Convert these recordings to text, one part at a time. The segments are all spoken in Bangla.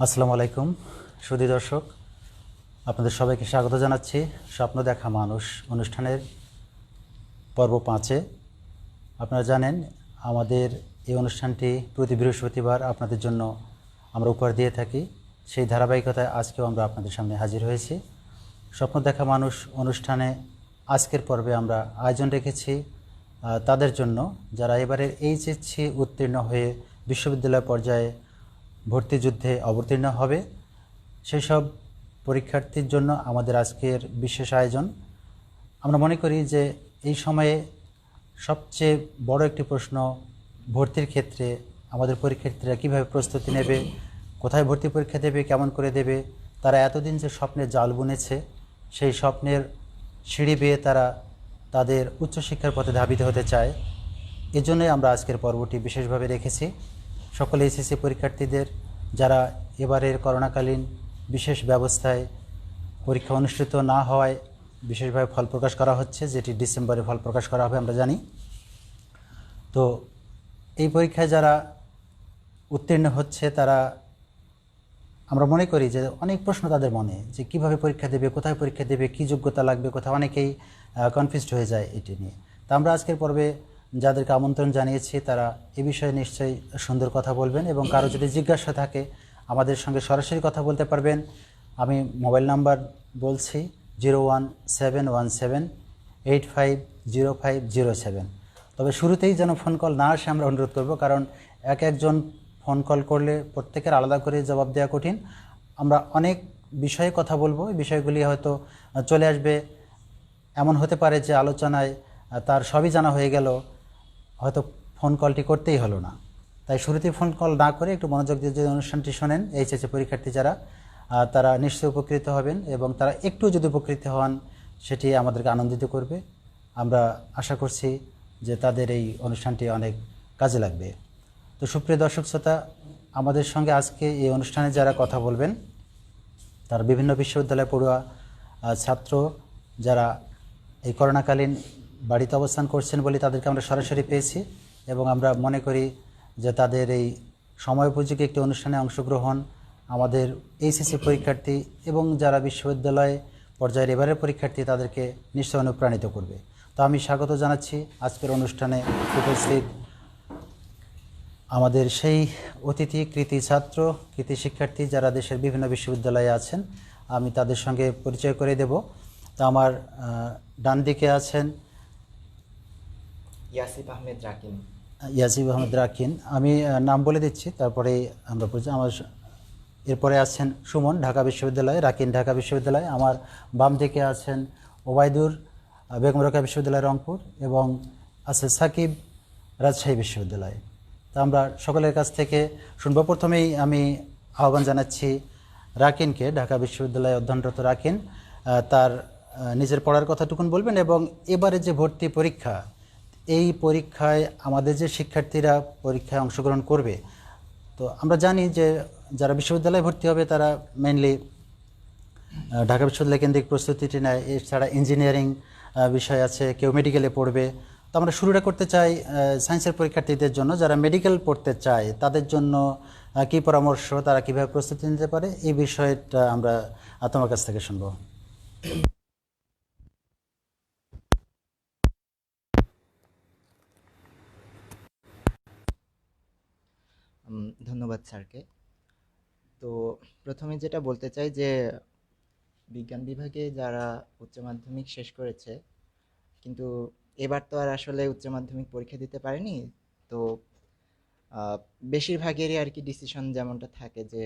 আসসালামু আলাইকুম সুধী দর্শক, আপনাদের সবাইকে স্বাগত জানাচ্ছি স্বপ্ন দেখা মানুষ অনুষ্ঠানের পর্ব 5-এ। আপনারা জানেন আমাদের এই অনুষ্ঠানটি প্রতি বৃহস্পতিবার আপনাদের জন্য আমরা উপহার দিয়ে থাকি। সেই ধারাবাহিকতায় আজকেও আমরা আপনাদের সামনে হাজির হয়েছি। স্বপ্ন দেখা মানুষ অনুষ্ঠানে আজকের পর্বে আমরা আয়োজন রেখেছি তাদের জন্য যারা এবারের এইচএসসি উত্তীর্ণ হয়ে বিশ্ববিদ্যালয় পর্যায়ে ভর্তি যুদ্ধে অবতীর্ণ হবে। সেই সব পরীক্ষার্থীর জন্য আমাদের আজকের বিশেষ আয়োজন। আমরা মনে করি যে এই সময়ে সবচেয়ে বড় একটি প্রশ্ন ভর্তির ক্ষেত্রে আমাদের পরীক্ষার্থীরা কীভাবে প্রস্তুতি নেবে, কোথায় ভর্তি পরীক্ষা দেবে, কেমন করে দেবে। তারা এতদিন যে স্বপ্নের জাল বুনেছে সেই স্বপ্নের সিঁড়ি বেয়ে তারা তাদের উচ্চশিক্ষার পথে ধাবিত হতে চায়। এজন্যই আমরা আজকের পর্বটি বিশেষভাবে রেখেছি। সকল এইচএসসি পরীক্ষার্থীদের যারা এবারের করোনাকালীন বিশেষ ব্যবস্থায় পরীক্ষা অনুষ্ঠিত না হওয়ায় বিশেষভাবে ফল প্রকাশ করা হচ্ছে, যেটি ডিসেম্বরে ফল প্রকাশ করা হবে আমরা জানি। তো এই পরীক্ষায় যারা উত্তীর্ণ হচ্ছে তারা, আমরা মনে করি যে অনেক প্রশ্ন তাদের মনে, যে কিভাবে পরীক্ষা দেবে, কোথায় পরীক্ষা দেবে, কী যোগ্যতা লাগবে, কোথাও অনেকেই কনফিউজড হয়ে যায় এটি নিয়ে। তা আমরা আজকের পর্বে যাদেরকে আমন্ত্রণ জানিয়েছি তারা এ বিষয়ে নিশ্চয়ই সুন্দর কথা বলবেন, এবং কারো যদি জিজ্ঞাসা থাকে আমাদের সঙ্গে সরাসরি কথা বলতে পারবেন। আমি মোবাইল নাম্বার বলছি 01717850507। তবে শুরুতেই যেন ফোন কল না আসে আমরা অনুরোধ করব, কারণ একজন ফোন কল করলে প্রত্যেকের আলাদা করে জবাব দেওয়া কঠিন। আমরা অনেক বিষয়ে কথা বলবো, এই বিষয়গুলি হয়তো চলে আসবে, এমন হতে পারে যে আলোচনায় তার সবই জানা হয়ে গেল, হয়তো ফোন কলটি করতেই হলো না। তাই শুরুতেই ফোন কল না করে একটু মনোযোগ দিয়ে যদি অনুষ্ঠানটি শোনেন, এইচএসসি পরীক্ষার্থী যারা তারা নিশ্চয়ই উপকৃত হবেন, এবং তারা একটু যদি উপকৃত হন সেটি আমাদেরকে আনন্দিত করবে। আমরা আশা করছি যে তাদের এই অনুষ্ঠানটি অনেক কাজে লাগবে। তো সুপ্রিয় দর্শক শ্রোতা, আমাদের সঙ্গে আজকে এই অনুষ্ঠানে যারা কথা বলবেন তারা বিভিন্ন বিশ্ববিদ্যালয়ে পড়ুয়া ছাত্র, যারা এই করোনাকালীন বাড়িতে অবস্থান করছেন বলে তাদেরকে আমরা সরাসরি পেয়েছি, এবং আমরা মনে করি যে তাদের এই সময়োপযোগী একটি অনুষ্ঠানে অংশগ্রহণ আমাদের এইচএসসি পরীক্ষার্থী এবং যারা বিশ্ববিদ্যালয় পর্যায়ের এবারের পরীক্ষার্থী তাদেরকে নিশ্চয় অনুপ্রাণিত করবে। তো আমি স্বাগত জানাচ্ছি আজকের অনুষ্ঠানে উপস্থিত আমাদের সেই অতিথি, কৃতি ছাত্র, কৃতি শিক্ষার্থী যারা দেশের বিভিন্ন বিশ্ববিদ্যালয়ে আছেন। আমি তাদের সঙ্গে পরিচয় করে দেব। তো আমার ডান দিকে আছেন ইয়াসিফ আহমেদ রাকিন। ইয়াসিফ আহমেদ রাকিন, আমি নাম বলে দিচ্ছি তারপরে আমরা পরিচয়। আমার এরপরে আছেন সুমন, ঢাকা বিশ্ববিদ্যালয়, রাকিন ঢাকা বিশ্ববিদ্যালয়। আমার বাম দিকে আছেন ওবায়দুর, বেগম রোকেয়া বিশ্ববিদ্যালয় রংপুর, এবং আছে সাকিব, রাজশাহী বিশ্ববিদ্যালয়। তা আমরা সকলের কাছ থেকে শুনব। প্রথমেই আমি আহ্বান জানাচ্ছি রাকিনকে, ঢাকা বিশ্ববিদ্যালয়ে অধ্যয়নরত রাকিন, তার নিজের পড়ার কথাটুকুন বলবেন, এবং এবারে যে ভর্তি পরীক্ষা, এই পরীক্ষায় আমাদের যে শিক্ষার্থীরা পরীক্ষায় অংশগ্রহণ করবে, তো আমরা জানি যে যারা বিশ্ববিদ্যালয়ে ভর্তি হবে তারা মেইনলি ঢাকা বিশ্ববিদ্যালয় কেন্দ্রিক প্রস্তুতিটি নেয়। এছাড়া ইঞ্জিনিয়ারিং বিষয় আছে, কেউ মেডিকেলে পড়বে। তো আমরা শুরুটা করতে চাই সায়েন্সের পরীক্ষার্থীদের জন্য, যারা মেডিকেল পড়তে চায় তাদের জন্য কী পরামর্শ, তারা কীভাবে প্রস্তুতি নিতে পারে, এই বিষয়টা আমরা তোমার কাছ থেকে শুনবো। ধন্যবাদ স্যারকে। তো প্রথমে যেটা বলতে চাই যে বিজ্ঞান বিভাগে যারা উচ্চ মাধ্যমিক শেষ করেছে, কিন্তু এবার তো আর আসলে উচ্চ মাধ্যমিক পরীক্ষা দিতে পারেনি, তো আহ, বেশিরভাগেরই আর কি ডিসিশন যেমনটা থাকে যে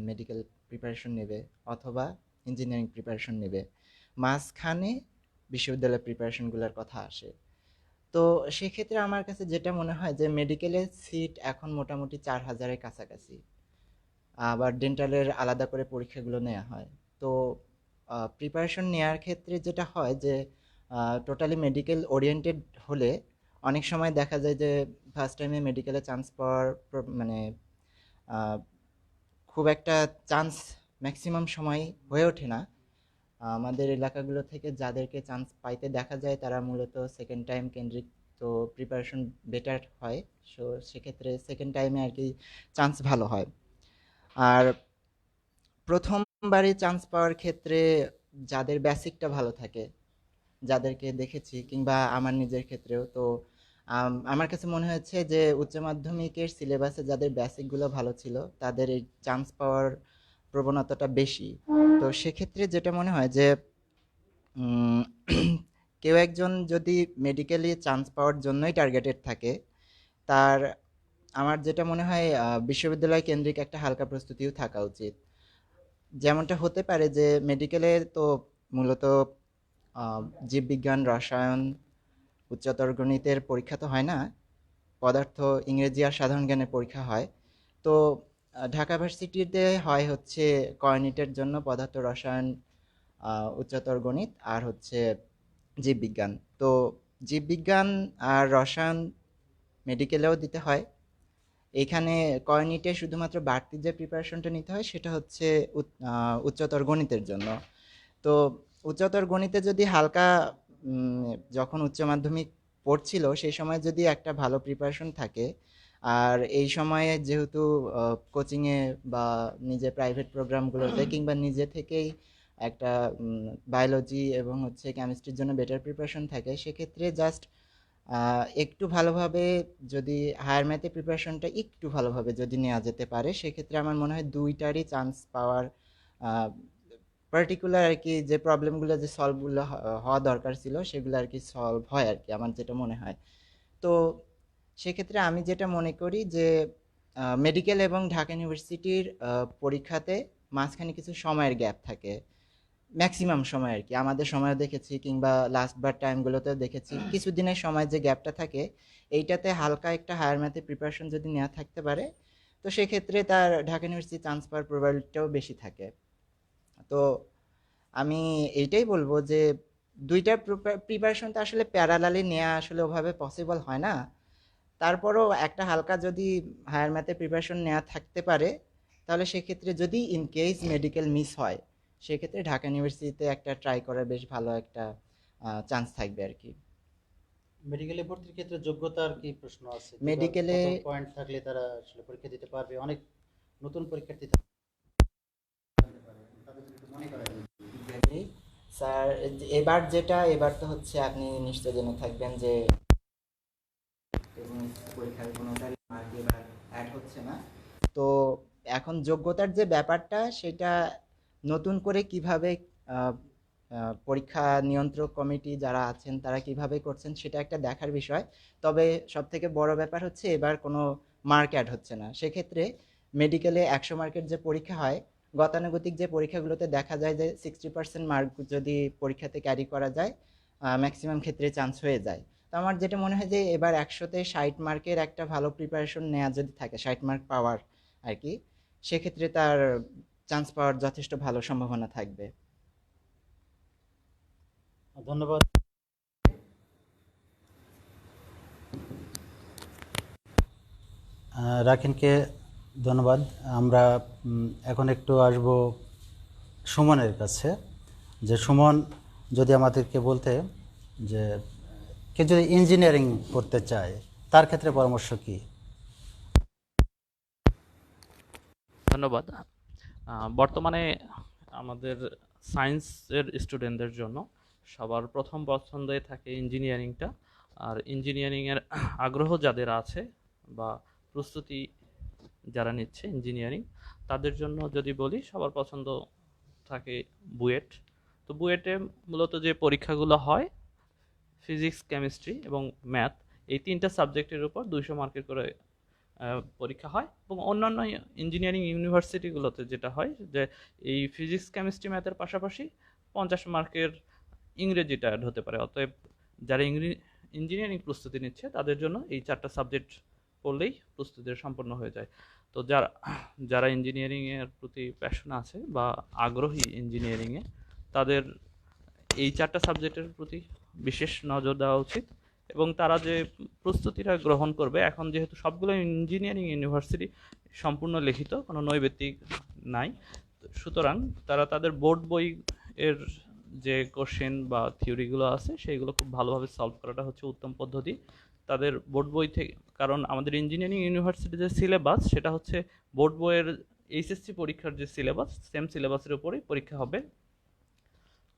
মেডিকেল প্রিপারেশন নেবে অথবা ইঞ্জিনিয়ারিং প্রিপারেশন নেবে, মাঝখানে বিশ্ববিদ্যালয় প্রিপারেশনগুলোর কথা আসে। তো সেক্ষেত্রে আমার কাছে যেটা মনে হয় যে মেডিকেলের সিট এখন মোটামুটি 4,000-এর কাছাকাছি, আবার ডেন্টালের আলাদা করে পরীক্ষাগুলো নেওয়া হয়। তো প্রিপারেশন নেওয়ার ক্ষেত্রে যেটা হয় যে টোটালি মেডিকেল ওরিয়েন্টেড হলে অনেক সময় দেখা যায় যে ফার্স্ট টাইমে মেডিকেলে চান্স পাওয়ার মানে আহ, খুব একটা চান্স ম্যাক্সিমাম সময় হয়ে ওঠে না। আমাদের এলাকাগুলো থেকে যাদেরকে চান্স পাইতে দেখা যায় তারা মূলত সেকেন্ড টাইম কেন্দ্রিক, তো প্রিপারেশন বেটার হয়। সো সেক্ষেত্রে সেকেন্ড টাইমে আর কি চান্স ভালো হয়। আর প্রথমবারে চান্স পাওয়ার ক্ষেত্রে যাদের বেসিকটা ভালো থাকে, যাদেরকে দেখেছি কিংবা আমার নিজের ক্ষেত্রেও, তো আমার কাছে মনে হয়েছে যে উচ্চ মাধ্যমিকের সিলেবাসে যাদের বেসিকগুলো ভালো ছিল তাদের এই চান্স পাওয়ার প্রবণতাটা বেশি। তো সেক্ষেত্রে যেটা মনে হয় যে উম, কেউ একজন যদি মেডিকেলি চান্স পাওয়ার জন্যই টার্গেটেড থাকে, তার আমার যেটা মনে হয় বিশ্ববিদ্যালয় কেন্দ্রিক একটা হালকা প্রস্তুতিও থাকা উচিত। যেমনটা হতে পারে যে মেডিকেলে তো মূলত জীববিজ্ঞান, রসায়ন, উচ্চতর গণিতের পরীক্ষা তো হয় না, পদার্থ, ইংরেজি আর সাধারণ জ্ঞানের পরীক্ষা হয়। তো ঢাকা ভার্সিটিতে হয় হচ্ছে কর্নিটের জন্য পদার্থ, রসায়ন, উচ্চতর গণিত আর হচ্ছে জীববিজ্ঞান। তো জীববিজ্ঞান আর রসায়ন মেডিকেলেও দিতে হয়। এখানে কর্নিটে শুধুমাত্র বাড়তি যে প্রিপারেশনটা নিতে হয় সেটা হচ্ছে উচ্চতর গণিতের জন্য। তো উচ্চতর গণিতে যদি হালকা যখন উচ্চ মাধ্যমিক পড়ছিল সেই সময় যদি একটা ভালো প্রিপারেশন থাকে, আর এই সময়ে যেহেতু কোচিংয়ে বা নিজে প্রাইভেট প্রোগ্রামগুলোতে কিংবা নিজে থেকেই একটা বায়োলজি এবং হচ্ছে কেমিস্ট্রির জন্য বেটার প্রিপারেশন থাকে, সেক্ষেত্রে জাস্ট একটু ভালোভাবে যদি হায়ার ম্যাথে প্রিপারেশনটা একটু ভালোভাবে যদি নেওয়া যেতে পারে, সেক্ষেত্রে আমার মনে হয় দুইটারই চান্স পাওয়ার পার্টিকুলার আর কি যে প্রবলেমগুলো যে সলভগুলো হওয়া দরকার ছিল সেগুলো আর কি সলভ হয় আর কি, আমার যেটা মনে হয়। তো সেক্ষেত্রে আমি যেটা মনে করি যে মেডিকেল এবং ঢাকা ইউনিভার্সিটির পরীক্ষাতে মাঝখানে কিছু সময়ের গ্যাপ থাকে, ম্যাক্সিমাম সময় আর কি। আমাদের সময় দেখেছি কিংবা লাস্ট বার টাইমগুলোতেও দেখেছি কিছু দিনের সময় যে গ্যাপটা থাকে, এইটাতে হালকা একটা হায়ার ম্যাথে প্রিপারেশন যদি নেওয়া থাকতে পারে, তো সেক্ষেত্রে তার ঢাকা ইউনিভার্সিটি চান্স পাওয়ার প্রবাবিলিটিটাও বেশি থাকে। তো আমি এইটাই বলবো যে দুইটার প্রিপারেশনটা আসলে প্যারালালি নেওয়া আসলে ওভাবে পসিবল হয় না। তারপরও একটা হালকা যদি হায়ার ম্যাথে প্রিপারেশন নেওয়া থাকতে পারে, তাহলে সেক্ষেত্রে যদি ইন কেস মেডিকেল মিস হয়, সেক্ষেত্রে ঢাকা ইউনিভার্সিটিতে একটা ট্রাই করার বেশ ভালো একটা চান্স থাকবে আর কি। মেডিকেলে ভর্তির ক্ষেত্রে যোগ্যতার কি প্রশ্ন আছে, যে বা মেডিকেলে কত পয়েন্ট থাকলে তারা আসলে পরীক্ষা দিতে পারবে? অনেক নতুন পরীক্ষার্থী থাকতে পারে, তাদের জন্য একটু মনে করাই দিন। এক্স্যাক্টলি স্যার, এবার তো হচ্ছে আপনি নিশ্চয় জেনে থাকবেন যে পরীক্ষার কোনোটারই মার্ক এবার অ্যাড হচ্ছে না। তো এখন যোগ্যতার যে ব্যাপারটা সেটা নতুন করে কিভাবে আহ, পরীক্ষা নিয়ন্ত্রক কমিটি যারা আছেন তারা কিভাবে করছেন সেটা একটা দেখার বিষয়। তবে সব থেকে বড় ব্যাপার হচ্ছে এবার কোনো মার্ক অ্যাড হচ্ছে না। সেক্ষেত্রে মেডিকেলে 100 মার্কের যে পরীক্ষা হয়, গতানুগতিক যে পরীক্ষাগুলোতে দেখা যায় যে 60% মার্ক যদি পরীক্ষাতে ক্যারি করা যায়, ম্যাক্সিমাম ক্ষেত্রে চান্স হয়ে যায়। তো আমার যেটা মনে হয় যে এবার 100তে 60 মার্কের একটা ভালো প্রিপারেশন নেওয়া যদি থাকে, 60 মার্ক পাওয়ার আর কি, সেক্ষেত্রে তার চান্স পাওয়ার যথেষ্ট ভালো সম্ভাবনা থাকবে। ধন্যবাদ রাকিনকে, ধন্যবাদ। আমরা এখন একটু আসব সুমনের কাছে, যে সুমন যদি আমাদেরকে বলতে যে কেউ যদি ইঞ্জিনিয়ারিং করতে চায় তার ক্ষেত্রে পরামর্শ কী? ধন্যবাদ। বর্তমানে আমাদের সায়েন্সের স্টুডেন্টদের জন্য সবার প্রথম পছন্দই থাকে ইঞ্জিনিয়ারিংটা। আর ইঞ্জিনিয়ারিংয়ের আগ্রহ যাদের আছে বা প্রস্তুতি যারা নিচ্ছে ইঞ্জিনিয়ারিং, তাদের জন্য যদি বলি সবার পছন্দ থাকে বুয়েট। তো বুয়েটে মূলত যে পরীক্ষাগুলো হয় ফিজিক্স, কেমিস্ট্রি এবং ম্যাথ, এই তিনটা সাবজেক্টের উপর 200 মার্কের করে পরীক্ষা হয়। এবং অন্যান্য ইঞ্জিনিয়ারিং ইউনিভার্সিটিগুলোতে যেটা হয় যে এই ফিজিক্স, কেমিস্ট্রি, ম্যাথের পাশাপাশি 50 মার্কের ইংরেজিটা অ্যাড হতে পারে। অতএব যারা ইঞ্জিনিয়ারিং প্রস্তুতি নিচ্ছে তাদের জন্য এই 4টা সাবজেক্ট পড়লেই প্রস্তুতি সম্পন্ন হয়ে যায়। তো যারা যারা ইঞ্জিনিয়ারিংয়ের প্রতি প্যাশন আছে বা আগ্রহী ইঞ্জিনিয়ারিংয়ে, তাদের এই 4টা সাবজেক্টের প্রতি বিশেষ নজর দেওয়া উচিত। এবং তারা যে প্রস্তুতিটা গ্রহণ করবে, এখন যেহেতু সবগুলো ইঞ্জিনিয়ারিং ইউনিভার্সিটি সম্পূর্ণ লিখিত, কোনো নৈবেত্তিক নাই, সুতরাং তারা তাদের বোর্ড বই এর যে কোশ্চেন বা থিওরিগুলো আছে সেইগুলো খুব ভালোভাবে সলভ করাটা হচ্ছে উত্তম পদ্ধতি তাদের বোর্ড বই থেকে। কারণ আমাদের ইঞ্জিনিয়ারিং ইউনিভার্সিটির যে সিলেবাস সেটা হচ্ছে বোর্ড বইয়ের এইচএসসি পরীক্ষার যে সিলেবাস সেম সিলেবাসের উপরেই পরীক্ষা হবে।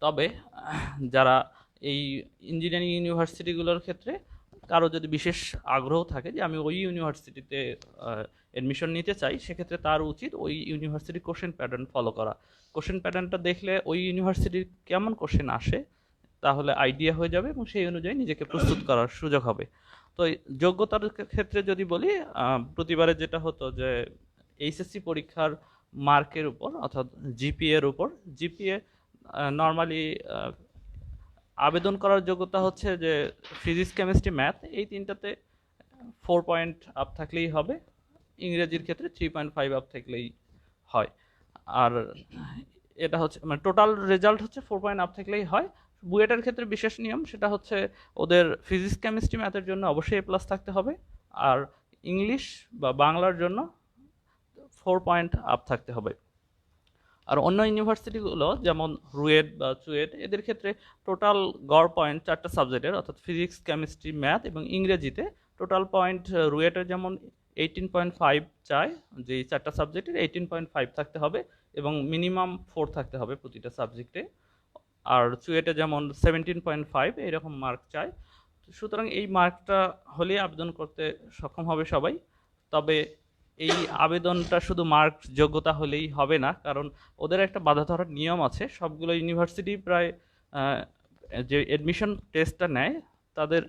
তবে যারা এই ইঞ্জিনিয়ারিং ইউনিভার্সিটিগুলোর ক্ষেত্রে কারো যদি বিশেষ আগ্রহ থাকে যে আমি ওই ইউনিভার্সিটিতে অ্যাডমিশন নিতে চাই, সেক্ষেত্রে তার উচিত ওই ইউনিভার্সিটির কোশ্চেন প্যাটার্ন ফলো করা। কোশ্চেন প্যাটার্নটা দেখলে ওই ইউনিভার্সিটির কেমন কোশ্চেন আসে তাহলে আইডিয়া হয়ে যাবে এবং সেই অনুযায়ী নিজেকে প্রস্তুত করার সুযোগ হবে। তো এই যোগ্যতার ক্ষেত্রে যদি বলি, প্রতিবারে যেটা হতো যে এইচএসসি পরীক্ষার মার্কের উপর অর্থাৎ জিপিএ এর উপর, জিপিএ নর্মালি আবেদন করার যোগ্যতা হচ্ছে যে ফিজিক্স, কেমিস্ট্রি, ম্যাথ এই তিনটাতে 4 পয়েন্ট আপ থাকলেই হবে। ইংরেজির ক্ষেত্রে 3.5 আপ থাকলেই হয়। আর এটা হচ্ছে মানে টোটাল রেজাল্ট হচ্ছে 4 পয়েন্ট আপ থাকলেই হয়। বুয়েটের ক্ষেত্রে বিশেষ নিয়ম, সেটা হচ্ছে ওদের ফিজিক্স, কেমিস্ট্রি, ম্যাথের জন্য অবশ্যই A+ থাকতে হবে, আর ইংলিশ বা বাংলার জন্য 4 পয়েন্ট আপ থাকতে হবে। আর অন্য ইউনিভার্সিটিগুলো যেমন রুয়েট বা চুয়েট, এদের ক্ষেত্রে টোটাল গড় পয়েন্ট 4টা সাবজেক্টের অর্থাৎ ফিজিক্স, কেমিস্ট্রি, ম্যাথ এবং ইংরেজিতে টোটাল পয়েন্ট রুয়েটের যেমন 18.5 চায়, যে 4টা সাবজেক্টের 18.5 থাকতে হবে এবং মিনিমাম 4 থাকতে হবে প্রতিটা সাবজেক্টে। আর চুয়েটে যেমন 17.5 এরকম মার্ক চায়। সুতরাং এই মার্কটা হলে আবেদন করতে সক্ষম হবে সবাই। তবে এই আবেদনটা শুধু মার্ক যোগ্যতা হলেই হবে না, কারণ ওদের একটা বাঁধা ধরার নিয়ম আছে। সবগুলো ইউনিভার্সিটি প্রায় যে অ্যাডমিশন টেস্টটা নেয় তাদের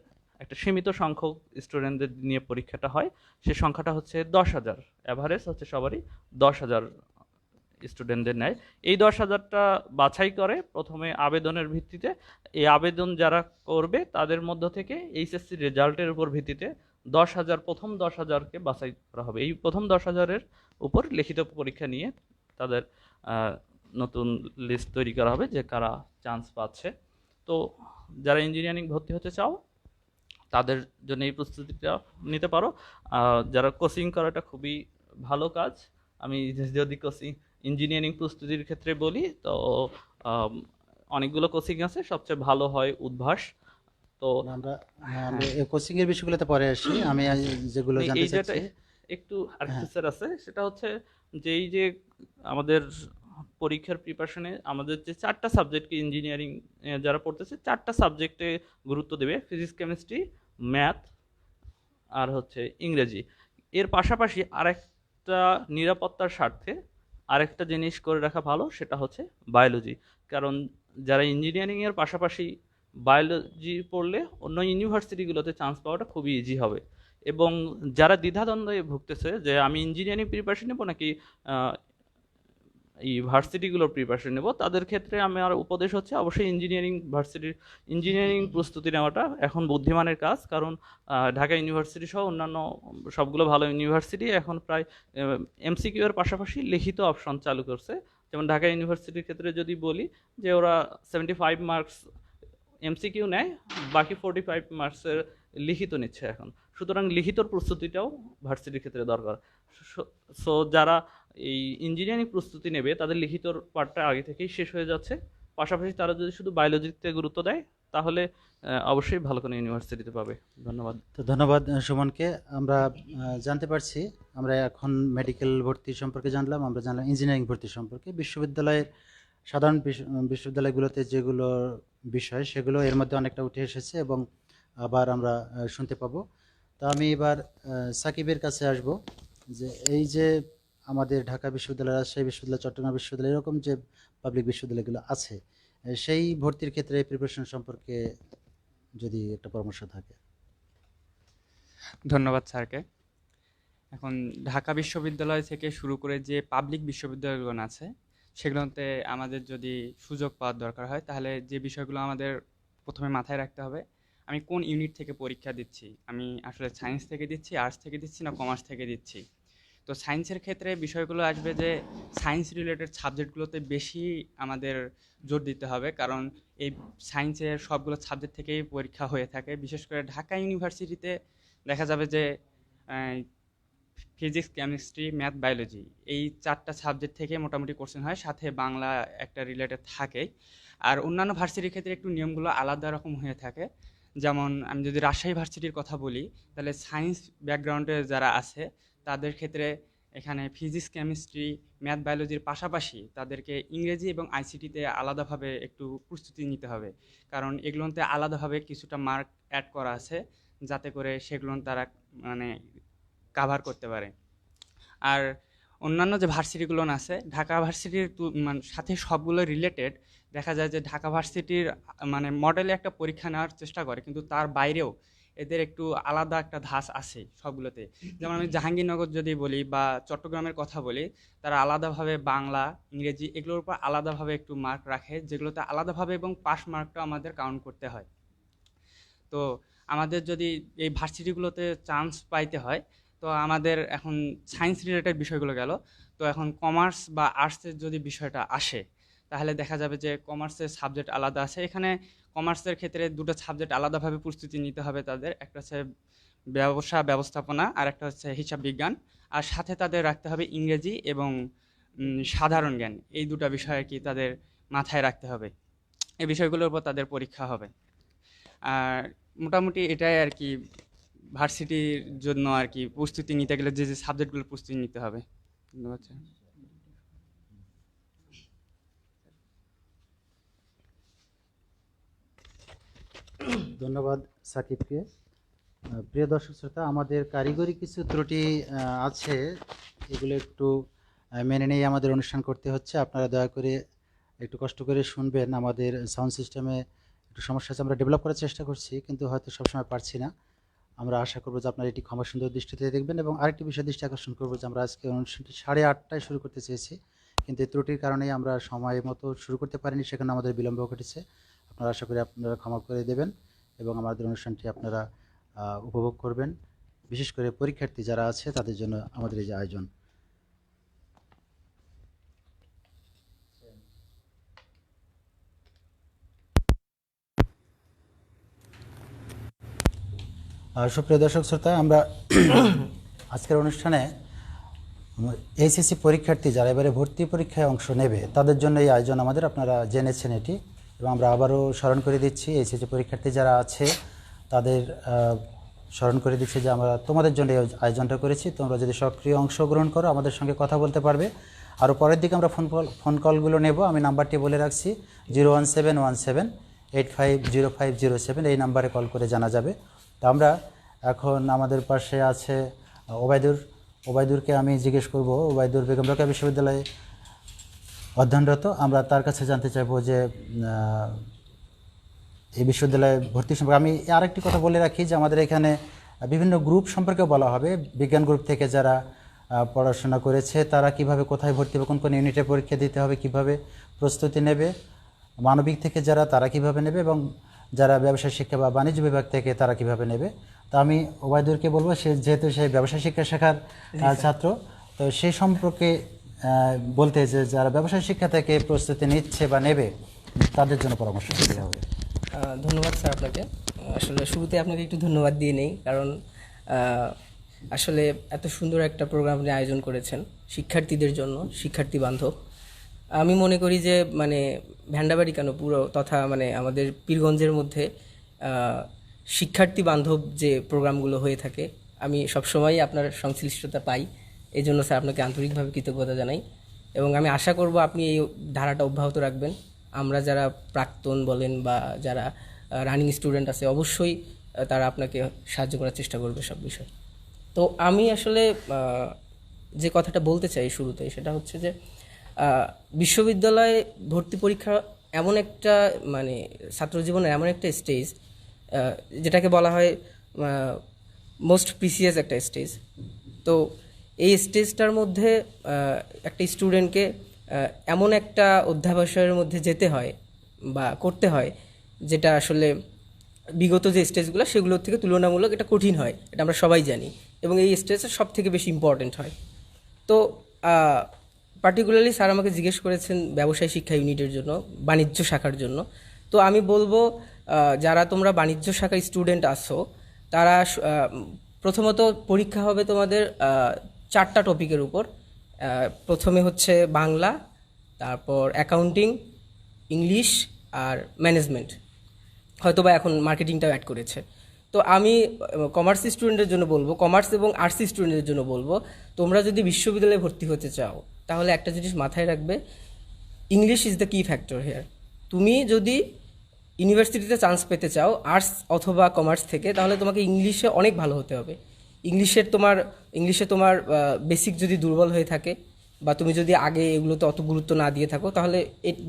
একটা সীমিত সংখ্যক স্টুডেন্টদের নিয়ে পরীক্ষাটা হয়। সে সংখ্যাটা হচ্ছে 10,000, অ্যাভারেজ হচ্ছে সবারই 10,000 স্টুডেন্টদের নেয়। এই 10,000টা বাছাই করে প্রথমে আবেদনের ভিত্তিতে। এই আবেদন যারা করবে তাদের মধ্য থেকে এইচএসসি রেজাল্টের উপর ভিত্তিতে 10,000 প্রথম 10,000কে বাছাই করা হবে। এই প্রথম 10,000-এর উপর লিখিত পরীক্ষা নিয়ে তাদের নতুন লিস্ট তৈরি করা হবে যে কারা চান্স পাচ্ছে। তো যারা ইঞ্জিনিয়ারিং ভর্তি হতে চাও তাদের জন্য এই প্রস্তুতিটা নিতে পারো। যারা কোচিং করাটা খুবই ভালো কাজ। আমি যদি কোচিং ইঞ্জিনিয়ারিং প্রস্তুতির ক্ষেত্রে বলি তো অনেকগুলো কোচিং আছে, সবচেয়ে ভালো হয় উদ্ভাস। তো আমরা কোচিং এর বিষয়গুলোতে পরে আসি। আমি যেগুলো জানতে এই যেটা চাচ্ছি একটু আরেকটু স্যার আছে, সেটা হচ্ছে যে এই যে আমাদের পরীক্ষার প্রিপারেশনে আমাদের যে 4টা সাবজেক্টকে ইঞ্জিনিয়ারিং যারা পড়তেছে 4টা সাবজেক্টে গুরুত্ব দেবে, ফিজিক্স, কেমিস্ট্রি, ম্যাথ আর হচ্ছে ইংরেজি। এর পাশাপাশি আরেকটা নিরাপত্তার স্বার্থে আরেকটা জিনিস করে রাখা ভালো, সেটা হচ্ছে বায়োলজি। কারণ যারা ইঞ্জিনিয়ারিংয়ের পাশাপাশি বায়োলজি পড়লে অন্য ইউনিভার্সিটিগুলোতে চান্স পাওয়াটা খুবই ইজি হবে। এবং যারা দ্বিধাদ্বন্দ্বে ভুগতেছে যে আমি ইঞ্জিনিয়ারিং প্রিপারেশন নেব নাকি এই ভার্সিটিগুলোর প্রিপারেশন নেব, তাদের ক্ষেত্রে আমার উপদেশ হচ্ছে অবশ্যই ইঞ্জিনিয়ারিং প্রস্তুতি নেওয়াটা এখন বুদ্ধিমানের কাজ। কারণ ঢাকা ইউনিভার্সিটি সহ অন্যান্য সবগুলো ভালো ইউনিভার্সিটি এখন প্রায় এমসিকিউ এর পাশাপাশি লিখিত অপশন চালু করছে। যেমন ঢাকা ইউনিভার্সিটির ক্ষেত্রে যদি বলি যে ওরা 75 মার্কস এমসিকিউ নেয়, বাকি 45 মার্কসের লিখিত নিচ্ছে এখন। সুতরাং লিখিতর প্রস্তুতিটাও ভার্সিটির ক্ষেত্রে দরকার। সো যারা এই ইঞ্জিনিয়ারিং প্রস্তুতি নেবে তাদের লিখিতর পার্টটা আগে থেকেই শেষ হয়ে যাচ্ছে। পাশাপাশি তারা যদি শুধু বায়োলজিতে গুরুত্ব দেয় তাহলে অবশ্যই ভালো কোনো ইউনিভার্সিটিতে পাবে। ধন্যবাদ। তো ধন্যবাদ সুমনকে। আমরা জানতে পারছি, আমরা এখন মেডিকেল ভর্তি সম্পর্কে জানলাম, আমরা জানলাম ইঞ্জিনিয়ারিং ভর্তি সম্পর্কে। বিশ্ববিদ্যালয়ের সাধারণ বিশ্ববিদ্যালয়গুলোতে যেগুলো বিষয় সেগুলো এর মধ্যে অনেকটা উঠে এসেছে এবং আবার আমরা শুনতে পাবো। তা আমি এবার সাকিবের কাছে আসব, যে এই যে আমাদের ঢাকা বিশ্ববিদ্যালয়, রাজশাহী বিশ্ববিদ্যালয়, চট্টগ্রাম বিশ্ববিদ্যালয়, এরকম যে পাবলিক বিশ্ববিদ্যালয়গুলো আছে সেই ভর্তির ক্ষেত্রে প্রিপারেশন সম্পর্কে যদি একটা পরামর্শ থাকে। ধন্যবাদ স্যারকে। এখন ঢাকা বিশ্ববিদ্যালয় থেকে শুরু করে যে পাবলিক বিশ্ববিদ্যালয়গুলো আছে সেগুলোতে আমাদের যদি সুযোগ পাওয়ার দরকার হয় তাহলে যে বিষয়গুলো আমাদের প্রথমে মাথায় রাখতে হবে, আমি কোন ইউনিট থেকে পরীক্ষা দিচ্ছি, আমি আসলে সায়েন্স থেকে দিচ্ছি, আর্টস থেকে দিচ্ছি না কমার্স থেকে দিচ্ছি। তো সায়েন্সের ক্ষেত্রে বিষয়গুলো আসবে যে সায়েন্স রিলেটেড সাবজেক্টগুলোতে বেশি আমাদের জোর দিতে হবে, কারণ এই সায়েন্সের সবগুলো সাবজেক্ট থেকেই পরীক্ষা হয়ে থাকে। বিশেষ করে ঢাকা ইউনিভার্সিটিতে দেখা যাবে যে ফিজিক্স, কেমিস্ট্রি, ম্যাথ, বায়োলজি এই 4টা সাবজেক্ট থেকে মোটামুটি কোশ্চেন হয়, সাথে বাংলা একটা রিলেটেড থাকেই। আর অন্যান্য ভার্সিটির ক্ষেত্রে একটু নিয়মগুলো আলাদা রকম হয়ে থাকে। যেমন আমি যদি রাজশাহী ভার্সিটির কথা বলি তাহলে সায়েন্স ব্যাকগ্রাউন্ডে যারা আছে তাদের ক্ষেত্রে এখানে ফিজিক্স, কেমিস্ট্রি, ম্যাথ, বায়োলজির পাশাপাশি তাদেরকে ইংরেজি এবং আইসিটিতে আলাদাভাবে একটু প্রস্তুতি নিতে হবে, কারণ এগুলোতে আলাদাভাবে কিছুটা মার্ক অ্যাড করা আছে যাতে করে সেগুলো তারা মানে কাভার করতে পারে। আর অন্যান্য যে ভার্সিটিগুলো আছে, ঢাকা ভার্সিটির মানে সাথে সবগুলো রিলেটেড। দেখা যায় যে ঢাকা ভার্সিটির মানে মডেলে একটা পরীক্ষা নেওয়ার চেষ্টা করে, কিন্তু তার বাইরেও এদের একটু আলাদা একটা ধাঁচ আছে সবগুলোতে। যেমন আমি জাহাঙ্গীরনগর যদি বলি বা চট্টগ্রামের কথা বলি, তারা আলাদাভাবে বাংলা, ইংরেজি এগুলোর উপর আলাদাভাবে একটু মার্ক রাখে, যেগুলোতে আলাদাভাবে এবং পাস মার্কটা আমাদের কাউন্ট করতে হয়। তো আমাদের যদি এই ভার্সিটিগুলোতে চান্স পাইতে হয়, তো আমাদের এখন সায়েন্স রিলেটেড বিষয়গুলো গেল, তো এখন কমার্স বা আর্টসের যদি বিষয়টা আসে, তাহলে দেখা যাবে যে কমার্সের সাবজেক্ট আলাদা আছে। এখানে কমার্সের ক্ষেত্রে দুটো সাবজেক্ট আলাদাভাবে প্রস্তুতি নিতে হবে তাদের, একটা হচ্ছে ব্যবস্থাপনা আর একটা হচ্ছে হিসাব বিজ্ঞান, আর সাথে তাদের রাখতে হবে ইংরেজি এবং সাধারণ জ্ঞান। এই দুটো বিষয় আর কি তাদের মাথায় রাখতে হবে, এই বিষয়গুলোর উপর তাদের পরীক্ষা হবে। আর মোটামুটি এটাই আর কি ভার্সিটির জন্য আর কি প্রস্তুতি নিতে গেলে যে যে সাবজেক্টগুলো প্রস্তুতি নিতে হবে। ধন্যবাদ স্যার। ধন্যবাদ সাকিবকে। প্রিয় দর্শক শ্রোতা, আমাদের কারিগরি কিছু ত্রুটি আছে, এগুলো একটু মেনে নিয়ে আমাদের অনুষ্ঠান করতে হচ্ছে। আপনারা দয়া করে একটু কষ্ট করে শুনবেন। আমাদের সাউন্ড সিস্টেমে একটু সমস্যা আছে, আমরা ডেভেলপ করার চেষ্টা করছি, কিন্তু হয়তো সবসময় পারছি না। আমরা আশা করবো যে আপনারা এটি ক্ষমা সুন্দর দৃষ্টিতে দেখবেন। এবং আরেকটি বিষয় দৃষ্টি আকর্ষণ করবো যে আমরা আজকে অনুষ্ঠানটি 8:30টায় শুরু করতে চেয়েছি, কিন্তু এই ত্রুটির কারণেই আমরা সময় মতো শুরু করতে পারিনি, সেখানে আমাদের বিলম্ব ঘটেছে। আপনারা আশা করি আপনারা ক্ষমা করে দেবেন এবং আমাদের অনুষ্ঠানটি আপনারা উপভোগ করবেন। বিশেষ করে পরীক্ষার্থী যারা আছে তাদের জন্য আমাদের এই যে আয়োজন। সুপ্রিয় দর্শক শ্রোতা, আমরা আজকের অনুষ্ঠানে এইচএসসি পরীক্ষার্থী যারা এবারে ভর্তি পরীক্ষায় অংশ নেবে তাদের জন্য এই আয়োজন আমাদের, আপনারা জেনেছেন এটি। এবং আমরা আবারও স্মরণ করে দিচ্ছি, এইচএসসি পরীক্ষার্থী যারা আছে তাদের স্মরণ করে দিচ্ছি যে আমরা তোমাদের জন্য এই আয়োজনটা করেছি। তোমরা যদি সক্রিয় অংশগ্রহণ করো আমাদের সঙ্গে কথা বলতে পারবে। আরও পরের দিকে আমরা ফোন কলগুলো নেব। আমি নাম্বারটি বলে রাখছি, 01717850507, এই নাম্বারে কল করে জানা যাবে। তো আমরা এখন আমাদের পাশে আছে ওবায়দুরকে আমি জিজ্ঞেস করব। ওবায়দুর বেগম রোকেয়া বিশ্ববিদ্যালয়ে অধ্যয়নরত। আমরা তার কাছে জানতে চাইবো যে এই বিশ্ববিদ্যালয়ে ভর্তি সম্পর্কে। আমি আরেকটি কথা বলে রাখি যে আমাদের এখানে বিভিন্ন গ্রুপ সম্পর্কে বলা হবে। বিজ্ঞান গ্রুপ থেকে যারা পড়াশোনা করেছে তারা কিভাবে কোথায় ভর্তি হবে, কোন কোন ইউনিটে পরীক্ষা দিতে হবে, কিভাবে প্রস্তুতি নেবে, মানবিক থেকে যারা তারা কিভাবে নেবে, এবং যারা ব্যবসায় শিক্ষা বা বাণিজ্য বিভাগ থেকে তারা কিভাবে নেবে। তো আমি ওবায়দুরকে বলবো, সে যেহেতু সেই ব্যবসায় শিক্ষা শাখার ছাত্র, তো সেই সম্পর্কে বলতে যে যারা ব্যবসায় শিক্ষা থেকে প্রস্তুতি নিচ্ছে বা নেবে তাদের জন্য পরামর্শ দিতে হবে। ধন্যবাদ স্যার আপনাকে। আসলে শুরুতে আপনাকে একটু ধন্যবাদ দিয়ে নেই, কারণ আসলে এত সুন্দর একটা প্রোগ্রাম আপনি আয়োজন করেছেন শিক্ষার্থীদের জন্য, শিক্ষার্থী বান্ধব। আমি মনে করি যে মানে ভ্যান্ডাবাড়ি কেন পুরো তথা মানে আমাদের পীরগঞ্জের মধ্যে শিক্ষার্থী বান্ধব যে প্রোগ্রামগুলো হয়ে থাকে আমি সবসময়ই আপনার সংশ্লিষ্টতা পাই। এই জন্য স্যার আপনাকে আন্তরিকভাবে কৃতজ্ঞতা জানাই এবং আমি আশা করব আপনি এই ধারাটা অব্যাহত রাখবেন। আমরা যারা প্রাক্তন বলেন বা যারা রানিং স্টুডেন্ট আছে অবশ্যই তারা আপনাকে সাহায্য করার চেষ্টা করবে সব বিষয়ে। তো আমি আসলে যে কথাটা বলতে চাই শুরুতে সেটা হচ্ছে যে বিশ্ববিদ্যালয়ে ভর্তি পরীক্ষা এমন একটা মানে ছাত্র জীবনের এমন একটা স্টেজ যেটাকে বলা হয় মোস্ট প্রিসিয়াস একটা স্টেজ। তো এই স্টেজটার মধ্যে একটা স্টুডেন্টকে এমন একটা অধ্যাবসায়ের মধ্যে যেতে হয় বা করতে হয় যেটা আসলে বিগত যে স্টেজগুলো সেগুলোর থেকে তুলনামূলক এটা কঠিন হয়, এটা আমরা সবাই জানি, এবং এই স্টেজটা সব থেকে বেশি ইম্পর্টেন্ট হয়। তো পার্টিকুলারলি স্যার আমাকে জিজ্ঞেস করেছেন ব্যবসায় শিক্ষা ইউনিটের জন্য, বাণিজ্য শাখার জন্য। তো আমি বলবো যারা তোমরা বাণিজ্য শাখার স্টুডেন্ট আসো তারা প্রথমত পরীক্ষা হবে তোমাদের 4টা টপিকের উপর। প্রথমে হচ্ছে বাংলা, তারপর অ্যাকাউন্টিং, ইংলিশ আর ম্যানেজমেন্ট, হয়তো বা এখন মার্কেটিংটাও অ্যাড করেছে। তো আমি কমার্স স্টুডেন্টের জন্য বলবো, কমার্স এবং আর্টস স্টুডেন্টের জন্য বলবো, তোমরা যদি বিশ্ববিদ্যালয়ে ভর্তি হতে চাও তাহলে একটা জিনিস মাথায় রাখবে, ইংলিশ ইজ দ্য কি ফ্যাক্টর হেয়ার। তুমি যদি ইউনিভার্সিটিতে চান্স পেতে চাও আর্টস অথবা কমার্স থেকে, তাহলে তোমাকে ইংলিশে অনেক ভালো হতে হবে। ইংলিশে তোমার বেসিক যদি দুর্বল হয়ে থাকে বা তুমি যদি আগে এগুলোতে অত গুরুত্ব না দিয়ে থাকো, তাহলে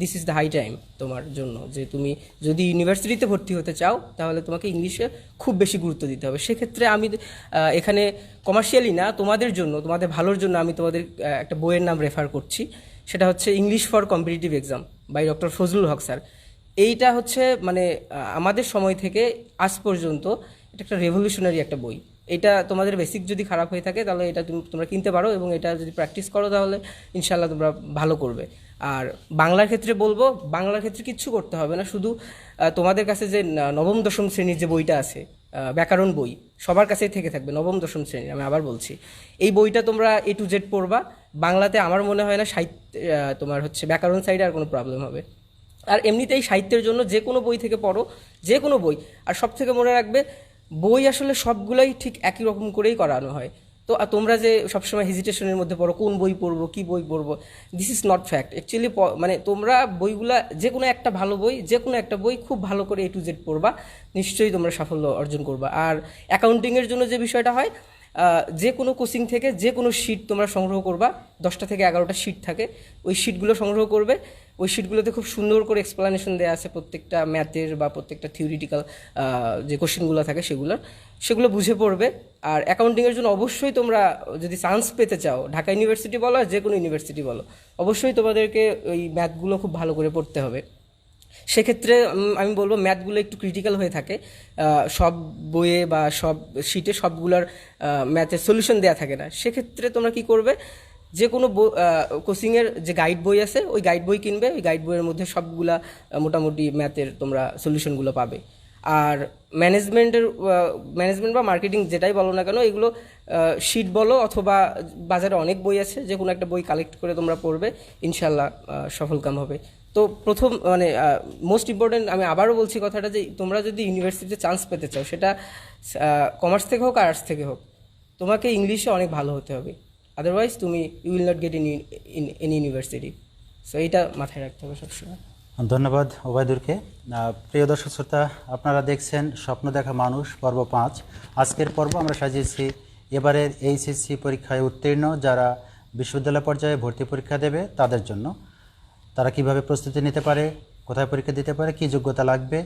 this is the high time তোমার জন্য, যে তুমি যদি ইউনিভার্সিটিতে ভর্তি হতে চাও তাহলে তোমাকে ইংলিশে খুব বেশি গুরুত্ব দিতে হবে। সেক্ষেত্রে আমি এখানে কমার্শিয়ালি না, তোমাদের জন্য, তোমাদের ভালোর জন্য আমি তোমাদের একটা বইয়ের নাম রেফার করছি, সেটা হচ্ছে English for competitive exam by doctor Fazlul Haque sir. এইটা হচ্ছে মানে আমাদের সময় থেকে আজ পর্যন্ত এটা একটা রেভলিউশনারি একটা বই। এটা তোমাদের বেসিক যদি খারাপ হয়ে থাকে তাহলে এটা তোমরা কিনতে পারো, এবং এটা যদি প্র্যাকটিস করো তাহলে ইনশাল্লাহ তোমরা ভালো করবে। আর বাংলার ক্ষেত্রে বলবো, বাংলার ক্ষেত্রে কিচ্ছু করতে হবে না, শুধু তোমাদের কাছে যে নবম দশম শ্রেণীর যে বইটা আছে ব্যাকরণ বই, সবার কাছেই থেকে থাকবে নবম দশম শ্রেণীর, আমি আবার বলছি এই বইটা তোমরা A to Z পড়বা। বাংলাতে আমার মনে হয় না তোমার হচ্ছে ব্যাকরণ সাইডে আর কোনো প্রবলেম হবে। আর এমনিতেই সাহিত্যের জন্য যে কোনো বই থেকে পড়ো, যে কোনো বই। আর সব থেকে মনে রাখবে, বই আসলে সবগুলোই ঠিক একই রকম করেই করানো হয়। তো তোমরা যে সবসময় হেজিটেশনের মধ্যে পড়ো কোন বই পড়বো, কী বই পড়বো, this is not fact actually. মানে তোমরা বইগুলা যে কোনো একটা ভালো বই, যে কোনো একটা বই খুব ভালো করে A to Z পড়বা, নিশ্চয়ই তোমরা সাফল্য অর্জন করবা। আর অ্যাকাউন্টিংয়ের জন্য যে বিষয়টা হয়, যে কোনো কোচিং থেকে যে কোনো শিট তোমরা সংগ্রহ করবা, 10টা থেকে 11টা শিট থাকে, ওই শিটগুলো সংগ্রহ করবে। ওই শিটগুলোতে খুব সুন্দর করে এক্সপ্লানেশন দেওয়া আছে প্রত্যেকটা ম্যাথের বা প্রত্যেকটা থিওরিটিক্যাল যে কোশ্চেনগুলো থাকে সেগুলো বুঝে পড়বে। আর অ্যাকাউন্টিংয়ের জন্য অবশ্যই তোমরা যদি চান্স পেতে চাও, ঢাকা ইউনিভার্সিটি বলো আর যে কোনো ইউনিভার্সিটি বলো, অবশ্যই তোমাদেরকে ওই ম্যাথগুলো খুব ভালো করে পড়তে হবে। সেক্ষেত্রে আমি বলবো ম্যাথগুলো একটু ক্রিটিক্যাল হয়ে থাকে, সব বইয়ে বা সব শিটে সবগুলোর ম্যাথের সলিউশন দেওয়া থাকে না। সেক্ষেত্রে তোমরা কি করবে, যে কোনো কোচিংয়ের যে গাইড বই আছে ওই গাইড বই কিনবে, ওই গাইড বইয়ের মধ্যে সবগুলা মোটামুটি ম্যাথের তোমরা সলিউশনগুলো পাবে। আর ম্যানেজমেন্ট বা মার্কেটিং যেটাই বলো না কেন, এগুলো শিট বলো অথবা বাজারে অনেক বই আছে, যে কোনো একটা বই কালেক্ট করে তোমরা পড়বে, ইনশাল্লাহ সফলকাম হবে। তো প্রথম মানে মোস্ট ইম্পর্টেন্ট, আমি আবারও বলছি কথাটা, যে তোমরা যদি ইউনিভার্সিটিতে চান্স পেতে চাও, সেটা কমার্স থেকে হোক আর আর্টস থেকে হোক, তোমাকে ইংলিশে অনেক ভালো হতে হবে, আদারওয়াইজ তুমি you will not get in university. So এইটা মাথায় রাখতে হবে সবসময়। ধন্যবাদ ওবায়দুরকে। প্রিয় দর্শক শ্রোতা, আপনারা দেখছেন স্বপ্ন দেখা মানুষ পর্ব 5। আজকের পর্ব আমরা সাজিয়েছি এবারের HSC পরীক্ষায় উত্তীর্ণ যারা বিশ্ববিদ্যালয় পর্যায়ে ভর্তি পরীক্ষা দেবে তাদের জন্য। তারা কিভাবে প্রস্তুতি নিতে পারে, কোথায় পরীক্ষা দিতে পারে, কী যোগ্যতা লাগবে,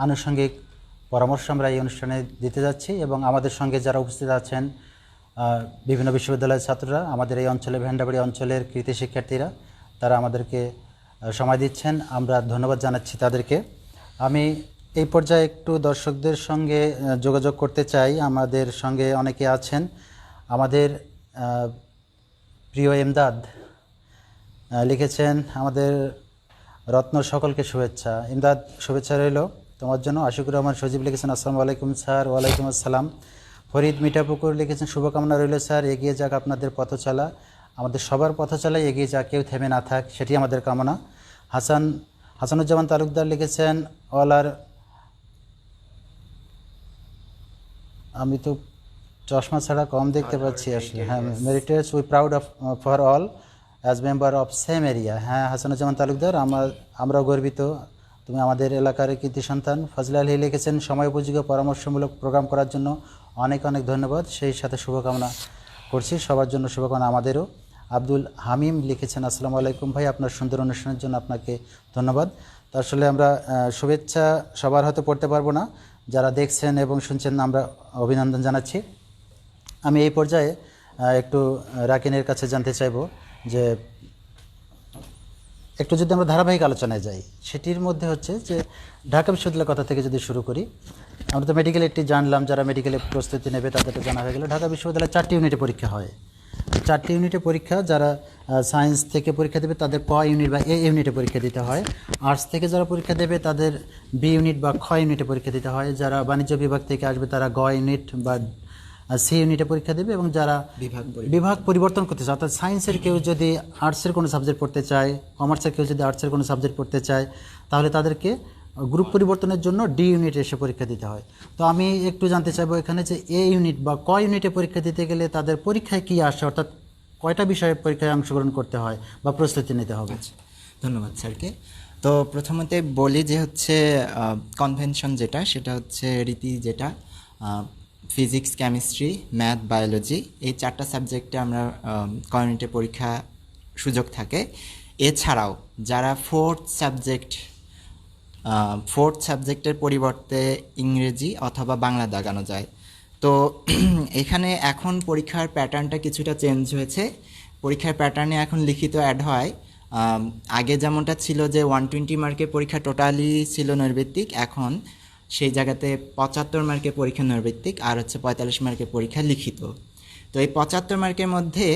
আনুষঙ্গিক পরামর্শ আমরা এই অনুষ্ঠানে দিতে যাচ্ছি। এবং আমাদের সঙ্গে যারা উপস্থিত আছেন বিভিন্ন বিশ্ববিদ্যালয়ের ছাত্ররা, আমাদের এই অঞ্চলে ভেন্ডাবাড়ি অঞ্চলের কৃতি শিক্ষার্থীরা, তারা আমাদেরকে সময় দিচ্ছেন, আমরা ধন্যবাদ জানাচ্ছি তাদেরকে। আমি এই পর্যায়ে একটু দর্শকদের সঙ্গে যোগাযোগ করতে চাই। আমাদের সঙ্গে অনেকে আছেন। আমাদের প্রিয় এমদাদ লিখেছেন, আমাদের রত্ন সকলকে শুভেচ্ছা। ইমদাদ, শুভেচ্ছা রইল তোমার জন্য। আশিকুর রহমান সজীব লিখেছেন, আসসালামু আলাইকুম স্যার। ওয়ালাইকুম আসসালাম। ফরিদ মিঠাপুকুর লিখেছেন, শুভকামনা রইল স্যার, এগিয়ে যাক আপনাদের পথচলা, আমাদের সবার পথচলায় এগিয়ে যাক, কেউ থেমে না থাক, সেটি আমাদের কামনা। হাসানুজ্জামান তালুকদার লিখেছেন, অল আর, আমি তো চশমা ছাড়া কম দেখতে পাচ্ছি আসলে, হ্যাঁ, মেরিটেজ we proud of for all as member of same area. হ্যাঁ হাসানুজ্জামান তালুকদার, আমরাও গর্বিত, তুমি আমাদের এলাকার কৃতি সন্তান। ফজলে আলী লিখেছেন, সময় উপযোগী পরামর্শমূলক প্রোগ্রাম করার জন্য অনেক অনেক ধন্যবাদ, সেই সাথে শুভকামনা করছি সবার জন্য, শুভকামনা আমাদেরও। আব্দুল হামিম লিখেছেন, আসসালামু আলাইকুম ভাই, আপনার সুন্দর অনুষ্ঠানের জন্য আপনাকে ধন্যবাদ। তো আসলে আমরা শুভেচ্ছা সবার হয়তো পড়তে পারবো না, যারা দেখছেন এবং শুনছেন আমরা অভিনন্দন জানাচ্ছি। আমি এই পর্যায়ে একটু রাকিনের কাছে জানতে চাইব যে একটু যদি আমরা ধারাবাহিক আলোচনায় যাই, সেটির মধ্যে হচ্ছে যে ঢাকা বিশ্ববিদ্যালয়ের কথা থেকে যদি শুরু করি, আমরা তো মেডিকেল একটি জানলাম, যারা মেডিকেলে প্রস্তুতি নেবে তাদেরকে জানা হয়ে গেল। ঢাকা বিশ্ববিদ্যালয়ে 4টি ইউনিটে পরীক্ষা হয়। 4টি ইউনিটে পরীক্ষা, যারা সায়েন্স থেকে পরীক্ষা দেবে তাদের ক ইউনিট বা এ ইউনিটে পরীক্ষা দিতে হয়। আর্টস থেকে যারা পরীক্ষা দেবে তাদের বি ইউনিট বা খ ইউনিটে পরীক্ষা দিতে হয়। যারা বাণিজ্য বিভাগ থেকে আসবে তারা গ ইউনিট বা সি ইউনিটে পরীক্ষা দেবে। এবং যারা বিভাগ পরিবর্তন করতে চায়, অর্থাৎ সায়েন্সের কেউ যদি আর্টসের কোনো সাবজেক্ট পড়তে চায়, কমার্সের কেউ যদি আর্টসের কোনো সাবজেক্ট পড়তে চায়, তাহলে তাদেরকে গ্রুপ পরিবর্তনের জন্য ডি ইউনিটে এসে পরীক্ষা দিতে হয়। তো আমি একটু জানতে চাইবো এখানে যে এ ইউনিট বা ক ইউনিটে পরীক্ষা দিতে গেলে তাদের পরীক্ষায় কি আসে, অর্থাৎ কয়টা বিষয়ে পরীক্ষায় অংশগ্রহণ করতে হয় বা প্রস্তুতি নিতে হবে? ধন্যবাদ স্যারকে। তো প্রথমতে বলি যে হচ্ছে কনভেনশন যেটা, সেটা হচ্ছে রীতি যেটা, ফিজিক্স, কেমিস্ট্রি, ম্যাথ, বায়োলজি, এই 4টা সাবজেক্টে আমরা কমিউনিটি পরীক্ষা সুযোগ থাকে। এছাড়াও যারা ফোর্থ সাবজেক্টের পরিবর্তে ইংরেজি অথবা বাংলা দাগানো যায়। তো এখানে এখন পরীক্ষার প্যাটার্নটা কিছুটা চেঞ্জ হয়েছে। পরীক্ষার প্যাটার্নে এখন লিখিত অ্যাড হয়। আগে যেমনটা ছিল যে 120 মার্কের পরীক্ষা টোটালি ছিল নৈর্ব্যক্তিক, এখন সেই জায়গাতে 75 মার্কের পরীক্ষা নৈর্ব্যক্তিক আর হচ্ছে 45 মার্কের পরীক্ষা লিখিত। তো এই 75 মার্কের মধ্যে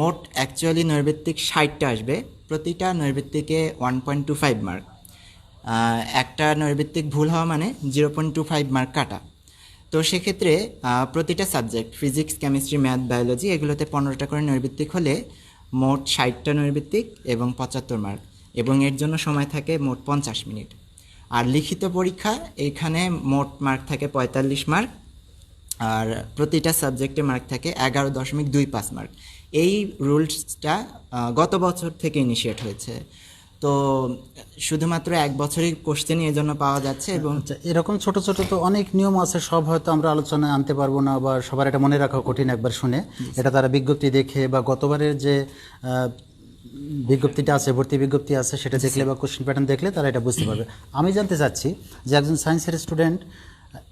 মোট অ্যাকচুয়ালি নৈর্ব্যক্তিক 60টা আসবে। প্রতিটা নৈর্ব্যক্তিকে 1.25 মার্ক। একটা নৈর্ব্যক্তিক ভুল হওয়া মানে 0.25 মার্ক কাটা। তো সেক্ষেত্রে প্রতিটা subject physics, chemistry, math, biology এগুলোতে 15টা করে নৈর্ব্যক্তিক হলে মোট 60টা নৈর্ব্যক্তিক এবং 75 মার্ক, এবং এর জন্য সময় থাকে মোট 50 মিনিট। আর লিখিত পরীক্ষা এখানে মোট মার্ক থাকে 45 মার্ক, আর প্রতিটা সাবজেক্টে মার্ক থাকে 11.25 মার্ক। এই রুলসটা গত বছর থেকে ইনিশিয়েট হয়েছে। তো শুধুমাত্র 1 বছরের কোশ্চেনই এর জন্য পাওয়া যাচ্ছে। এবং আচ্ছা, এরকম ছোট ছোট তো অনেক নিয়ম আছে, সব হয়তো আমরা আলোচনায় আনতে পারবো না বা সবার এটা মনে রাখা কঠিন একবার শুনে। এটা তারা বিজ্ঞপ্তি দেখে বা গতবারের যে বিজ্ঞপ্তিটা আছে, ভর্তি বিজ্ঞপ্তি আছে, সেটা দেখলে বা কোশ্চেন প্যাটার্ন দেখলে তারা এটা বুঝতে পারবে। আমি জানতে চাচ্ছি যে একজন সায়েন্সের স্টুডেন্ট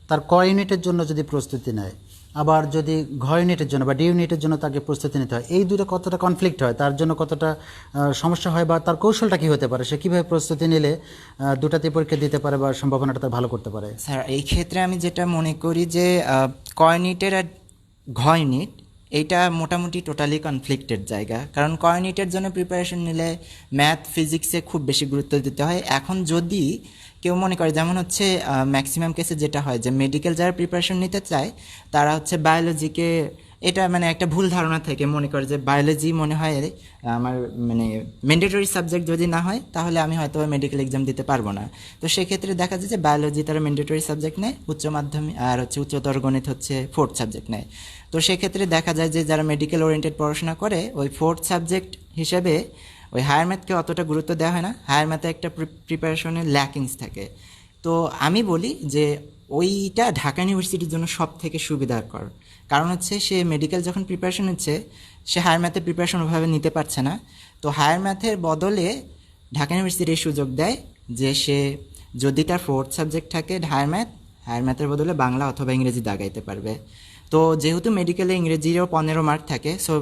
তার ক ইউনিটের জন্য যদি প্রস্তুতি নেয়, আবার যদি ঘ ইউনিটের জন্য বা ডি ইউনিটের জন্য তাকে প্রস্তুতি নিতে হয়, এই দুটো কতটা কনফ্লিক্ট হয়, তার জন্য কতটা সমস্যা হয়, বা তার কৌশলটা কী হতে পারে, সে কীভাবে প্রস্তুতি নিলে দুটাতে পরীক্ষা দিতে পারে বা সম্ভাবনাটা তার ভালো করতে পারে? স্যার, এই ক্ষেত্রে আমি যেটা মনে করি যে ক ইউনিটের আর ঘ ইউনিট এইটা মোটামুটি টোটালি কনফ্লিক্টেড জায়গা। কারণ ক ইউনিটের জন্য প্রিপারেশন নিলে ম্যাথ, ফিজিক্সে খুব বেশি গুরুত্ব দিতে হয়। এখন যদি কেউ মনে করে, যেমন হচ্ছে ম্যাক্সিমাম কেসে যেটা হয় যে মেডিকেল যারা প্রিপারেশন নিতে চায় তারা হচ্ছে বায়োলজিকে, এটা মানে একটা ভুল ধারণা থেকে মনে করে যে বায়োলজি মনে হয় আমার মানে ম্যান্ডেটরি সাবজেক্ট যদি না হয় তাহলে আমি হয়তো মেডিকেল এক্সাম দিতে পারবো না। তো সেক্ষেত্রে দেখা যায় যে বায়োলজি তারা ম্যান্ডেটরি সাবজেক্ট নেয়, উচ্চ মাধ্যমিক আর হচ্ছে উচ্চতর গণিত হচ্ছে ফোর্থ সাবজেক্ট নেয়। তো সেক্ষেত্রে দেখা যায় যে যারা মেডিকেল ওরিয়েন্টেড পড়াশোনা করে ওই ফোর্থ সাবজেক্ট হিসেবে ওই হায়ার ম্যাথকে অতটা গুরুত্ব দেওয়া হয় না। হায়ার ম্যাথে একটা প্রিপারেশনের ল্যাকিংস থাকে। তো আমি বলি যে ওইটা ঢাকা ইউনিভার্সিটির জন্য সব থেকে সুবিধাকর, কারণ হচ্ছে সে মেডিকেল যখন প্রিপারেশন নিচ্ছে সে হায়ার ম্যাথের প্রিপারেশন ওভাবে নিতে পারছে না। তো হায়ার ম্যাথের বদলে ঢাকা ইউনিভার্সিটি সুযোগ দেয় যে সে যদি তার ফোর্থ সাবজেক্ট থাকে হায়ার ম্যাথের বদলে বাংলা অথবা ইংরেজি দাগাইতে পারবে। তো যেহেতু মেডিকেলে ইংরেজিরও 15 মার্ক থাকে, সো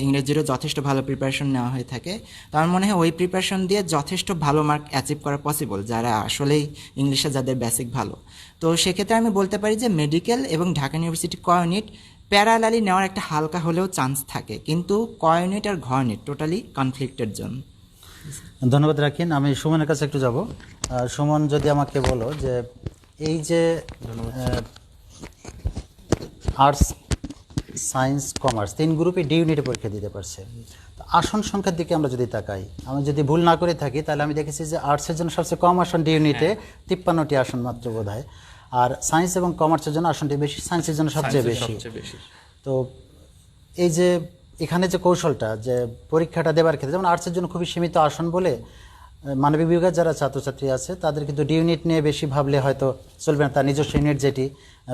ইংরেজিরও যথেষ্ট ভালো প্রিপারেশন নেওয়া হয়ে থাকে। তো আমার মনে হয় ওই প্রিপারেশন দিয়ে যথেষ্ট ভালো মার্ক অ্যাচিভ করা পসিবল যারা আসলেই ইংলিশে যাদের বেসিক ভালো। তো সেক্ষেত্রে আমি বলতে পারি যে মেডিকেল এবং ঢাকা ইউনিভার্সিটি ক ইউনিট প্যারালালি নেওয়ার একটা হালকা হলেও চান্স থাকে, কিন্তু ক ইউনিট আর ঘ ইউনিট টোটালি কনফ্লিক্টের জন্য। ধন্যবাদ রাখিন। আমি সুমনের কাছে একটু যাব। সুমন, যদি আমাকে বলো যে এই যে আর্টস, সায়েন্স, কমার্স 3 গ্রুপে ডি ইউনিটে পরীক্ষা দিতে পারছে, তো আসন সংখ্যার দিকে আমরা যদি তাকাই, আমি যদি ভুল না করে থাকি তাহলে আমি দেখেছি যে আর্টসের জন্য সবচেয়ে কম আসন ডি ইউনিটে 53টি আসন মাত্র বোধ হয়, আর সায়েন্স এবং কমার্সের জন্য আসনটি বেশি, সায়েন্সের জন্য সবচেয়ে বেশি। তো এই যে এখানে যে কৌশলটা, যে পরীক্ষাটা দেওয়ার ক্ষেত্রে, যেমন আর্টসের জন্য খুবই সীমিত আসন বলে মানবিক বিভাগের যারা ছাত্রছাত্রী আছে তাদের কিন্তু ডি ইউনিট নিয়ে বেশি ভাবলে হয়তো চলবে না, তার নিজস্ব ইউনিট যেটি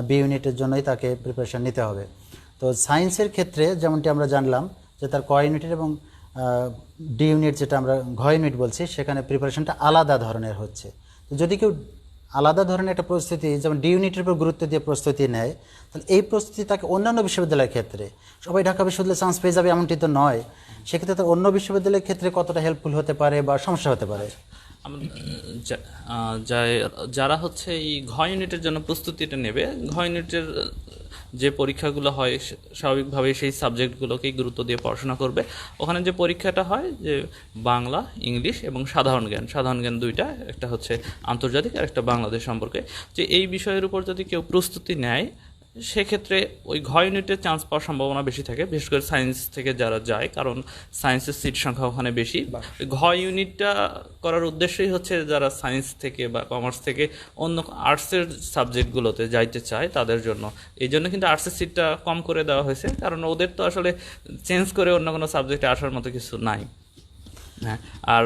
বি ইউনিটের জন্যই তাকে প্রিপারেশন নিতে হবে। তো সায়েন্সের ক্ষেত্রে যেমনটি আমরা জানলাম যে তার ক ইউনিটের এবং ডি ইউনিট যেটা আমরা ঘ ইউনিট বলছি, সেখানে প্রিপারেশনটা আলাদা ধরনের হচ্ছে। তো যদি কেউ আলাদা ধরনের একটা প্রস্তুতি, যেমন ডি ইউনিটের উপর গুরুত্ব দিয়ে প্রস্তুতি নেয়, তাহলে এই প্রস্তুতি তাকে অন্যান্য বিশ্ববিদ্যালয়ের ক্ষেত্রে, সবাই ঢাকা বিশ্ববিদ্যালয়ে চান্স পেয়ে যাবে এমনটি তো নয়, সেক্ষেত্রে তার অন্য বিশ্ববিদ্যালয়ের ক্ষেত্রে কতটা হেল্পফুল হতে পারে বা সমস্যা হতে পারে? যারা হচ্ছে এই ঘ ইউনিটের জন্য প্রস্তুতিটা নেবে, ঘ ইউনিটের যে পরীক্ষাগুলো হয় স্বাভাবিকভাবেই সেই সাবজেক্টগুলোকেই গুরুত্ব দিয়ে পড়াশোনা করবে। ওখানে যে পরীক্ষাটা হয় যে বাংলা, ইংলিশ এবং সাধারণ জ্ঞান দুইটা, একটা হচ্ছে আন্তর্জাতিক আর একটা বাংলাদেশ সম্পর্কে, যে এই বিষয়ের উপর যদি কেউ প্রস্তুতি নেয় সেক্ষেত্রে ওই ঘ ইউনিটের চান্স পাওয়ার সম্ভাবনা বেশি থাকে, বিশেষ করে সায়েন্স থেকে যারা যায়, কারণ সায়েন্সের সিট সংখ্যা ওখানে বেশি। ঘ ইউনিটটা করার উদ্দেশ্যই হচ্ছে যারা সায়েন্স থেকে বা কমার্স থেকে অন্য আর্টসের সাবজেক্টগুলোতে যাইতে চায় তাদের জন্য। এই জন্য কিন্তু আর্টসের সিটটা কম করে দেওয়া হয়েছে, কারণ ওদের তো আসলে চেঞ্জ করে অন্য কোনো সাবজেক্টে আসার মতো কিছু নাই। হ্যাঁ, আর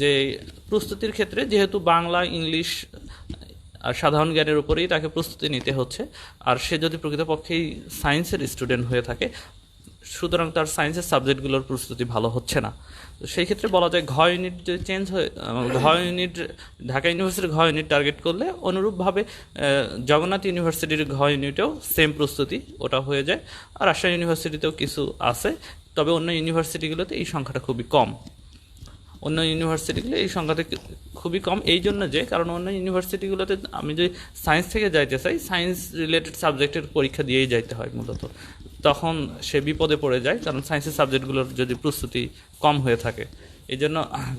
যে প্রস্তুতির ক্ষেত্রে যেহেতু বাংলা, ইংলিশ আর সাধারণ জ্ঞানের উপরেই তাকে প্রস্তুতি নিতে হচ্ছে, আর সে যদি প্রকৃতপক্ষেই সায়েন্সের স্টুডেন্ট হয়ে থাকে, সুতরাং তার সায়েন্সের সাবজেক্টগুলোর প্রস্তুতি ভালো হচ্ছে না। তো সেই ক্ষেত্রে বলা যায় ঘ ইউনিট যদি চেঞ্জ হয়ে ঘ ইউনিট, ঢাকা ইউনিভার্সিটির ঘ ইউনিট টার্গেট করলে অনুরূপভাবে জগন্নাথ ইউনিভার্সিটির ঘ ইউনিটেও সেম প্রস্তুতি ওটা হয়ে যায়। আর রাজশাহী ইউনিভার্সিটিতেও কিছু আছে, তবে অন্য ইউনিভার্সিটিগুলোতে এই সংখ্যাটা খুবই কম। অন্য ইউনিভার্সিটিগুলো এই সংখ্যাটা খুবই কম এই জন্য যে, কারণ অন্য ইউনিভার্সিটিগুলোতে আমি যদি সায়েন্স থেকে যাইতে চাই, সায়েন্স রিলেটেড সাবজেক্টের পরীক্ষা দিয়েই যাইতে হয় মূলত, তখন সে বিপদে পড়ে যায়, কারণ সায়েন্সের সাবজেক্টগুলোর যদি প্রস্তুতি কম হয়ে থাকে। এই জন্য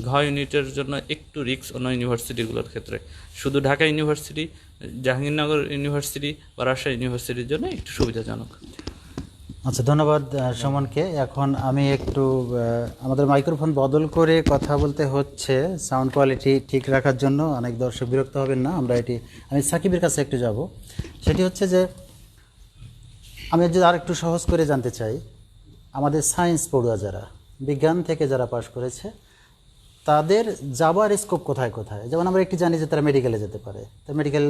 ঘ ইউনিটের জন্য একটু রিস্ক অন্য ইউনিভার্সিটিগুলোর ক্ষেত্রে। শুধু ঢাকা ইউনিভার্সিটি, জাহাঙ্গীরনগর ইউনিভার্সিটি বা রাজশাহী ইউনিভার্সিটির জন্য একটু সুবিধাজনক। আচ্ছা, ধন্যবাদ সুমনকে। এখন আমি একটু আমাদের মাইক্রোফোন বদল করে কথা বলতে হচ্ছে সাউন্ড কোয়ালিটি ঠিক রাখার জন্য, অনেক দর্শক বিরক্ত হবেন না। আমি সাকিবের কাছে একটু যাব। সেটি হচ্ছে যে আমি যদি আর একটু সহজ করে জানতে চাই, আমাদের সায়েন্স পড়ুয়া যারা, বিজ্ঞান থেকে যারা পাশ করেছে, তাদের যাবার স্কোপ কোথায় কোথায়? যেমন আমরা একটু জানি যে তারা মেডিকেলে যেতে পারে, তো মেডিকেল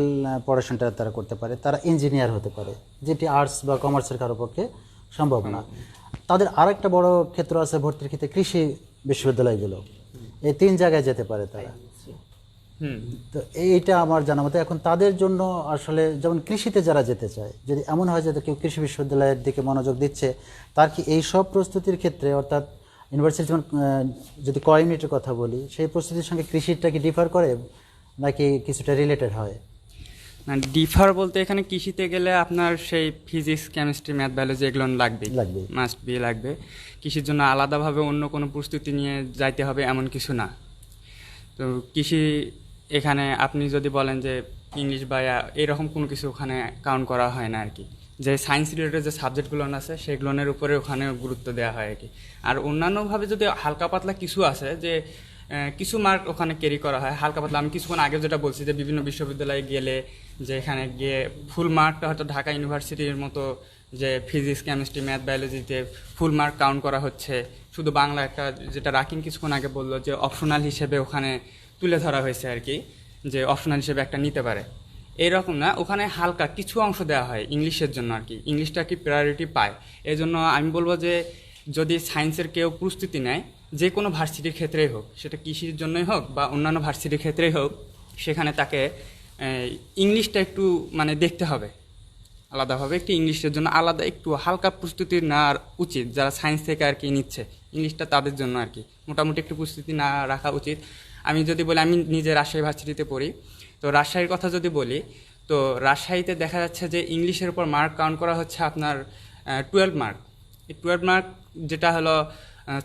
পড়াশোনাটা তারা করতে পারে, তারা ইঞ্জিনিয়ার হতে পারে, যেটি আর্টস বা কমার্সের কারো পক্ষে সম্ভব না। তাদের আরেকটা বড় ক্ষেত্র আছে ভর্তির ক্ষেত্রে, কৃষি বিশ্ববিদ্যালয়গুলো। এই 3 জায়গায় যেতে পারে তারা। তো এইটা আমার জানা মতো। এখন তাদের জন্য আসলে যেমন কৃষিতে যারা যেতে চায়, যদি এমন হয় যে কেউ কৃষি বিশ্ববিদ্যালয়ের দিকে মনোযোগ দিচ্ছে, তার কি এই সব প্রস্তুতির ক্ষেত্রে, অর্থাৎ ইউনিভার্সিটি যেমন যদি ক ইউনিটের কথা বলি, সেই প্রস্তুতির সঙ্গে কৃষিটা কি ডিফার করে নাকি কিছুটা রিলেটেড হয়? না, ডিফার বলতে এখানে কৃষিতে গেলে আপনার সেই ফিজিক্স, কেমিস্ট্রি, ম্যাথ, বায়োলজি এগুলো লাগবেই, মাস্ট বি লাগবে। কৃষির জন্য আলাদাভাবে অন্য কোনো প্রস্তুতি নিয়ে যাইতে হবে এমন কিছু না। তো কৃষি এখানে আপনি যদি বলেন যে ইংলিশ বা এরকম কোনো কিছু ওখানে কাউন্ট করা হয় না আর কি। যে সায়েন্স রিলেটেড যে সাবজেক্টগুলো আছে সেগুলোর উপরে ওখানে গুরুত্ব দেওয়া হয় আর কি। আর অন্যান্যভাবে যদি হালকা পাতলা কিছু আছে যে কিছু মার্ক ওখানে ক্যারি করা হয় হালকা পাতলা। আমি কিছুক্ষণ আগে যেটা বলছি যে বিভিন্ন বিশ্ববিদ্যালয়ে গেলে যে এখানে গিয়ে ফুল মার্কটা হয়তো ঢাকা ইউনিভার্সিটির মতো যে ফিজিক্স, কেমিস্ট্রি, ম্যাথ, বায়োলজিতে ফুল মার্ক কাউন্ট করা হচ্ছে, শুধু বাংলা একটা যেটা রাকিন কিছুক্ষণ আগে বললো যে অপশনাল হিসেবে ওখানে তুলে ধরা হয়েছে আর কি, যে অপশনাল হিসেবে একটা নিতে পারে, এইরকম না। ওখানে হালকা কিছু অংশ দেওয়া হয় ইংলিশের জন্য আর কি, ইংলিশটা কি প্রায়োরিটি পায়। এই জন্য আমি বলবো যে যদি সায়েন্সের কেউ প্রস্তুতি নেয়, যে কোনো ভার্সিটির ক্ষেত্রেই হোক, সেটা কৃষির জন্যই হোক বা অন্যান্য ভার্সিটির ক্ষেত্রেই হোক, সেখানে তাকে ইংলিশটা একটু মানে দেখতে হবে আলাদাভাবে। একটু ইংলিশের জন্য আলাদা একটু হালকা প্রস্তুতি নেওয়ার উচিত, যারা সায়েন্স থেকে আর কি নিচ্ছে ইংলিশটা, তাদের জন্য আর কি মোটামুটি একটু প্রস্তুতি না রাখা উচিত। আমি যদি বলি, আমি নিজে রাজশাহী ভার্সিটিতে পড়ি, তো রাজশাহীর কথা যদি বলি, তো রাজশাহীতে দেখা যাচ্ছে যে ইংলিশের উপর মার্ক কাউন্ট করা হচ্ছে আপনার 12 মার্ক। এই 12 মার্ক যেটা হলো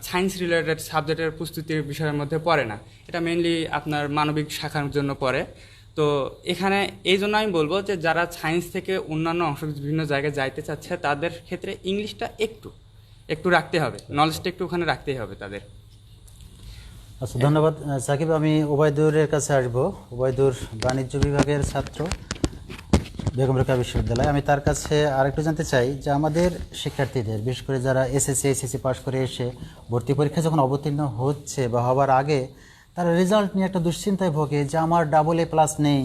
সায়েন্স রিলেটেড সাবজেক্টের প্রস্তুতির বিষয়ের মধ্যে পড়ে না, এটা মেইনলি আপনার মানবিক শাখার জন্য পড়ে। তো এখানে এই জন্য আমি বলবো যে যারা সায়েন্স থেকে অন্যান্য অংশ বিভিন্ন জায়গায় যাইতে চাচ্ছে, তাদের ক্ষেত্রে ইংলিশটা একটু রাখতে হবে, নলেজটা একটু ওখানে রাখতেই হবে তাদের। আচ্ছা, ধন্যবাদ সাকিব। আমি ওবায়দুরের কাছে আসবো। ওবায়দুর বাণিজ্য বিভাগের ছাত্র, বেগম রোকেয়া বিশ্ববিদ্যালয়। আমি তার কাছে আরেকটু জানতে চাই যে আমাদের শিক্ষার্থীদের, বিশেষ করে যারা এসএসসি, এইচএসসি পাশ করে এসে ভর্তি পরীক্ষা যখন অবতীর্ণ হচ্ছে বা হবার আগে, তারা রেজাল্ট নিয়ে একটা দুশ্চিন্তায় ভোগে যে আমার AA+ নেই,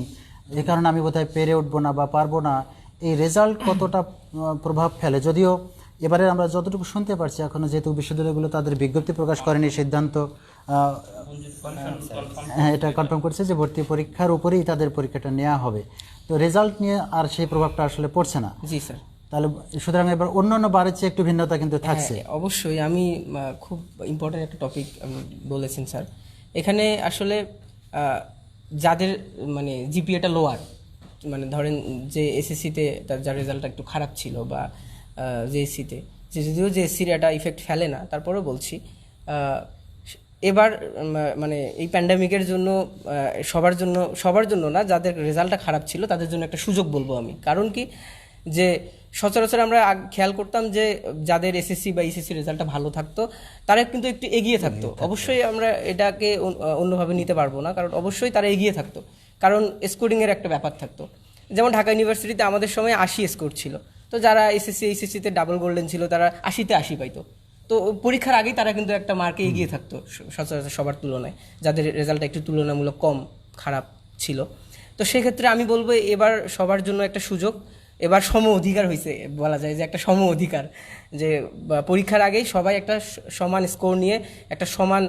এই কারণে আমি বোধহয় পেরে উঠবো না বা পারবো না। এই রেজাল্ট কতটা প্রভাব ফেলে? যদিও এবারে আমরা যতটুকু শুনতে পারছি, এখনও যেহেতু বিশ্ববিদ্যালয়গুলো তাদের বিজ্ঞপ্তি প্রকাশ করেনি, সিদ্ধান্ত এটা কনফার্ম করছে যে ভর্তি পরীক্ষার উপরেই তাদের পরীক্ষাটা নেওয়া হবে। তো রেজাল্ট নিয়ে আর সেই প্রভাবটা আসলে পড়ছে না। জি স্যার। তাহলে সুতরাং এবার অন্যান্য বারের চেয়ে একটু ভিন্নতা কিন্তু থাকছে। অবশ্যই। আমি খুব ইম্পর্টেন্ট একটা টপিক আমি বলেছেন স্যার। এখানে আসলে যাদের মানে জিপিএটা লোয়ার, মানে ধরেন যে এসএসসিতে তার যার রেজাল্টটা একটু খারাপ ছিল বা জেএসসিতে, যে যদিও জেএসসির একটা ইফেক্ট ফেলে না, তারপরেও বলছি এবার মানে এই প্যান্ডামিকের জন্য সবার জন্য না, যাদের রেজাল্টটা খারাপ ছিল তাদের জন্য একটা সুযোগ বলবো আমি। কারণ কি, যে সচরাচর আমরা খেয়াল করতাম যে যাদের এসএসসি বা এইচএসসি রেজাল্টটা ভালো থাকতো তারা কিন্তু একটু এগিয়ে থাকতো। অবশ্যই আমরা এটাকে অন্যভাবে নিতে পারবো না, কারণ অবশ্যই তারা এগিয়ে থাকতো, কারণ স্কোরিংয়ের একটা ব্যাপার থাকতো। যেমন ঢাকা ইউনিভার্সিটিতে আমাদের সময় 80 স্কোর ছিল, তো যারা এসএসসি এইচএসসিতে ডাবল গোল্ডেন ছিল তারা 80-তে 80 পাইতো। তো পরীক্ষার আগেই তারা কিন্তু একটা মার্কে এগিয়ে থাকতো সচরাচর সবার তুলনায়, যাদের রেজাল্টটা একটু তুলনামূলক কম খারাপ ছিল। তো সেক্ষেত্রে আমি বলবো এবার সবার জন্য একটা সুযোগ, এবার সম অধিকার হয়েছে, বলা যায় যে একটা সম অধিকার, যে পরীক্ষার আগেই সবাই একটা সমান স্কোর নিয়ে একটা সমান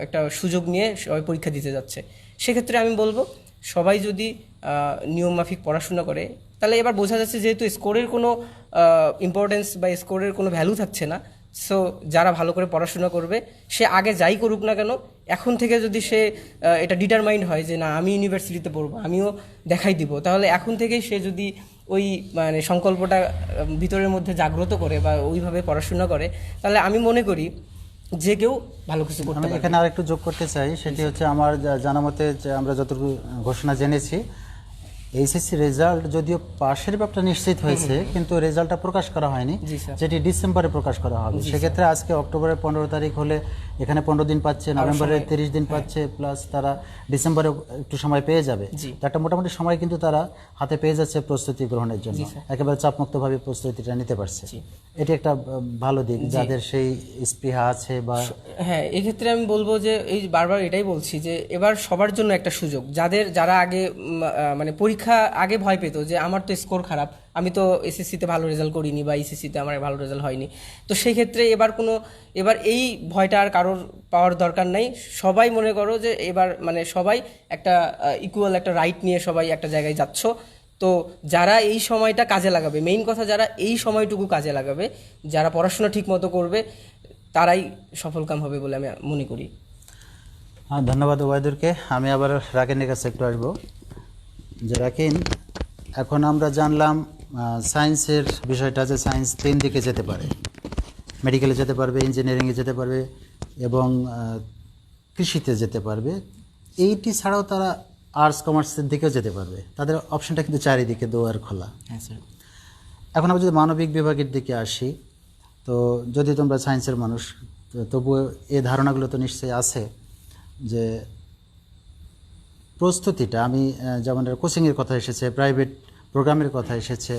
একটা সুযোগ নিয়ে সবাই পরীক্ষা দিতে যাচ্ছে। সেক্ষেত্রে আমি বলবো সবাই যদি নিয়মমাফিক পড়াশোনা করে, তাহলে এবার বোঝা যাচ্ছে যেহেতু স্কোরের কোনো ইম্পর্টেন্স বা স্কোরের কোনো ভ্যালু থাকছে না, সো যারা ভালো করে পড়াশোনা করবে সে আগে যাই করুক না কেন, এখন থেকে যদি সে এটা ডিটারমাইন্ড হয় যে না আমি ইউনিভার্সিটিতে পড়বো, আমিও দেখাই দিব, তাহলে এখন থেকেই সে যদি ওই মানে সংকল্পটা ভিতরের মধ্যে জাগ্রত করে বা ওইভাবে পড়াশোনা করে, তাহলে আমি মনে করি যে কেউ ভালো কিছু করতে আমি পারবে। এখানে আরেকটু যোগ করতে চাই, সেটি হচ্ছে আমার জানা মতে যে আমরা যতটুকু ঘোষণা জেনেছি, এইচএসসি রেজাল্ট যদিও পাশের ব্যাপারটা নিশ্চিত হয়েছে, কিন্তু রেজাল্টটা প্রকাশ করা হয়নি, জি স্যার। যেটি ডিসেম্বরে প্রকাশ করা হবে। সেক্ষেত্রে আজকে অক্টোবরের 15 তারিখ হলে এখানে 15 দিন পাচ্ছে, নভেম্বরের 30 দিন পাচ্ছে, প্লাস তারা ডিসেম্বরে একটু সময় পেয়ে যাবে। জি। তো একটা মোটামুটি সময় কিন্তু তারা হাতে পেয়ে যাচ্ছে প্রস্তুতি গ্রহণের জন্য, একেবারে চাপমুক্তভাবে প্রস্তুতিটা নিতে পারছে। এটি একটা ভালো দিক, যাদের সেই স্পৃহা আছে বা হ্যাঁ, এক্ষেত্রে আমি বলবো যে এই বারবার এটাই বলছি যে এবার সবার জন্য একটা সুযোগ, যারা আগে মানে পরীক্ষা আগে ভয় পেত যে আমার তো স্কোর খারাপ, আমি তো এসএসসিতে ভালো রেজাল্ট করিনি বা এইচএসসিতে আমার ভালো রেজাল্ট হয়নি, তো সেই ক্ষেত্রে এবার এই ভয়টা আর কারোর পাওয়ার দরকার নাই। সবাই মনে করো যে এবার মানে সবাই একটা ইকুয়াল একটা রাইট নিয়ে সবাই একটা জায়গায় যাচ্ছ। তো যারা এই সময়টা কাজে লাগাবে, মেইন কথা যারা এই সময়টুকু কাজে লাগাবে, যারা পড়াশোনা ঠিক মতো করবে, তারাই সফলকাম হবে বলে আমি মনে করি। হ্যাঁ, ধন্যবাদ ওবায়দুরকে। আমি আবার রাকিনের কাছে একটু আসবো। যে রাকিন, এখন আমরা জানলাম সায়েন্সের বিষয়টা, যে সায়েন্স 3 দিকে যেতে পারে, মেডিকেলে যেতে পারবে, ইঞ্জিনিয়ারিংয়ে যেতে পারবে এবং কৃষিতে যেতে পারবে। এইটি ছাড়াও তারা আর্টস কমার্সের দিকেও যেতে পারবে, তাদের অপশনটা কিন্তু চারিদিকে দুয়ার খোলা। হ্যাঁ স্যার। এখন আমরা যদি মানবিক বিভাগের দিকে আসি, তো যদি তোমরা সায়েন্সের মানুষ, তবুও এই ধারণাগুলো তো নিশ্চয়ই আছে যে প্রস্তুতিটা, আমি যেমন কোচিংয়ের কথা এসেছে, প্রাইভেট প্রোগ্রামের কথা এসেছে,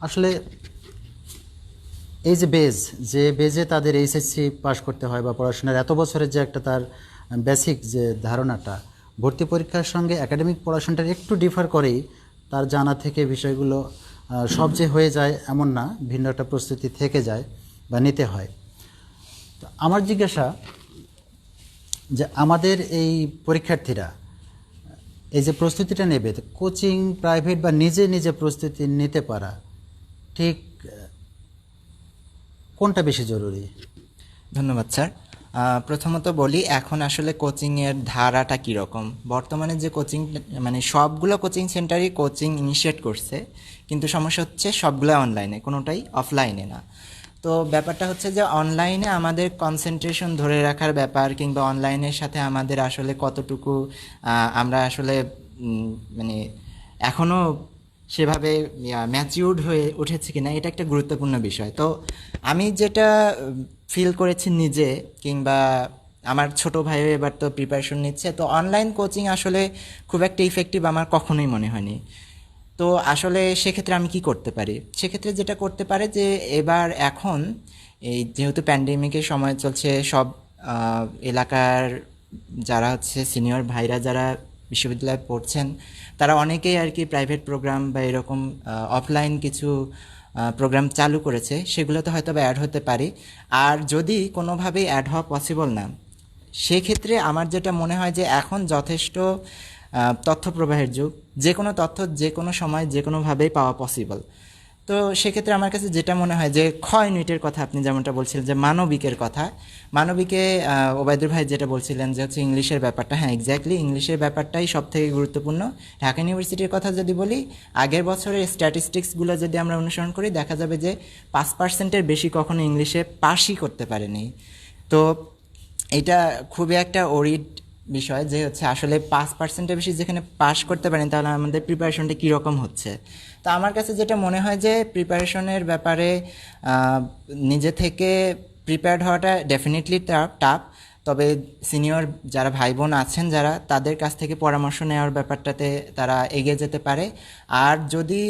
আসলে এই যে বেজে তাদের এইচএসসি পাস করতে হয় বা পড়াশোনার এত বছরের যে একটা তার বেসিক যে ধারণাটা, ভর্তি পরীক্ষার সঙ্গে একাডেমিক পড়াশোনাটা একটু ডিফার করেই তার জানা থেকে বিষয়গুলো সব যে হয়ে যায় এমন না, ভিন্ন একটা প্রস্তুতি থেকে যায় বা নিতে হয়। তো আমার জিজ্ঞাসা যে আমাদের এই পরীক্ষার্থীরা এই যে প্রস্তুতিটা নেবে, কোচিং, প্রাইভেট বা নিজে নিজে প্রস্তুতি নিতে পারা, ঠিক কোনটা বেশি জরুরি? ধন্যবাদ স্যার। প্রথমত বলি এখন আসলে কোচিংয়ের ধারাটা কীরকম। বর্তমানে যে কোচিং মানে সবগুলো কোচিং সেন্টারই কোচিং ইনিশিয়েট করছে, কিন্তু সমস্যা হচ্ছে সবগুলো অনলাইনে, কোনোটাই অফলাইনে না। তো ব্যাপারটা হচ্ছে যে অনলাইনে আমাদের কনসেন্ট্রেশন ধরে রাখার ব্যাপার, কিংবা অনলাইনের সাথে আমাদের আসলে কতটুকু আমরা আসলে মানে এখনও সেভাবে ম্যাচিউরড হয়ে উঠেছে কিনা, এটা একটা গুরুত্বপূর্ণ বিষয়। তো আমি যেটা ফিল করেছি নিজে, কিংবা আমার ছোট ভাইও এবার তো প্রিপারেশন নিচ্ছে, তো অনলাইন কোচিং আসলে খুব একটা ইফেক্টিভ আমার কখনোই মনে হয়নি। তো আসলে সেক্ষেত্রে আমি কি করতে পারি? সেক্ষেত্রে যেটা করতে পারে যে এবার এখন এই যেহেতু প্যান্ডেমিকের সময় চলছে, সব এলাকার যারা হচ্ছে সিনিয়র ভাইরা যারা বিশ্ববিদ্যালয়ে পড়ছেন, তারা অনেকেই আর কি প্রাইভেট প্রোগ্রাম বা এরকম অফলাইন কিছু প্রোগ্রাম চালু করেছে, সেগুলোতে হয়তো বা অ্যাড হতে পারি। আর যদি কোনোভাবেই অ্যাড হওয়া পসিবল না, সেক্ষেত্রে আমার যেটা মনে হয় যে এখন যথেষ্ট তথ্য প্রবাহের যুগ, যে কোনো তথ্য যে কোনো সময় যে কোনোভাবেই পাওয়া পসিবল। তো সেক্ষেত্রে আমার কাছে যেটা মনে হয় যে ইউনিটের কথা আপনি যেমনটা বলছিলেন, যে মানবিকের কথা, মানবিকে ওবায়দুর ভাই যেটা বলছিলেন যে হচ্ছে ইংলিশের ব্যাপারটা, হ্যাঁ এক্স্যাক্টলি ইংলিশের ব্যাপারটাই সব থেকে গুরুত্বপূর্ণ। ঢাকা ইউনিভার্সিটির কথা যদি বলি, আগের বছরের স্ট্যাটিস্টিক্সগুলো যদি আমরা অনুসরণ করি, দেখা যাবে যে 5%-এর বেশি কখনো ইংলিশে পাসই করতে পারেনি। তো এটা খুবই একটা ওরিড বিষয় যে হচ্ছে আসলে 5%-এর বেশি যেখানে পাস করতে পারেন, তাহলে আমাদের প্রিপারেশনটা কীরকম হচ্ছে। তো আমার কাছে যেটা মনে হয় যে প্রিপারেশনের ব্যাপারে নিজে থেকে প্রিপেয়ার্ড হওয়াটা ডেফিনেটলি টাফ, তবে সিনিয়র যারা ভাই বোন আছেন যারা, তাদের কাছ থেকে পরামর্শ নেওয়ার ব্যাপারটাতে তারা এগিয়ে যেতে পারে। আর যদি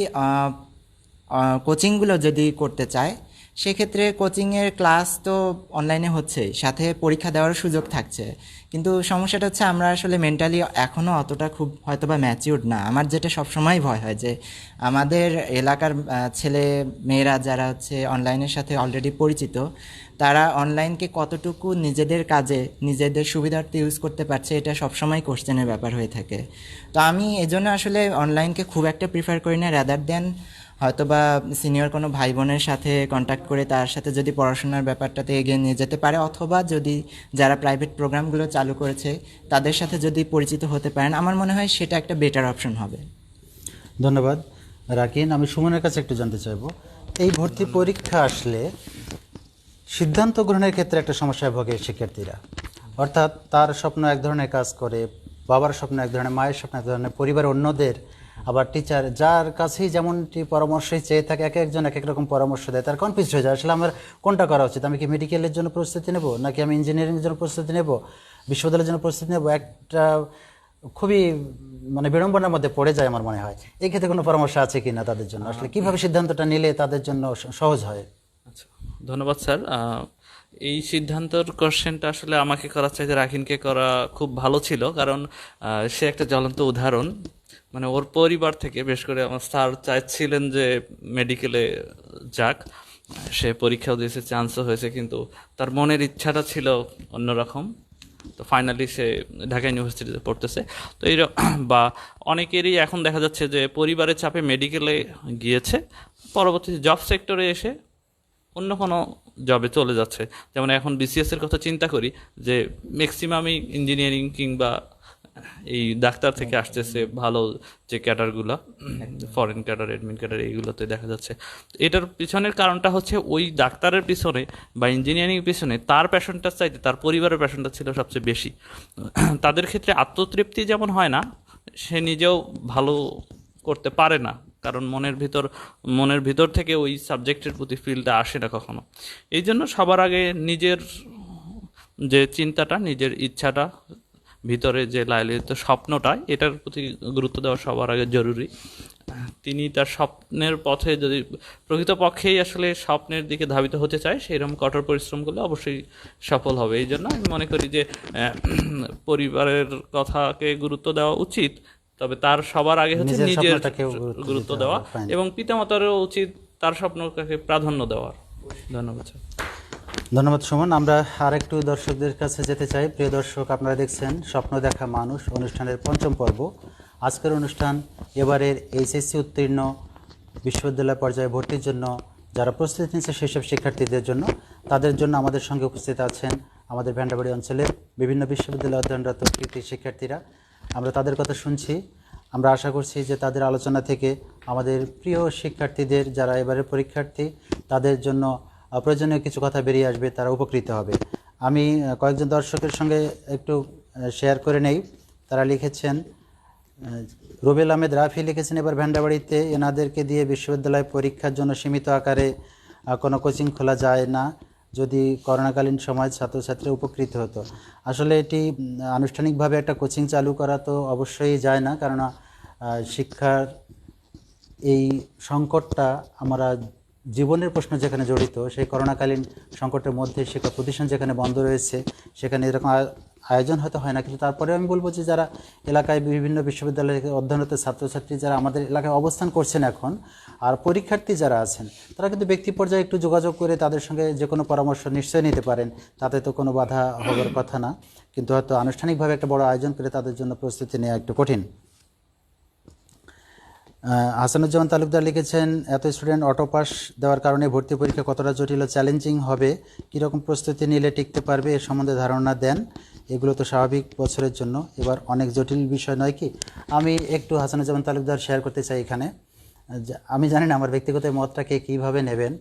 কোচিংগুলো যদি করতে চায়, সেক্ষেত্রে কোচিংয়ের ক্লাস তো অনলাইনে হচ্ছেই, সাথে পরীক্ষা দেওয়ার সুযোগ থাকছে। কিন্তু সমস্যাটা হচ্ছে আমরা আসলে মেন্টালি এখনও অতটা খুব হয়তোবা ম্যাচিউরড না। আমার যেটা সবসময় ভয় হয় যে আমাদের এলাকার ছেলে মেয়েরা যারা হচ্ছে অনলাইনের সাথে অলরেডি পরিচিত, তারা অনলাইনকে কতটুকু নিজেদের কাজে নিজেদের সুবিধার্থে ইউজ করতে পারছে, এটা সবসময় কোশ্চেনের ব্যাপার হয়ে থাকে। তো আমি এজন্য আসলে অনলাইনকে খুব একটা প্রিফার করি না, রাদার দেন হয়তোবা সিনিয়র কোনো ভাই বোনের সাথে কন্ট্যাক্ট করে তার সাথে যদি পড়াশোনার ব্যাপারটাতে এগিয়ে নিয়ে যেতে পারে, অথবা যদি যারা প্রাইভেট প্রোগ্রামগুলো চালু করেছে তাদের সাথে যদি পরিচিত হতে পারেন, আমার মনে হয় সেটা একটা বেটার অপশন হবে। ধন্যবাদ রাকিন। আমি সুমনের কাছে একটু জানতে চাইবো, এই ভর্তি পরীক্ষা আসলে সিদ্ধান্ত গ্রহণের ক্ষেত্রে একটা সমস্যায় ভোগে শিক্ষার্থীরা। অর্থাৎ তার স্বপ্ন এক ধরনের কাজ করে, বাবার স্বপ্ন এক ধরনের, মায়ের স্বপ্ন এক ধরনের, পরিবার অন্যদের, আবার টিচার যার কাছেই যেমনটি পরামর্শই চেয়ে থাকে, এক একজন এক এক রকম পরামর্শ দেয়, তার কনফিউজ হয়ে যায় আসলে আমার কোনটা করা উচিত। আমি কি মেডিকেলের জন্য প্রস্তুতি নেব, নাকি আমি ইঞ্জিনিয়ারিংয়ের জন্য প্রস্তুতি নেব, বিশ্ববিদ্যালয়ের জন্য প্রস্তুতি নেব? একটা খুবই মানে বিড়ম্বনার মধ্যে পড়ে যায় আমার মনে হয়। এই ক্ষেত্রে কোনো পরামর্শ আছে কি না তাদের জন্য, আসলে কিভাবে সিদ্ধান্তটা নিলে তাদের জন্য সহজ হয়? আচ্ছা, ধন্যবাদ স্যার। এই সিদ্ধান্তর কোশ্চেনটা আসলে আমাকে করার চাইতে রাকিনকে করা খুব ভালো ছিল, কারণ সে একটা জ্বলন্ত উদাহরণ। মানে ওর পরিবার থেকে, বেশ করে আমার স্যার চাইছিলেন যে মেডিকেলে যাক, সে পরীক্ষাও দিয়েছে, চান্সও হয়েছে, কিন্তু তার মনের ইচ্ছাটা ছিল অন্যরকম। তো ফাইনালি সে ঢাকা ইউনিভার্সিটিতে পড়তেছে। তো এই বা অনেকেরই এখন দেখা যাচ্ছে যে পরিবারের চাপে মেডিকেলে গিয়েছে, পরবর্তীতে জব সেক্টরে এসে অন্য কোনো জবে চলে যাচ্ছে। যেমন এখন বিসিএস এর কথা চিন্তা করি, যে ম্যাক্সিমামই ইঞ্জিনিয়ারিং কিংবা এই ডাক্তার থেকে আসতেছে, ভালো যে ক্যাডারগুলো, ফরেন ক্যাডার, অ্যাডমিন ক্যাডার, এইগুলোতে দেখা যাচ্ছে। এটার পিছনের কারণটা হচ্ছে ওই ডাক্তারের পিছনে বা ইঞ্জিনিয়ারিং পিছনে তার প্যাশনটার চাইতে তার পরিবারের প্যাশনটা ছিল সবচেয়ে বেশি। তাদের ক্ষেত্রে আত্মতৃপ্তি যেমন হয় না, সে নিজেও ভালো করতে পারে না, কারণ মনের ভিতর থেকে ওই সাবজেক্টের প্রতি ফিলটা আসে না কখনো। এই জন্য সবার আগে নিজের যে চিন্তাটা, নিজের ইচ্ছাটা, ভিতরে যে লালিত স্বপ্নটা, এটার প্রতি গুরুত্ব দেওয়া সবার আগে জরুরি। তিনি তার স্বপ্নের পথে যদি প্রকৃতপক্ষেই আসলে স্বপ্নের দিকে ধাবিত হতে চায়, সেইরকম কঠোর পরিশ্রম করলে অবশ্যই সফল হবে। এই জন্য আমি মনে করি যে পরিবারের কথাকে গুরুত্ব দেওয়া উচিত, তবে তার সবার আগে হচ্ছে নিজের নিজের স্বপ্নটাকেও গুরুত্ব দিতে দেওয়া, হবে, fine. এবং পিতামাতারও উচিত তার স্বপ্নটাকে প্রাধান্য দেওয়ার। ধন্যবাদ স্যার। ধন্যবাদ সুমন। আমরা আরেকটু দর্শকদের কাছে যেতে চাই। প্রিয় দর্শক, আপনারা দেখছেন স্বপ্ন দেখা মানুষ অনুষ্ঠানের পঞ্চম পর্ব। আজকের অনুষ্ঠান এবারের এইচএসসি উত্তীর্ণ বিশ্ববিদ্যালয় পর্যায়ে ভর্তির জন্য যারা প্রস্তুতি নিচ্ছে সেসব শিক্ষার্থীদের জন্য। তাদের জন্য আমাদের সঙ্গে উপস্থিত আছেন আমাদের ভেন্ডাবাড়ি অঞ্চলের বিভিন্ন বিশ্ববিদ্যালয়ে অধ্যয়নরত কৃতি শিক্ষার্থীরা। আমরা তাদের কথা শুনছি। আমরা আশা করছি যে তাদের আলোচনা থেকে আমাদের প্রিয় শিক্ষার্থীদের, যারা এবারের পরীক্ষার্থী, তাদের জন্য প্রয়োজনীয় কিছু কথা বেরিয়ে আসবে, তারা উপকৃত হবে। আমি কয়েকজন দর্শকের সঙ্গে একটু শেয়ার করে নেই। তারা লিখেছেন, রুবেল আহমেদ রাফি লিখেছেন, এবার ভেন্ডাবাড়িতে এনাদেরকে দিয়ে বিশ্ববিদ্যালয় পরীক্ষার জন্য সীমিত আকারে কোনো কোচিং খোলা যায় না, যদি করোনাকালীন সময় ছাত্রছাত্রী উপকৃত হতো। আসলে এটি আনুষ্ঠানিকভাবে একটা কোচিং চালু করা তো অবশ্যই যায় না, কেননা শিক্ষার এই সংকটটা আমরা জীবনের প্রশ্ন যেখানে জড়িত, সেই করোনাকালীন সংকটের মধ্যে শিক্ষা প্রতিষ্ঠান যেখানে বন্ধ রয়েছে, সেখানে এরকম আয়োজন হয়তো হয় না। কিন্তু তারপরে আমি বলবো যে যারা এলাকায় বিভিন্ন বিশ্ববিদ্যালয়ে অধ্যয়নরত ছাত্রছাত্রী যারা আমাদের এলাকায় অবস্থান করছেন এখন, আর পরীক্ষার্থী যারা আছেন, তারা কিন্তু ব্যক্তি পর্যায়ে একটু যোগাযোগ করে তাদের সঙ্গে যে কোনো পরামর্শ নিশ্চয়ই নিতে পারেন, তাতে তো কোনো বাধা হবার কথা না। কিন্তু হয়তো আনুষ্ঠানিকভাবে একটা বড় আয়োজন করে তাদের জন্য প্রস্তুতি নেওয়া একটু কঠিন। হাসানুজ্জামান তালুকদার লিখেছেন, এত স্টুডেন্ট অটো পাস দেওয়ার কারণে ভর্তি পরীক্ষা কতটা জটিল ও চ্যালেঞ্জিং হবে, কীরকম প্রস্তুতি নিলে টিকতে পারবে এর সম্বন্ধে ধারণা দেন। এগুলো তো স্বাভাবিক বছরের জন্য, এবার অনেক জটিল বিষয় নয় কি? আমি একটু হাসানুজ্জামান তালুকদার শেয়ার করতে চাই এখানে। আমি জানি না আমার ব্যক্তিগত মতটাকে কীভাবে নেবেন।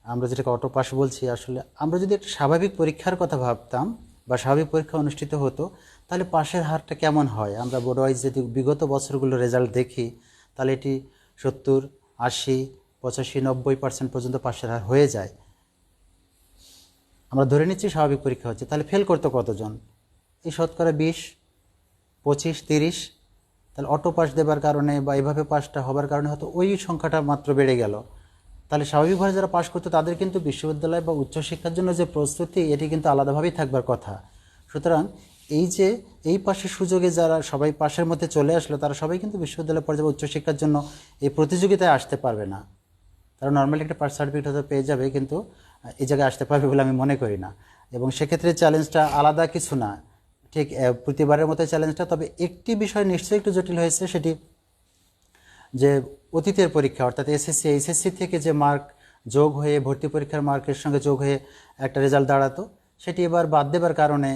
আমরা যেটাকে অটো পাস বলছি, আসলে আমরা যদি একটা স্বাভাবিক পরীক্ষার কথা ভাবতাম বা স্বাভাবিক পরীক্ষা অনুষ্ঠিত হতো, তাহলে পাশের হারটা কেমন হয়? আমরা বোর্ড ওয়াইজ যদি বিগত বছরগুলো রেজাল্ট দেখি, তাহলে এটি 70, 80, 85, 90% পর্যন্ত পাশের হার হয়ে যায়, আমরা ধরে নিচ্ছি স্বাভাবিক পরীক্ষা হচ্ছে, তাহলে ফেল করতে কতজন? এই শতকরা 20, 25, 30, তাহলে অটো পাস দেবার কারণে বা এইভাবে পাসটা হবার কারণে হয়তো ওই সংখ্যাটা মাত্র বেড়ে গেল। তাহলে স্বাভাবিকভাবে যারা পাস করতো তাদের কিন্তু বিশ্ববিদ্যালয় বা উচ্চশিক্ষার জন্য যে প্রস্তুতি, এটি কিন্তু আলাদাভাবেই থাকবার কথা। সুতরাং এই যে এই পাশের সুযোগে যারা সবাই পাশের মধ্যে চলে আসলো, তারা সবাই কিন্তু বিশ্ববিদ্যালয় পর্যায়ে উচ্চশিক্ষার জন্য এই প্রতিযোগিতায় আসতে পারবে না। তারা নর্মালি একটা পাস সার্টিফিকেট হয়তো পেয়ে যাবে, কিন্তু এই জায়গায় আসতে পারবে বলে আমি মনে করি না। এবং সেক্ষেত্রে চ্যালেঞ্জটা আলাদা কিছু না, ঠিক প্রতিবারের মতো চ্যালেঞ্জটা। তবে একটি বিষয় নিশ্চয়ই একটু জটিল হয়েছে, সেটি যে অতীতের পরীক্ষা অর্থাৎ এসএসসি এইচএসসি থেকে যে মার্ক যোগ হয়ে ভর্তি পরীক্ষার মার্কের সঙ্গে যোগ হয়ে একটা রেজাল্ট দাঁড়াতো, সেটি এবার বাদ দেবার কারণে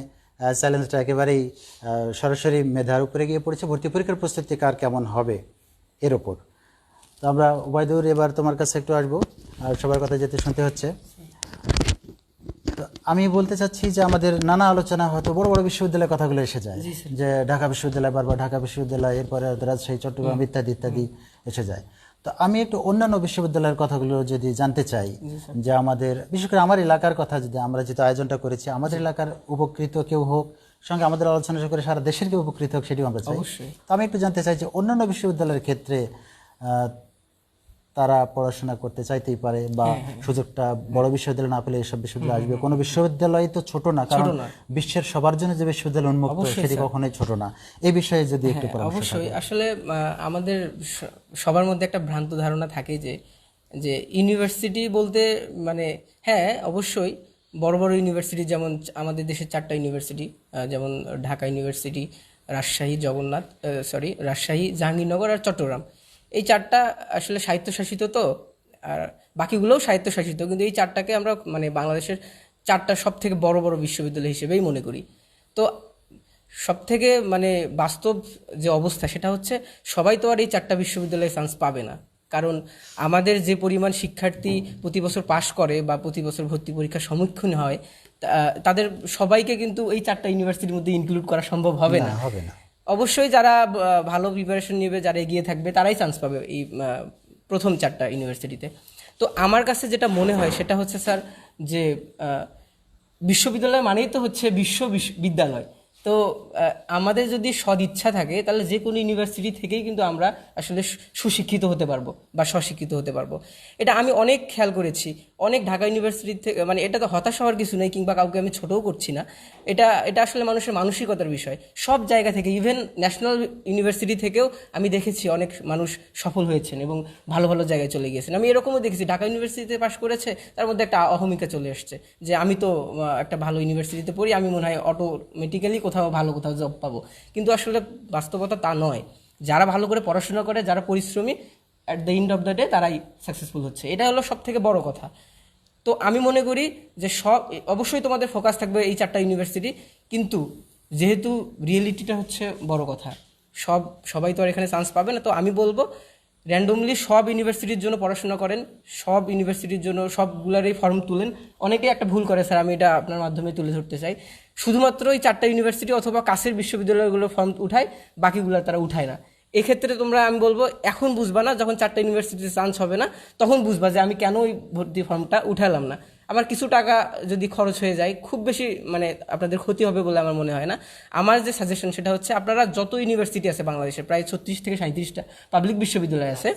চ্যালেঞ্জটা একেবারেই সরাসরি মেধার উপরে গিয়ে পড়েছে, ভর্তি পরীক্ষার প্রস্তুতি কার কেমন হবে এর ওপর। তো আমরা ওবায়দুর, এবার তোমার কাছে একটু আসবো, আর সবার কথা যেতে শুনতে হচ্ছে। তো আমি বলতে চাচ্ছি যে আমাদের নানা আলোচনা হয়তো বড় বড় বিশ্ববিদ্যালয়ের কথাগুলো এসে যায়, যে ঢাকা বিশ্ববিদ্যালয়, বারবার ঢাকা বিশ্ববিদ্যালয়, এরপরে রাজশাহী, চট্টগ্রাম ইত্যাদি ইত্যাদি এসে যায়। তো আমি একটু অন্যান্য বিশ্ববিদ্যালয়ের কথাগুলো যদি জানতে চাই, যে আমাদের বিশেষ করে আমার এলাকার কথা, যদি আমরা যেহেতু আয়োজনটা করেছি, আমাদের এলাকার উপকৃত কেউ হোক, সঙ্গে আমাদের আলোচনা করে সারা দেশের কেউ উপকৃত হোক, সেটিও আমরা চাই। তো আমি একটু জানতে চাই যে অন্যান্য বিশ্ববিদ্যালয়ের ক্ষেত্রে তারা পড়াশোনা করতে চাইতেই পারে, বা সুযোগটা বড় বিশ্ববিদ্যালয় না পেলে এসব বিশ্ববিদ্যালয় আসবে। কোনো বিশ্ববিদ্যালয় তো ছোট না, কারণ বিশ্বের সবার জন্য যে বিশ্ববিদ্যালয় উন্মুক্ত, সেটি কখনোই ছোট না। এই বিষয়ে যদি একটু অবশ্যই আসলে আমাদের সবার মধ্যে একটা ভ্রান্ত ধারণা থাকে যে যে ইউনিভার্সিটি বলতে মানে হ্যাঁ অবশ্যই বড় বড় ইউনিভার্সিটি, যেমন আমাদের দেশের 4টা ইউনিভার্সিটি, যেমন ঢাকা ইউনিভার্সিটি, রাজশাহী, জাহাঙ্গীরনগর আর চট্টগ্রাম। এই 4টা আসলে স্বায়ত্তশাসিত, তো আর বাকিগুলোও স্বায়ত্তশাসিত, কিন্তু এই 4টাকে আমরা মানে বাংলাদেশের 4টা সব থেকে বড় বড় বিশ্ববিদ্যালয় হিসেবেই মনে করি। তো সব থেকে মানে বাস্তব যে অবস্থা, সেটা হচ্ছে সবাই তো আর এই 4টা বিশ্ববিদ্যালয়ে চান্স পাবে না, কারণ আমাদের যে পরিমাণ শিক্ষার্থী প্রতি বছর পাশ করে বা প্রতি বছর ভর্তি পরীক্ষার সম্মুখীন হয়, তাদের সবাইকে কিন্তু এই 4টা ইউনিভার্সিটির মধ্যে ইনক্লুড করা সম্ভব হবে না। অবশ্যই যারা ভালো প্রিপারেশন নেবে, যারা এগিয়ে থাকবে, তারাই চান্স পাবে এই প্রথম 4টা ইউনিভার্সিটিতে। তো আমার কাছে যেটা মনে হয় সেটা হচ্ছে স্যার, যে বিশ্ববিদ্যালয় মানেই তো হচ্ছে বিশ্ববিদ্যালয়। তো আমাদের যদি সদ ইচ্ছা থাকে, তাহলে যে কোনো ইউনিভার্সিটি থেকেই কিন্তু আমরা আসলে সুশিক্ষিত হতে পারবো বা স্বশিক্ষিত হতে পারবো। এটা আমি অনেক খেয়াল করেছি, অনেক ঢাকা ইউনিভার্সিটি থেকে, মানে এটা তো হতাশ হওয়ার কিছু নেই, কিংবা কাউকে আমি ছোটও করছি না, এটা আসলে মানুষের মানসিকতার বিষয়। সব জায়গা থেকে, ইভেন ন্যাশনাল ইউনিভার্সিটি থেকেও আমি দেখেছি অনেক মানুষ সফল হয়েছেন এবং ভালো ভালো জায়গায় চলে গিয়েছেন। আমি এরকমও দেখেছি, ঢাকা ইউনিভার্সিটিতে পাশ করেছে, তার মধ্যে একটা অহমিকা চলে আসছে যে আমি তো একটা ভালো ইউনিভার্সিটিতে পড়ি, আমি মনে হয় অটোমেটিক্যালি কোথাও জব পাবো। কিন্তু আসলে বাস্তবতা তা নয়। যারা ভালো করে পড়াশোনা করে, যারা পরিশ্রমী, at the end of the day তারাই সাকসেসফুল হচ্ছে। এটা হলো সব থেকে বড় কথা। তো আমি মনে করি যে অবশ্যই তোমাদের ফোকাস থাকবে এই 4টা ইউনিভার্সিটি, কিন্তু যেহেতু রিয়েলিটিটা হচ্ছে বড় কথা, সবাই তো আর এখানে চান্স পাবে না। তো আমি বলবো র্যান্ডমলি সব ইউনিভার্সিটির জন্য পড়াশোনা করেন, সব ইউনিভার্সিটির জন্য সবগুলারই ফর্ম তুলেন। অনেকেই একটা ভুল করে স্যার, আমি এটা আপনার মাধ্যমে তুলে ধরতে চাই, শুধুমাত্র এই 4টা ইউনিভার্সিটি অথবা কাছের বিশ্ববিদ্যালয়গুলোর ফর্ম উঠায়, বাকিগুলো তারা উঠায় না। এক্ষেত্রে তোমরা, আমি বলবো এখন বুঝবা না, যখন 4টা ইউনিভার্সিটিতে চান্স হবে না, তখন বুঝবা যে আমি কেন ওই ভর্তি ফর্মটা উঠালাম না। আমার কিছু টাকা যদি খরচ হয়ে যায়, খুব বেশি মানে আপনাদের ক্ষতি হবে বলে আমার মনে হয় না। আমার যে সাজেশন সেটা হচ্ছে, আপনারা যত ইউনিভার্সিটি আছে বাংলাদেশে, প্রায় 36 থেকে 37টা পাবলিক বিশ্ববিদ্যালয় আছে,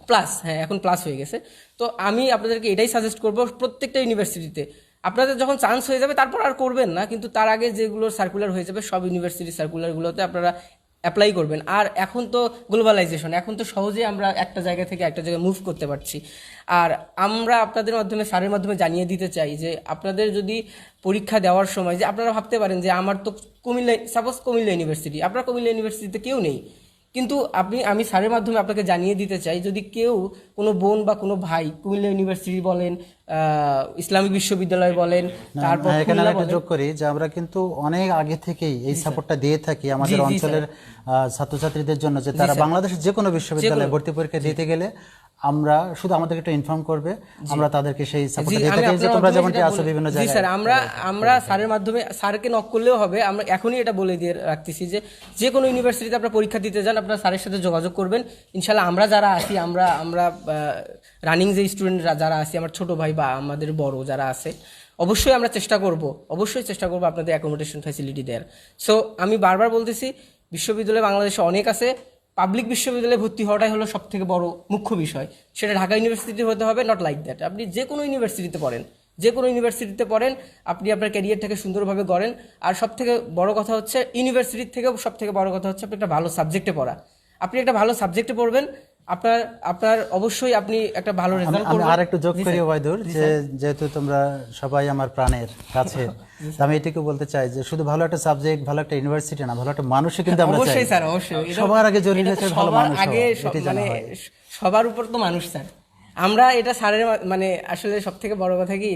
প্লাস এখন প্লাস হয়ে গেছে। তো আমি আপনাদেরকে এটাই সাজেস্ট করবো, প্রত্যেকটা ইউনিভার্সিটিতে আপনাদের যখন চান্স হয়ে যাবে, তারপর আর করবেন না, কিন্তু তার আগে যেগুলো সার্কুলার হয়ে যাবে, সব ইউনিভার্সিটি সার্কুলারগুলোতে আপনারা অ্যাপ্লাই করবেন। আর এখন তো গ্লোবালাইজেশন, এখন তো সহজেই আমরা একটা জায়গা থেকে একটা জায়গায় মুভ করতে পারছি। আর আমরা আপনাদের মাধ্যমে, স্যারের মাধ্যমে জানিয়ে দিতে চাই যে আপনাদের যদি পরীক্ষা দেওয়ার সময়, যে আপনারা ভাবতে পারেন যে আমার তো কুমিল্লা ইউনিভার্সিটি, আপনার কুমিল্লা ইউনিভার্সিটিতে কেউ নেই, কিন্তু আমি স্যারের মাধ্যমে আপনাকে জানিয়ে দিতে চাই, যদি কেউ কোনো বোন বা কোনো ভাই কুমিল্লা ইউনিভার্সিটি বলেন, ইসলামিক বিশ্ববিদ্যালয় বলেন, তারপর এখানে একটা যোগ করি যে আমরা কিন্তু অনেক আগে থেকেই এই সাপোর্টটা দিয়ে থাকি আমাদের অঞ্চলের ছাত্রছাত্রীদের জন্য, যে তারা বাংলাদেশের যে কোনো বিশ্ববিদ্যালয়ে ভর্তি পরীক্ষা দিতে গেলে আমরা শুধু আমাদেরকে একটু ইনফর্ম করবে, আমরা তাদেরকে সেই জি, সাপোর্ট দিতে আমি থাকি যে আপনার তোমরা মাধ্যমে যেমনটি সেটা আছো বিভিন্ন জি জায়গায়। স্যার, আমরা স্যারের মাধ্যমে স্যারকে নক করলেও হবে। আমরা এখনই এটা বলে দিয়ে রাখতেছি যে যে কোনো ইউনিভার্সিটিতে আপনারা পরীক্ষা দিতে যান, আপনারা স্যারের সাথে যোগাযোগ করবেন। ইনশাল্লাহ আমরা যারা আছি, আমরা রানিং যে স্টুডেন্ট যারা আছি, আমার ছোট ভাই বা আমাদের বড় যারা আছে, অবশ্যই আমরা অবশ্যই চেষ্টা করবো আপনাদের অ্যাকোমোডেশন ফ্যাসিলিটি দেওয়ার। সো আমি বারবার বলতেছি, বিশ্ববিদ্যালয় বাংলাদেশে অনেক আছে, পাবলিক বিশ্ববিদ্যালয়ে ভর্তি হওয়াটাই হলো সব থেকে বড় মুখ্য বিষয়। সেটা ঢাকা ইউনিভার্সিটি হতে হবে, নট লাইক দ্যাট। আপনি যে কোনো ইউনিভার্সিটিতে পড়েন, আপনি আপনার ক্যারিয়ারটাকে সুন্দরভাবে গড়েন। আর সব থেকে বড় কথা হচ্ছে, ইউনিভার্সিটির থেকেও সব থেকে বড় কথা হচ্ছে আপনি একটা ভালো সাবজেক্টে পড়া। আপনি একটা ভালো সাবজেক্টে পড়বেন, আপনার অবশ্যই আপনি একটা ভালো রেজাল্ট আমি করবেন। আর একটু যোগ করি ওবায়দুর, যে যেহেতু তোমরা সবাই আমার প্রাণের কাছে, আমি এটুকু বলতে চাই যে শুধু ভালো একটা সাবজেক্ট, ভালো একটা ইউনিভার্সিটি না, ভালো একটা মানুষই কিন্তু আমরা চাই। অবশ্যই স্যার, অবশ্যই। সবার আগে জরুরি হচ্ছে ভালো সবার মানুষ আগে হওয়া, এটাই জানা মানে হয়। সবার উপর তো মানুষ স্যার। আমরা এটা স্যারের মানে আসলে সব থেকে বড় কথা কি,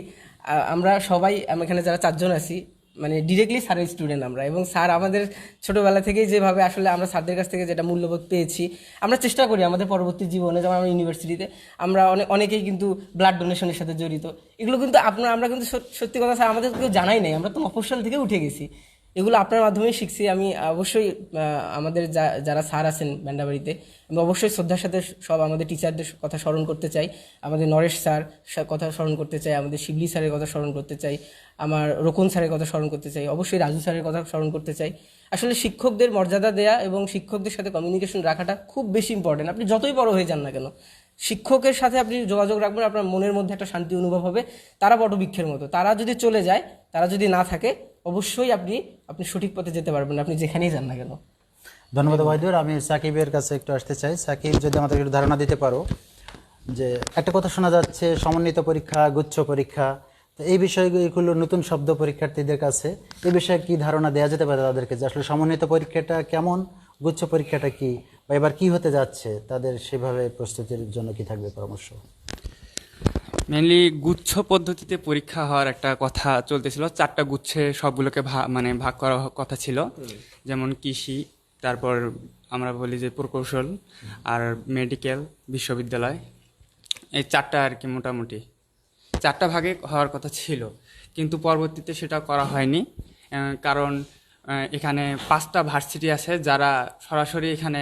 আমরা সবাই এখানে যারা 4 জন আছি, মানে ডিরেক্টলি স্যারের স্টুডেন্ট আমরা। এবং স্যার আমাদের ছোটবেলা থেকেই যেভাবে আসলে আমরা স্যারদের কাছ থেকে যেটা মূল্যবোধ পেয়েছি, আমরা চেষ্টা করি আমাদের পরবর্তী জীবনে, যেমন আমরা ইউনিভার্সিটিতে আমরা অনেকেই কিন্তু ব্লাড ডোনেশনের সাথে জড়িত। এগুলো কিন্তু আমরা কিন্তু সত্যি কথা স্যার, আমাদের কেউ জানাই নাই, আমরা তো মফস্বল থেকে উঠে গেছি। এগুলো আপনার মাধ্যমেই শিখছি। আমি অবশ্যই আমাদের যারা স্যার আছেন ব্যান্ডাবাড়িতে, আমি অবশ্যই শ্রদ্ধার সাথে সব আমাদের টিচারদের কথা স্মরণ করতে চাই। আমাদের নরেশ স্যার কথা স্মরণ করতে চাই, আমাদের শিবলি স্যারের কথা স্মরণ করতে চাই, আমার রোকন স্যারের কথা স্মরণ করতে চাই, অবশ্যই রাজু স্যারের কথা স্মরণ করতে চাই। আসলে শিক্ষকদের মর্যাদা দেয়া এবং শিক্ষকদের সাথে কমিউনিকেশন রাখাটা খুব বেশি ইম্পর্টেন্ট। আপনি যতই বড় হয়ে যান না কেন, শিক্ষকের সাথে আপনি যোগাযোগ রাখবেন, আপনার মনের মধ্যে একটা শান্তি অনুভব হবে। তারা বটবৃক্ষের মতো, তারা যদি চলে যায়, তারা যদি না থাকে, অবশ্যই আপনি সঠিক পথে যেতে পারবেন, আপনি যেখানেই যান না কেন। ধন্যবাদ ওবায়দুর। আমি সাকিবের কাছে একটু আসতে চাই। সাকিব, যদি আমাদের একটু ধারণা দিতে পারো, যে একটা কথা শোনা যাচ্ছে সমন্বিত পরীক্ষা, গুচ্ছ পরীক্ষা, তো এই বিষয়গুলো নতুন শব্দ পরীক্ষার্থীদের কাছে, এই বিষয়ে কি ধারণা দেওয়া যেতে পারে তাদেরকে, যে আসলে সমন্বিত পরীক্ষাটা কেমন, গুচ্ছ পরীক্ষাটা কি, বা এবার কি হতে যাচ্ছে, তাদের সেভাবে প্রস্তুতির জন্য কি থাকবে পরামর্শ? মেনলি গুচ্ছ পদ্ধতিতে পরীক্ষা হওয়ার একটা কথা চলতেছিল। 4টা গুচ্ছে সবগুলোকে মানে ভাগ করা কথা ছিল, যেমন কৃষি, তারপর আমরা বলি যে প্রকৌশল, আর মেডিকেল, বিশ্ববিদ্যালয়, এই 4টা আর কি মোটামুটি 4টা ভাগে হওয়ার কথা ছিল। কিন্তু পরবর্তীতে সেটা করা হয়নি, কারণ এখানে 5টা ভার্সিটি আছে যারা সরাসরি এখানে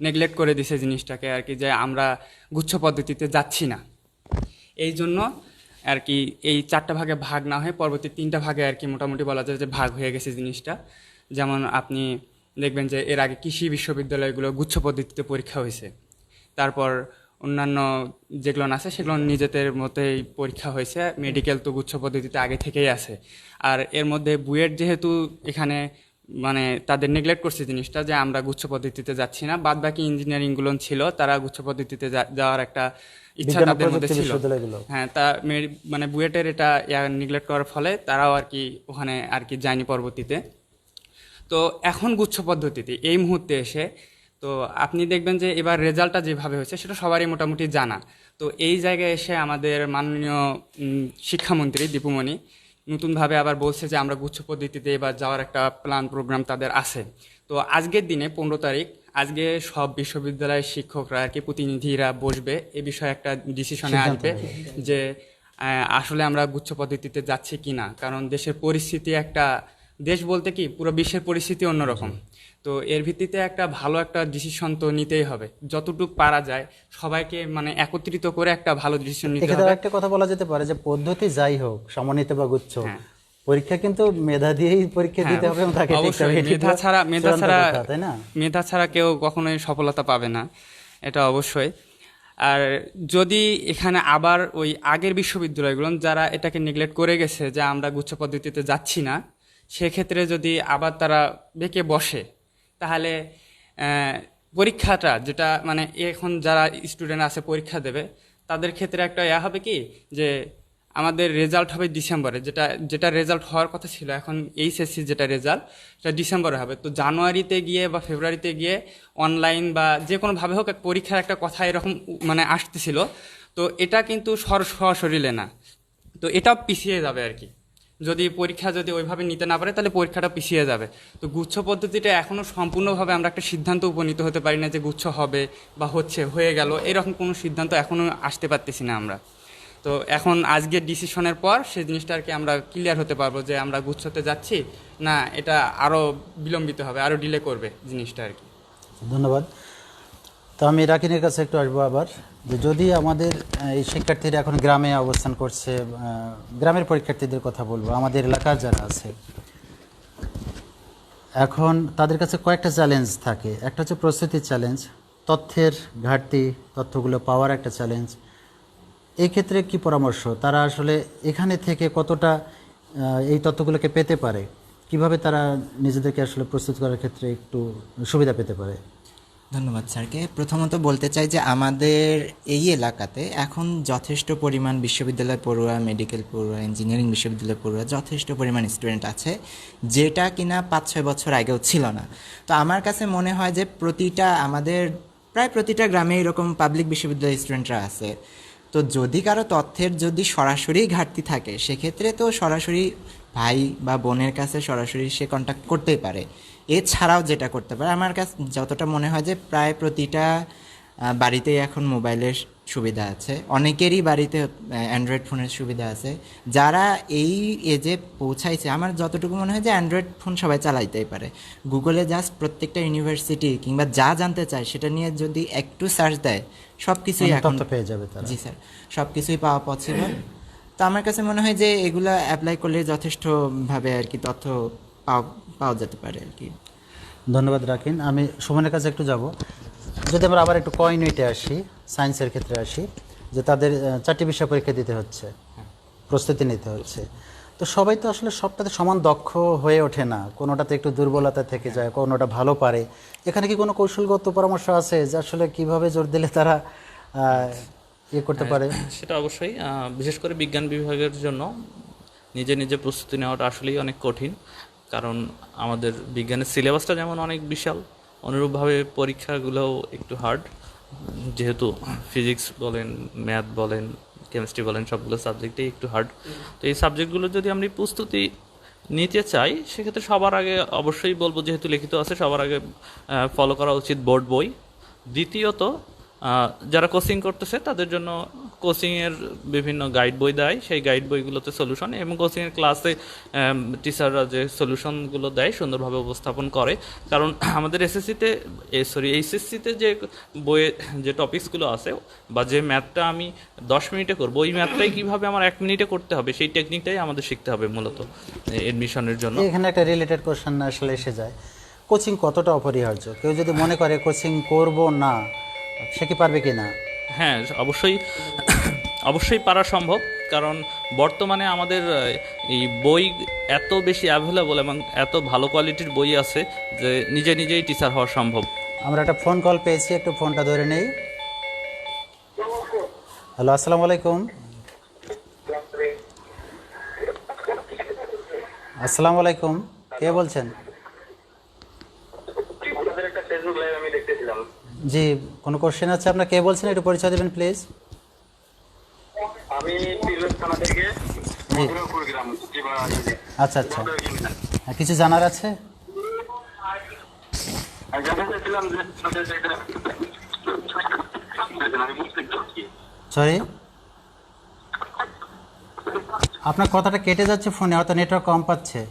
নেগলেক্ট করে দিছে জিনিসটাকে আর কি, যে আমরা গুচ্ছ পদ্ধতিতে যাচ্ছি না। এই জন্য আর কি এই 4টা ভাগে ভাগ না হয়ে পরবর্তী 3টা ভাগে আর কি মোটামুটি বলা যায় যে ভাগ হয়ে গেছে জিনিসটা। যেমন আপনি দেখবেন যে এর আগে কৃষি বিশ্ববিদ্যালয়গুলো গুচ্ছ পদ্ধতিতে পরীক্ষা হয়েছে, তারপর অন্যান্য যেগুলো আছে সেগুলো নিজেদের মতোই পরীক্ষা হয়েছে। মেডিকেল তো গুচ্ছ পদ্ধতিতে আগে থেকেই আছে। আর এর মধ্যে বুয়েট যেহেতু এখানে মানে তাদের নেগলেক্ট করছে জিনিসটা, যে আমরা গুচ্ছ পদ্ধতিতে যাচ্ছি না, বাদ বাকি ইঞ্জিনিয়ারিংগুলো ছিল তারা গুচ্ছ পদ্ধতিতে যাওয়ার একটা ইচ্ছা তাদের মধ্যে ছিল। হ্যাঁ, তা মানে বুয়েটের এটা নেগলেক্ট করার ফলে তারাও আর কি ওখানে আর কি যায়নি পরবর্তীতে। তো এখন গুচ্ছ পদ্ধতিতে এই মুহূর্তে এসে তো আপনি দেখবেন যে এবার রেজাল্টটা যেভাবে হয়েছে সেটা সবারই মোটামুটি জানা। তো এই জায়গায় এসে আমাদের মাননীয় শিক্ষামন্ত্রী দীপুমণি নতুনভাবে আবার বলছে যে আমরা গুচ্ছ পদ্ধতিতে এবার যাওয়ার একটা প্ল্যান প্রোগ্রাম তাদের আছে। তো আজকের দিনে 15 তারিখ, আজকে সব বিশ্ববিদ্যালয়ের শিক্ষকরা আর কি প্রতিনিধিরা বসবে, এ বিষয়ে একটা ডিসিশনে আসবে যে আসলে আমরা গুচ্ছ পদ্ধতিতে যাচ্ছি কি না। কারণ দেশের পরিস্থিতি, একটা দেশ বলতে কি পুরো বিশ্বের পরিস্থিতি অন্যরকম। তো এর ভিত্তিতে একটা ভালো একটা ডিসিশন তো নিতেই হবে, যতটুকু পারা যায় সবাইকে মানে একত্রিত করে একটা ভালো ডিসিশন নিতে হবে। একটা কথা বলা যেতে পারে যে পদ্ধতি যাই হোক, সমন্বিত বা গুচ্ছ, পরীক্ষা কিন্তু মেধা দিয়েই পরীক্ষা দিতে হবে এবং তাকে মেধা ছাড়া কেউ কখনোই সফলতা পাবে না, এটা অবশ্যই। আর যদি এখানে আবার ওই আগের বিশ্ববিদ্যালয়গুলো যারা এটাকে নেগলেক্ট করে গেছে যে আমরা গুচ্ছ পদ্ধতিতে যাচ্ছি না, সেক্ষেত্রে যদি আবার তারা বেঁকে বসে, তাহলে পরীক্ষাটা যেটা মানে এখন যারা স্টুডেন্ট আছে পরীক্ষা দেবে তাদের ক্ষেত্রে একটা হবে কি, যে আমাদের রেজাল্ট হবে ডিসেম্বরে, যেটা রেজাল্ট হওয়ার কথা ছিল এখন এইচএসসি যেটা রেজাল্ট সেটা ডিসেম্বরে হবে। তো জানুয়ারিতে গিয়ে বা ফেব্রুয়ারিতে গিয়ে অনলাইন বা যে কোনোভাবে হোক পরীক্ষার একটা কথা এরকম মানে আসতেছিল। তো এটা কিন্তু সরাসরি না, তো এটাও পিছিয়ে যাবে আর কি। যদি পরীক্ষা যদি ওইভাবে নিতে না পারে তাহলে পরীক্ষাটা পিছিয়ে যাবে। তো গুচ্ছ পদ্ধতিটা এখনও সম্পূর্ণভাবে আমরা একটা সিদ্ধান্ত উপনীত হতে পারি না যে গুচ্ছ হবে বা হয়ে গেল, এরকম কোনো সিদ্ধান্ত এখনও আসতে পারতেছি না আমরা। তো এখন আজকের ডিসিশনের পর সেই জিনিসটা আর কি আমরা ক্লিয়ার হতে পারবো যে আমরা গুচ্ছতে যাচ্ছি না এটা আরও বিলম্বিত হবে, আরও ডিলে করবে জিনিসটা আর কি। ধন্যবাদ। তো আমি রাকিনের কাছে একটু আসবো আবার, যে যদি আমাদের এই শিক্ষার্থীরা এখন গ্রামে অবস্থান করছে, গ্রামের পরীক্ষার্থীদের কথা বলবো, আমাদের এলাকার যারা আছে, এখন তাদের কাছে কয়েকটা চ্যালেঞ্জ থাকে। একটা হচ্ছে প্রস্তুতির চ্যালেঞ্জ, তথ্যের ঘাটতি, তথ্যগুলো পাওয়ার একটা চ্যালেঞ্জ। এই ক্ষেত্রে কি পরামর্শ, তারা আসলে এখানে থেকে কতটা এই তথ্যগুলোকে পেতে পারে, কিভাবে তারা নিজেদেরকে আসলে প্রস্তুত করার ক্ষেত্রে একটু সুবিধা পেতে পারে? ধন্যবাদ স্যারকে। প্রথমত বলতে চাই যে আমাদের এই এলাকাতে এখন যথেষ্ট পরিমাণ বিশ্ববিদ্যালয় পড়ুয়া, মেডিকেল পড়ুয়া, ইঞ্জিনিয়ারিং বিশ্ববিদ্যালয় পড়ুয়া যথেষ্ট পরিমাণ স্টুডেন্ট আছে, যেটা কিনা 5-6 বছর আগেও ছিল না। তো আমার কাছে মনে হয় যে প্রায় প্রতিটা গ্রামে এরকম পাবলিক বিশ্ববিদ্যালয়ের স্টুডেন্টরা আছে। তো যদি কারো তথ্যের যদি সরাসরি ঘাটতি থাকে, সেক্ষেত্রে তো সরাসরি ভাই বা বোনের কাছে সরাসরি সে কন্ট্যাক্ট করতেই পারে। এছাড়াও যেটা করতে পারে, আমার কাছে যতটা মনে হয় যে প্রায় প্রতিটা বাড়িতেই এখন মোবাইলের সুবিধা আছে, অনেকেরই বাড়িতে অ্যান্ড্রয়েড ফোনের সুবিধা আছে। যারা এই এজে পৌঁছাইছে, আমার যতটুকু মনে হয় যে অ্যান্ড্রয়েড ফোন সবাই চালাইতেই পারে। গুগলে জাস্ট প্রত্যেকটা ইউনিভার্সিটি কিংবা যা জানতে চায় সেটা নিয়ে যদি একটু সার্চ দেয়, সব কিছুই এখন তথ্য পেয়ে যাবে তারা। জি স্যার, সব কিছুই পাওয়া পসিবল। তো আমার কাছে মনে হয় যে এগুলা অ্যাপ্লাই করলে যথেষ্টভাবে আর কি তথ্য পাওয়া যেতে পারে আর কি। ধন্যবাদ রাকিন। আমি সুমনের কাছে একটু যাব। যদি আমরা আবার একটু কয়নিটে আসি, সায়েন্সের ক্ষেত্রে আসি, যে তাদের 4টি বিষয় পরীক্ষা দিতে হচ্ছে, প্রস্তুতি নিতে হচ্ছে। তো সবাই তো আসলে সবটাতে সমান দক্ষ হয়ে ওঠে না, কোনোটাতে একটু দুর্বলতা থেকে যায়, কোনোটা ভালো পারে। এখানে কি কোনো কৌশলগত পরামর্শ আছে যে আসলে কিভাবে জোর দিলে তারা ইয়ে করতে পারে? সেটা অবশ্যই, বিশেষ করে বিজ্ঞান বিভাগের জন্য নিজে নিজে প্রস্তুতি নেওয়াটা আসলেই অনেক কঠিন, কারণ আমাদের বিজ্ঞানের সিলেবাসটা যেমন অনেক বিশাল, অনুরূপভাবে পরীক্ষাগুলোও একটু হার্ড, যেহেতু ফিজিক্স বলেন, ম্যাথ বলেন, কেমিস্ট্রি বলেন, সবগুলো সাবজেক্টেই একটু হার্ড। তো এই সাবজেক্টগুলো যদি আমরা প্রস্তুতি নিতে চাই, সেক্ষেত্রে সবার আগে অবশ্যই বলবো, যেহেতু লিখিত আছে, সবার আগে ফলো করা উচিত বোর্ড বই। দ্বিতীয়ত, যারা কোচিং করতেছে তাদের জন্য কোচিংয়ের বিভিন্ন গাইড বই দেয়, সেই গাইড বইগুলোতে সলিউশন, এবং কোচিংয়ের ক্লাসে টিচাররা যে সলিউশনগুলো দেয় সুন্দরভাবে উপস্থাপন করে। কারণ আমাদের এইচএসসিতে যে বইয়ে যে টপিকসগুলো আছে, বা যে ম্যাথটা আমি 10 মিনিটে করবো, ওই ম্যাথটাই কীভাবে আমার 1 মিনিটে করতে হবে, সেই টেকনিকটাই আমাদের শিখতে হবে মূলত এডমিশনের জন্য। এখানে একটা রিলেটেড কোশ্চেন আসলে এসে যায়, কোচিং কতটা অপরিহার্য? কেউ যদি মনে করে কোচিং করব না, সে কি পারবে কি না? হ্যাঁ, অবশ্যই পারা সম্ভব, কারণ বর্তমানে আমাদের এই বই এত বেশি অ্যাভেলেবল এবং এত ভালো কোয়ালিটির বই আছে যে নিজেই টিচার হওয়া সম্ভব। আমরা একটা ফোন কল পেয়েছি, একটু ফোনটা ধরে নেই। হ্যালো, আসসালামু আলাইকুম। আসসালামু আলাইকুম, কে বলছেন? জি, কোনো কোশ্চেন আছে আপনার? কে বলছেন, একটু পরিচয় দেবেন প্লিজ। আমি পিরোজ থানা থেকে জি, মধুরাপুর গ্রাম। আচ্ছা আচ্ছা, কিছু জানার আছে? আমি জানতে চাইছিলাম যে আপনাদের যেটা আমি বুঝতে পারছি। সরি, আপনার কথাটা কেটে যাচ্ছে ফোনে, হয়তো নেটওয়ার্ক কম পাচ্ছে।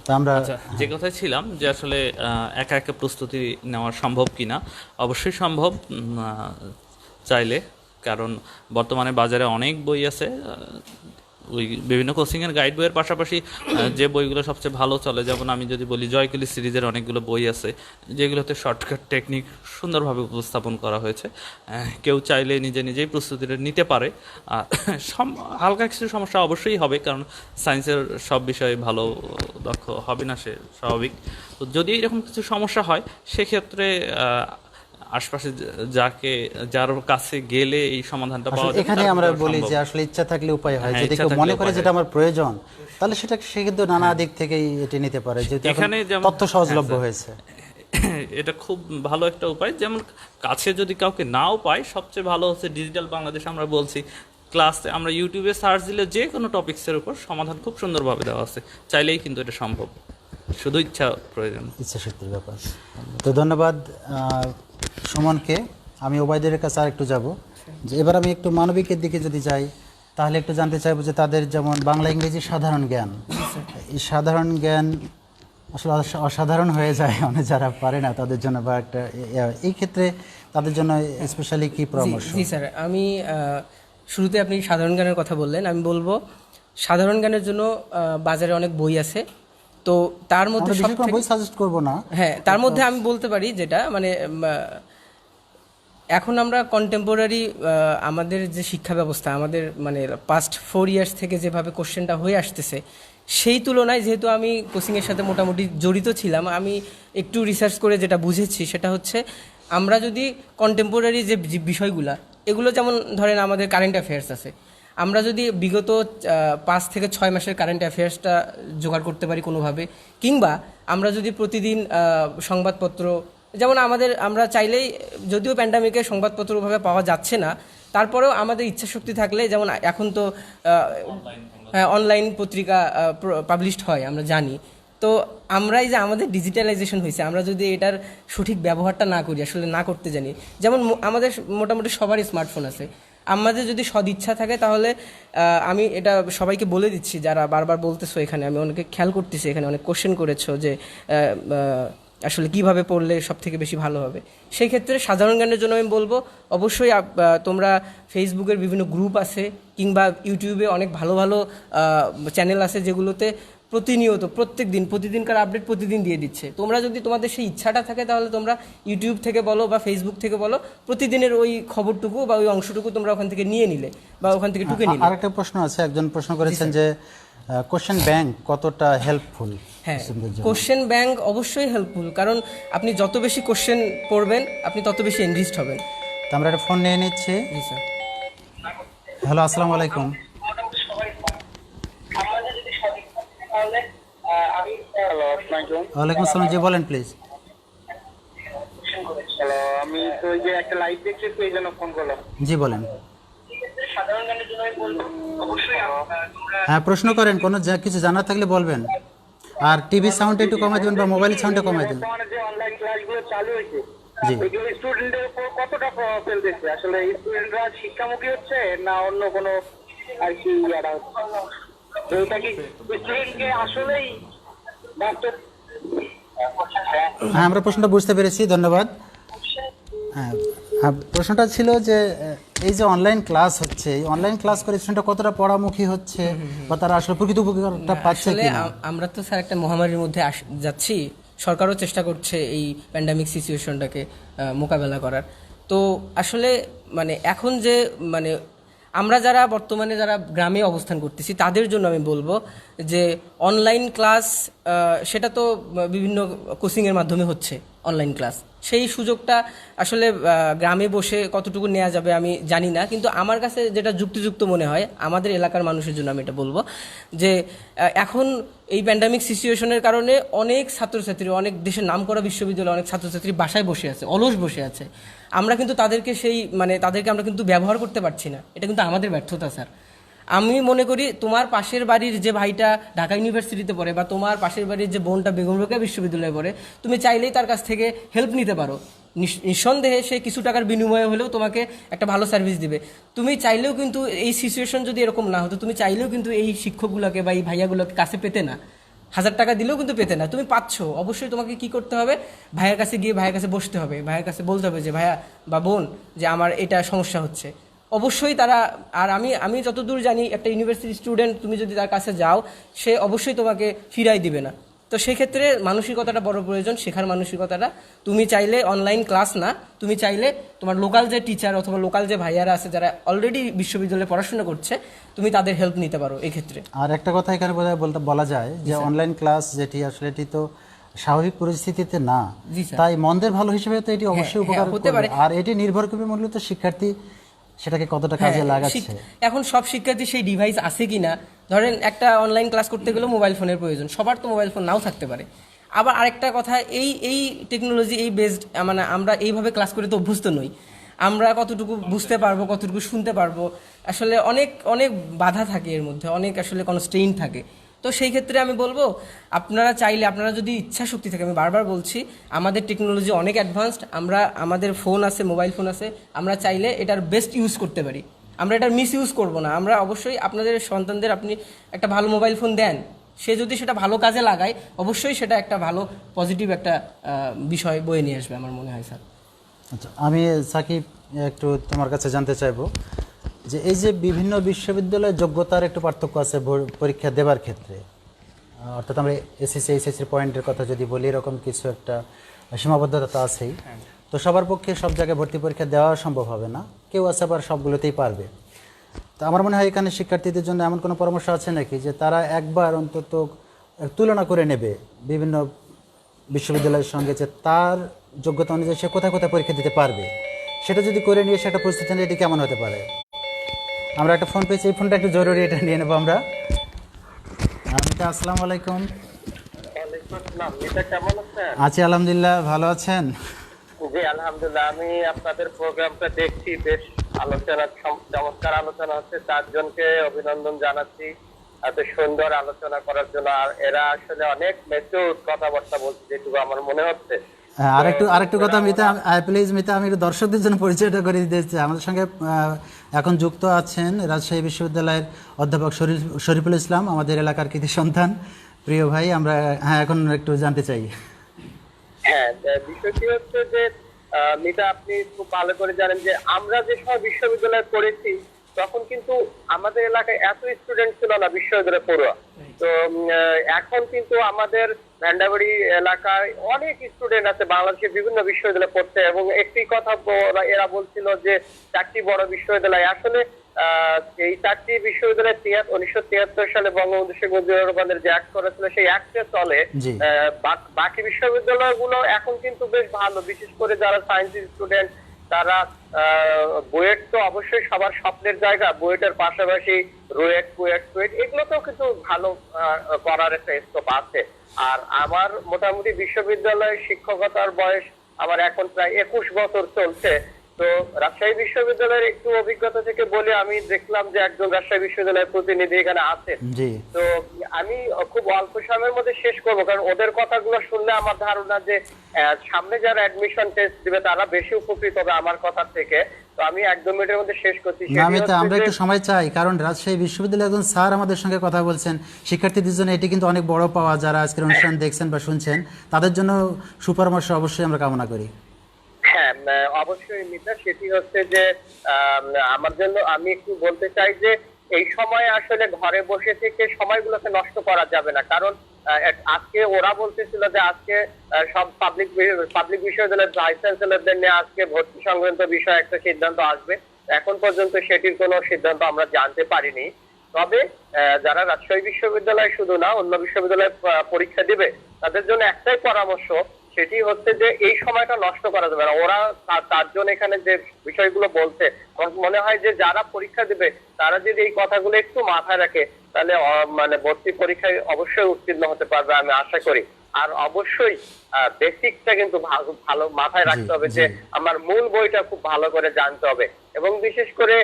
তো আমরা আচ্ছা, যে কথায় ছিলাম যে আসলে একা একা প্রস্তুতি নেওয়া সম্ভব কিনা, অবশ্যই সম্ভব চাইলে, কারণ বর্তমানে বাজারে অনেক বই আছে। ওই বিভিন্ন কোচিংয়ের গাইড বইয়ের পাশাপাশি যে বইগুলো সবচেয়ে ভালো চলে, যেমন আমি যদি বলি জয়কুলি সিরিজের অনেকগুলো বই আছে যেগুলোতে শর্টকাট টেকনিক সুন্দরভাবে উপস্থাপন করা হয়েছে। কেউ চাইলে নিজেই প্রস্তুতিটা নিতে পারে। হালকা কিছু সমস্যা অবশ্যই হবে, কারণ সায়েন্সের সব বিষয়ে ভালো দক্ষ হবে না সে, স্বাভাবিক। তো যদি এরকম কিছু সমস্যা হয়, সেক্ষেত্রে আশপাশে যার কাছে গেলে এই সমাধানটা পাওয়া যায়, এখানে আমরা বলি যে আসলে ইচ্ছা থাকলে উপায় হয়। যদি কেউ মনে করে যেটা আমার প্রয়োজন, তাহলে সেটা সে কিন্তু নানা দিক থেকেই এটি নিতে পারে, যেহেতু এখন তথ্য সহজলভ্য হয়েছে। এটা খুব ভালো একটা উপায়। যেমন কাছে যদি কাউকে নাও পাই, সবচেয়ে ভালো হচ্ছে ডিজিটাল বাংলাদেশ। আমরা বলছি ক্লাসে আমরা ইউটিউবে সার্চ দিলে যে কোনো টপিক্সের উপর সমাধান খুব সুন্দরভাবে দেওয়া আছে, চাইলেই কিন্তু এটা সম্ভব, শুধু ইচ্ছা প্রয়োজন। ইচ্ছা শক্তির ব্যাপার। তো ধন্যবাদ সুমনকে। আমি ওবায়দের কাছে আর একটু যাব, যে এবার আমি একটু মানবিকের দিকে যদি যাই, তাহলে একটু জানতে চাইবো যে তাদের যেমন বাংলা ইংরেজি সাধারণ জ্ঞান, এই সাধারণ জ্ঞান আসলে অসাধারণ হয়ে যায় অনেক যারা পারে না তাদের জন্য, বা একটা এই ক্ষেত্রে তাদের জন্য স্পেশালি কি পরামর্শ? জি স্যার, আমি শুরুতে আপনি সাধারণ জ্ঞানের কথা বললেন, আমি বলবো সাধারণ জ্ঞানের জন্য বাজারে অনেক বই আছে। তো তার মধ্যে আমরা বিশেষ কোনো বই সাজেস্ট করব না, হ্যাঁ, তার মধ্যে আমি বলতে পারি যেটা মানে এখন আমরা কন্টেম্পোরারি আমাদের যে শিক্ষা ব্যবস্থা, আমাদের মানে পাস্ট 4 ইয়ার্স থেকে যেভাবে কোশ্চেনটা হয়ে আসতেছে, সেই তুলনায় যেহেতু আমি কোচিংয়ের সাথে মোটামুটি জড়িত ছিলাম, আমি একটু রিসার্চ করে যেটা বুঝেছি সেটা হচ্ছে, আমরা যদি কন্টেম্পোরারি যে বিষয়গুলা, এগুলো যেমন ধরেন আমাদের কারেন্ট অ্যাফেয়ার্স আছে, আমরা যদি বিগত 5 থেকে 6 মাসের কারেন্ট অ্যাফেয়ার্সটা জোগাড় করতে পারি কোনোভাবে, কিংবা আমরা যদি প্রতিদিন সংবাদপত্র, যেমন আমরা চাইলেই, যদিও প্যান্ডামিকে সংবাদপত্রভাবে পাওয়া যাচ্ছে না, তারপরেও আমাদের ইচ্ছাশক্তি থাকলে, যেমন এখন তো অনলাইন পত্রিকা পাবলিশড হয় আমরা জানি, তো আমরাই যে আমাদের ডিজিটালাইজেশন হয়েছে, আমরা যদি এটার সঠিক ব্যবহারটা না করি, আসলে না করতে জানি, যেমন আমাদের মোটামুটি সবারই স্মার্টফোন আছে, আমাদের যদি সদিচ্ছা থাকে তাহলে আমি এটা সবাইকে বলে দিচ্ছি, যারা বারবার বলতেছো, এখানে আমি অনেকে খেয়াল করতেছি, এখানে অনেক কোশ্চেন করেছো যে আসলে কিভাবে পড়লে সব থেকে বেশি ভালো হবে। সেই ক্ষেত্রে সাধারণ জ্ঞানের জন্য আমি বলবো, অবশ্যই তোমরা ফেসবুকের বিভিন্ন গ্রুপ আছে, কিংবা ইউটিউবে অনেক ভালো ভালো চ্যানেল আছে যেগুলোতে প্রতিনিয়ত প্রতিদিনকার আপডেট প্রতিদিন দিয়ে দিচ্ছে। তোমরা যদি তোমাদের সেই ইচ্ছাটা থাকে, তাহলে তোমরা ইউটিউব থেকে বলো বা ফেসবুক থেকে বলো, প্রতিদিনের ওই খবরটুকু বা ওই অংশটুকু তোমরা ওখান থেকে নিয়ে নিলে বা ওখান থেকে টুকে নিলে। আরেকটা প্রশ্ন আছে, একজন প্রশ্ন করেছেন যে কোশ্চেন ব্যাংক কতটা হেল্পফুল? হ্যাঁ, কোশ্চেন ব্যাংক অবশ্যই হেল্পফুল, কারণ আপনি যত বেশি কোশ্চেন পড়বেন আপনি তত বেশি এনরিচড হবেন। তো আমরা একটা ফোন নিয়ে নিচ্ছি। জি স্যার। হ্যালো, আসসালামু আলাইকুম। ওয়ালাইকুম আসসালাম, জি বলেন প্লিজ। হ্যালো, আমি তো ওই যে একটা লাইভ দেখছি, তো এই জন্য ফোন করলাম। জি বলেন। সাধারণ জ্ঞানের জন্য আমি বলবো অবশ্যই হ্যাঁ, প্রশ্ন করেন, কোনো কিছু জানার থাকলে বলবেন। আর টিভি সাউন্ড একটু কমাই দেবেন বা মোবাইল সাউন্ডটা কমাই দেবেন। বর্তমানে যে অনলাইন ক্লাসগুলো চালু হয়েছে, জি। এগুলো স্টুডেন্টদের উপর কতটা প্রভাব ফেলতেছে? আসলে স্টুডেন্টরা শিক্ষামুখী হচ্ছে না অন্য কোনো আর কি ইয়ারা হচ্ছে? তো এটা কি স্টুডেন্টকে আসলেই বাস্তব? হ্যাঁ, আমরা প্রশ্নটা বুঝতে পেরেছি, ধন্যবাদ। হ্যাঁ, প্রশ্নটা ছিল যে এই যে অনলাইন ক্লাস হচ্ছে, এই অনলাইন ক্লাস করে স্টুডেন্টরা কতটা পড়ামুখী হচ্ছে বা তারা আসলে প্রকৃত উপকারটা পাচ্ছে আসলে কিনা? আমরা তো স্যার একটা মহামারীর মধ্যে যাচ্ছি, সরকারও চেষ্টা করছে এই প্যান্ডামিক সিচুয়েশনটাকে মোকাবেলা করার। তো আসলে মানে এখন যে মানে আমরা যারা বর্তমানে যারা গ্রামে অবস্থান করতেছি, তাদের জন্য আমি বলবো যে অনলাইন ক্লাস সেটা তো বিভিন্ন কোচিংয়ের মাধ্যমে হচ্ছে অনলাইন ক্লাস, সেই সুযোগটা আসলে গ্রামে বসে কতটুকু নেওয়া যাবে আমি জানি না, কিন্তু আমার কাছে যেটা যুক্তিযুক্ত মনে হয় আমাদের এলাকার মানুষের জন্য আমি এটা বলবো যে এখন এই প্যান্ডামিক সিচুয়েশনের কারণে অনেক ছাত্রছাত্রী, অনেক দেশের নামকরা বিশ্ববিদ্যালয়ে অনেক ছাত্রছাত্রী বাসায় বসে আছে, অলস বসে আছে। আমরা কিন্তু তাদেরকে তাদেরকে আমরা কিন্তু ব্যবহার করতে পারছি না, এটা কিন্তু আমাদের ব্যর্থতা স্যার। আমি মনে করি তোমার পাশের বাড়ির যে ভাইটা ঢাকা ইউনিভার্সিটিতে পড়ে বা তোমার পাশের বাড়ির যে বোনটা বেগম রোকেয়া বিশ্ববিদ্যালয়ে পড়ে, তুমি চাইলেই তার কাছ থেকে হেল্প নিতে পারো। নিঃসন্দেহে সে কিছু টাকার বিনিময়ে হলেও তোমাকে একটা ভালো সার্ভিস দিবে। তুমি চাইলেও কিন্তু এই সিচুয়েশন যদি এরকম না হতো, তুমি চাইলেও কিন্তু এই শিক্ষকগুলোকে বা এই ভাইয়াগুলোকে কাছে পেতে না, 1000 টাকা দিলেও কিন্তু পেতে না। তুমি পাচ্ছ, অবশ্যই তোমাকে কি করতে হবে, ভাইয়ের কাছে গিয়ে ভাইয়ের কাছে বসতে হবে, ভাইয়ের কাছে বলতে হবে যে ভাইয়া বা বোন যে আমার এটা সমস্যা হচ্ছে। অবশ্যই তারা, আর আমি যতদূর জানি একটা ইউনিভার্সিটি স্টুডেন্ট তুমি যদি তার কাছে যাও, সে অবশ্যই তোমাকে ফিরাই দিবে না। তো সেক্ষেত্রে মানসিকতাটা বড় প্রয়োজন, শেখার মানসিকতাটা। তুমি চাইলে অনলাইন ক্লাস না, তুমি চাইলে তোমার লোকাল যে টিচার অথবা লোকাল যে ভাইয়ারা আছে যারা অলরেডি বিশ্ববিদ্যালয়ে পড়াশোনা করছে, তুমি তাদের হেল্প নিতে পারো এক্ষেত্রে। আর একটা কথা এখানে বলা যায় যে অনলাইন ক্লাস যেটি আসলে এটি তো স্বাভাবিক পরিস্থিতিতে না, তাই মন্দের ভালো হিসেবে তো এটি অবশ্যই উপকার হতে পারে। আর এটি নির্ভর করবে মূলত শিক্ষার্থী সেটাকে কতটা কাজে লাগাচ্ছে। এখন সব শিক্ষার্থী সেই ডিভাইস আছে কিনা, ধরেন একটা অনলাইন ক্লাস করতে গেলেও মোবাইল ফোনের প্রয়োজন, সবার তো মোবাইল ফোন নাও থাকতে পারে। আবার আরেকটা কথা, এই টেকনোলজি এই বেসড, মানে আমরা এইভাবে ক্লাস করে তো অভ্যস্ত নই। আমরা কতটুকু বুঝতে পারবো, কতটুকু শুনতে পারবো, আসলে অনেক অনেক বাধা থাকে এর মধ্যে, অনেক আসলে কনস্ট্রেইন থাকে। তো সেই ক্ষেত্রে আমি বলবো, আপনারা চাইলে, আপনারা যদি ইচ্ছা শক্তি থাকে, আমি বারবার বলছি আমাদের টেকনোলজি অনেক অ্যাডভান্সড, আমাদের ফোন আছে, মোবাইল ফোন আছে, আমরা চাইলে এটার বেস্ট ইউজ করতে পারি, আমরা এটার মিস ইউজ করবো না। আমরা অবশ্যই আপনাদের সন্তানদের আপনি একটা ভালো মোবাইল ফোন দেন, সে যদি সেটা ভালো কাজে লাগায় অবশ্যই সেটা একটা ভালো পজিটিভ একটা বিষয় বয়ে নিয়ে আসবে আমার মনে হয় স্যার। আচ্ছা, আমি সাকিব একটু তোমার কাছে জানতে চাইবো যে এই যে বিভিন্ন বিশ্ববিদ্যালয়ের যোগ্যতার একটু পার্থক্য আছে পরীক্ষা দেবার ক্ষেত্রে, অর্থাৎ আমরা এসএসসি এইচএসসির পয়েন্টের কথা যদি বলি, এরকম কিছু একটা সীমাবদ্ধতা তো আছেই। তো সবার পক্ষে সব জায়গায় ভর্তি পরীক্ষা দেওয়া সম্ভব হবে না, কেউ আছে আবার সবগুলোতেই পারবে। তো আমার মনে হয় এখানে শিক্ষার্থীদের জন্য এমন কোনো পরামর্শ আছে নাকি যে তারা একবার অন্তত তুলনা করে নেবে বিভিন্ন বিশ্ববিদ্যালয়ের সঙ্গে, যে তার যোগ্যতা অনুযায়ী সে কোথায় কোথায় পরীক্ষা দিতে পারবে, সেটা যদি করে নিয়ে সেটা প্রস্তুতি নিয়ে এটি কেমন হতে পারে? আমরা একটা ফোন পেয়েছি, এই ফোনটা একটু জরুরি, এটা নিয়ে নেবো আমরা। মিতা, আসসালামু আলাইকুম। কেমন আছেন? আছি আলহামদুলিল্লাহ, ভালো আছেন? জি আলহামদুলিল্লাহ, আমি আপনাদের প্রোগ্রামটা দেখছি, বেশ আলোচনা, চমৎকার আলোচনা হচ্ছে। চারজনকে অভিনন্দন জানাচ্ছি এত সুন্দর আলোচনা করার জন্য। আর এরা আসলে অনেক ম্যাচিউর কথাবার্তা বলছে, যেটুকু আমার মনে হচ্ছে। আরেকটু কথা মিতা, প্লিজ মিতা, আমি একটু দর্শকদের জন্য পরিচয়টা করে দিতে চাই। আমাদের সঙ্গে এখন যুক্ত আছেন রাজশাহী বিশ্ববিদ্যালয়ের অধ্যাপক শরীফুল ইসলাম, আমাদের এলাকার কৃতি সন্তান, প্রিয় ভাই। আমরা এখন একটু জানতে চাই। হ্যাঁ, বিষয়টি হচ্ছে যে মিতা, আপনি খুব ভালো করে জানেন যে আমরা যে সময় বিশ্ববিদ্যালয়ে পড়েছি তখন কিন্তু আমাদের এলাকায় এত স্টুডেন্ট ছিল না বিশ্ববিদ্যালয়ে পড়ুয়া। তো এখন কিন্তু আমাদের ভ্যান্ডাবাড়ি এলাকায় অনেক স্টুডেন্ট আছে বাংলাদেশের বিভিন্ন বিশ্ববিদ্যালয়ে পড়ছে, এবং একটি কথা এরা বলছিল যে 4টি বড় বিশ্ববিদ্যালয়, আসলে এই 4টি বিশ্ববিদ্যালয় 1973 সালে বঙ্গবন্ধু শেখ মুজিবুর রহমানের যে অ্যাক্ট করেছিল সেই অ্যাক্টে চলে। বাকি বিশ্ববিদ্যালয়গুলো এখন কিন্তু বেশ ভালো, বিশেষ করে যারা সায়েন্সের স্টুডেন্ট তারা বুয়েট তো অবশ্যই সবার স্বপ্নের জায়গা, বুয়েটের পাশাপাশি রুয়েট, কুয়েট এগুলোতেও কিন্তু ভালো করার একটা স্কোপ আছে। আর আমার মোটামুটি বিশ্ববিদ্যালয়ে শিক্ষকতার বয়স আমার এখন প্রায় 21 বছর চলছে। তো রাজশাহী বিশ্ববিদ্যালয়ের একটু অভিজ্ঞতা থেকে বলে, আমি দেখলাম যে একজন রাজশাহী বিশ্ববিদ্যালয়ের প্রতিনিধি এখানে আছেন। তো আমি খুব অল্প সময়ের মধ্যে শেষ করবো, কারণ ওদের কথাগুলো শুনলে আমার ধারণা যে সামনে যারা অ্যাডমিশন টেস্ট দিবে তারা বেশি উপকৃত হবে আমার কথা থেকে। তো আমি 1-2 মিনিটের মধ্যে শেষ করছি। আমরা একটু সময় চাই, কারণ রাজশাহী বিশ্ববিদ্যালয়ের একজন স্যার আমাদের সঙ্গে কথা বলছেন। শিক্ষার্থীদের জন্য এটি কিন্তু অনেক বড় পাওয়া, যারা আজকের অনুষ্ঠান দেখছেন বা শুনছেন তাদের জন্য সুপরামর্শ অবশ্যই আমরা কামনা করি। হ্যাঁ, অবশ্যই মিতা, সেটি হচ্ছে যে আমার জন্য আমি একটু বলতে চাই যে এই সময় আসলে ঘরে বসে থেকে সময়গুলোকে নষ্ট করা যাবে না। কারণ আজকে ওরা বলতেছিল যে আজকে সব পাবলিক বিশ্ববিদ্যালয়ের ভাইস চ্যান্সেলরদের নিয়ে আজকে ভর্তি সংক্রান্ত বিষয়ে একটা সিদ্ধান্ত আসবে। এখন পর্যন্ত সেটির কোনো সিদ্ধান্ত আমরা জানতে পারিনি। তবে যারা রাজশাহী বিশ্ববিদ্যালয় শুধু না, অন্য বিশ্ববিদ্যালয়ে পরীক্ষা দিবে তাদের জন্য একটাই পরামর্শ, সেটি হচ্ছে যে এই সময়টা নষ্ট করা যাবে না। ওরা 4 জন এখানে যে বিষয়গুলো বলছে, আমার মনে হয় যে যারা পরীক্ষা দিবে তারা যদি এই কথাগুলো একটু মাথায় রাখে তাহলে মানে ভর্তি পরীক্ষায় অবশ্যই উত্তীর্ণ হতে পারবে, আমি আশা করি। আর অবশ্যই বেসিকটা কিন্তু ভালো মাথায় রাখতে হবে, যে আমার মূল বইটা খুব ভালো করে জানতে হবে। এবং বিশেষ করে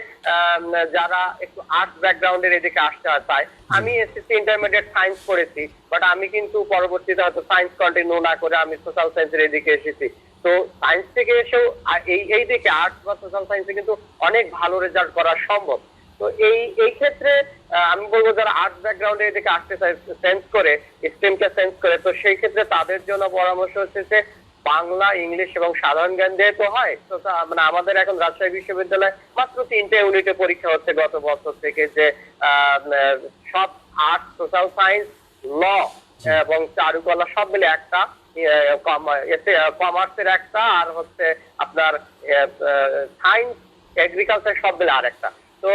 যারা একটু আর্টস ব্যাকগ্রাউন্ডের এদিকে আসতে চায়, আমি এসএসসি ইন্টারমিডিয়েট সায়েন্স পড়েছি, বাট আমি কিন্তু পরবর্তীতে হয়তো সায়েন্স কন্টিনিউ না করে আমি সোশ্যাল সায়েন্সের এদিকে এসেছি। তো সায়েন্স থেকে এসেও এই দিকে আর্টস বা সোশ্যাল সায়েন্সে কিন্তু অনেক ভালো রেজাল্ট করা সম্ভব। তো এই ক্ষেত্রে আমি বলবো যারা আর্টস ব্যাকগ্রাউন্ডে এদিকে আসতে চায়, সেন্স করে, স্ট্রিমকে সেন্স করে, তো সেই ক্ষেত্রে তাদের জন্য পরামর্শ হচ্ছে যে বাংলা, ইংলিশ এবং সাধারণ জ্ঞান দিয়ে তো হয়। তো মানে আমাদের এখন রাজশাহী বিশ্ববিদ্যালয়ে মাত্র 3টে ইউনিটে পরীক্ষা হচ্ছে গত বছর থেকে, যে সব আর্টস, সোশ্যাল সায়েন্স, ল এবং চারুকলা সব মিলে একটা, কমার্সের একটা, আর হচ্ছে আপনার সায়েন্স, এগ্রিকালচার সব মিলে আর একটা। তো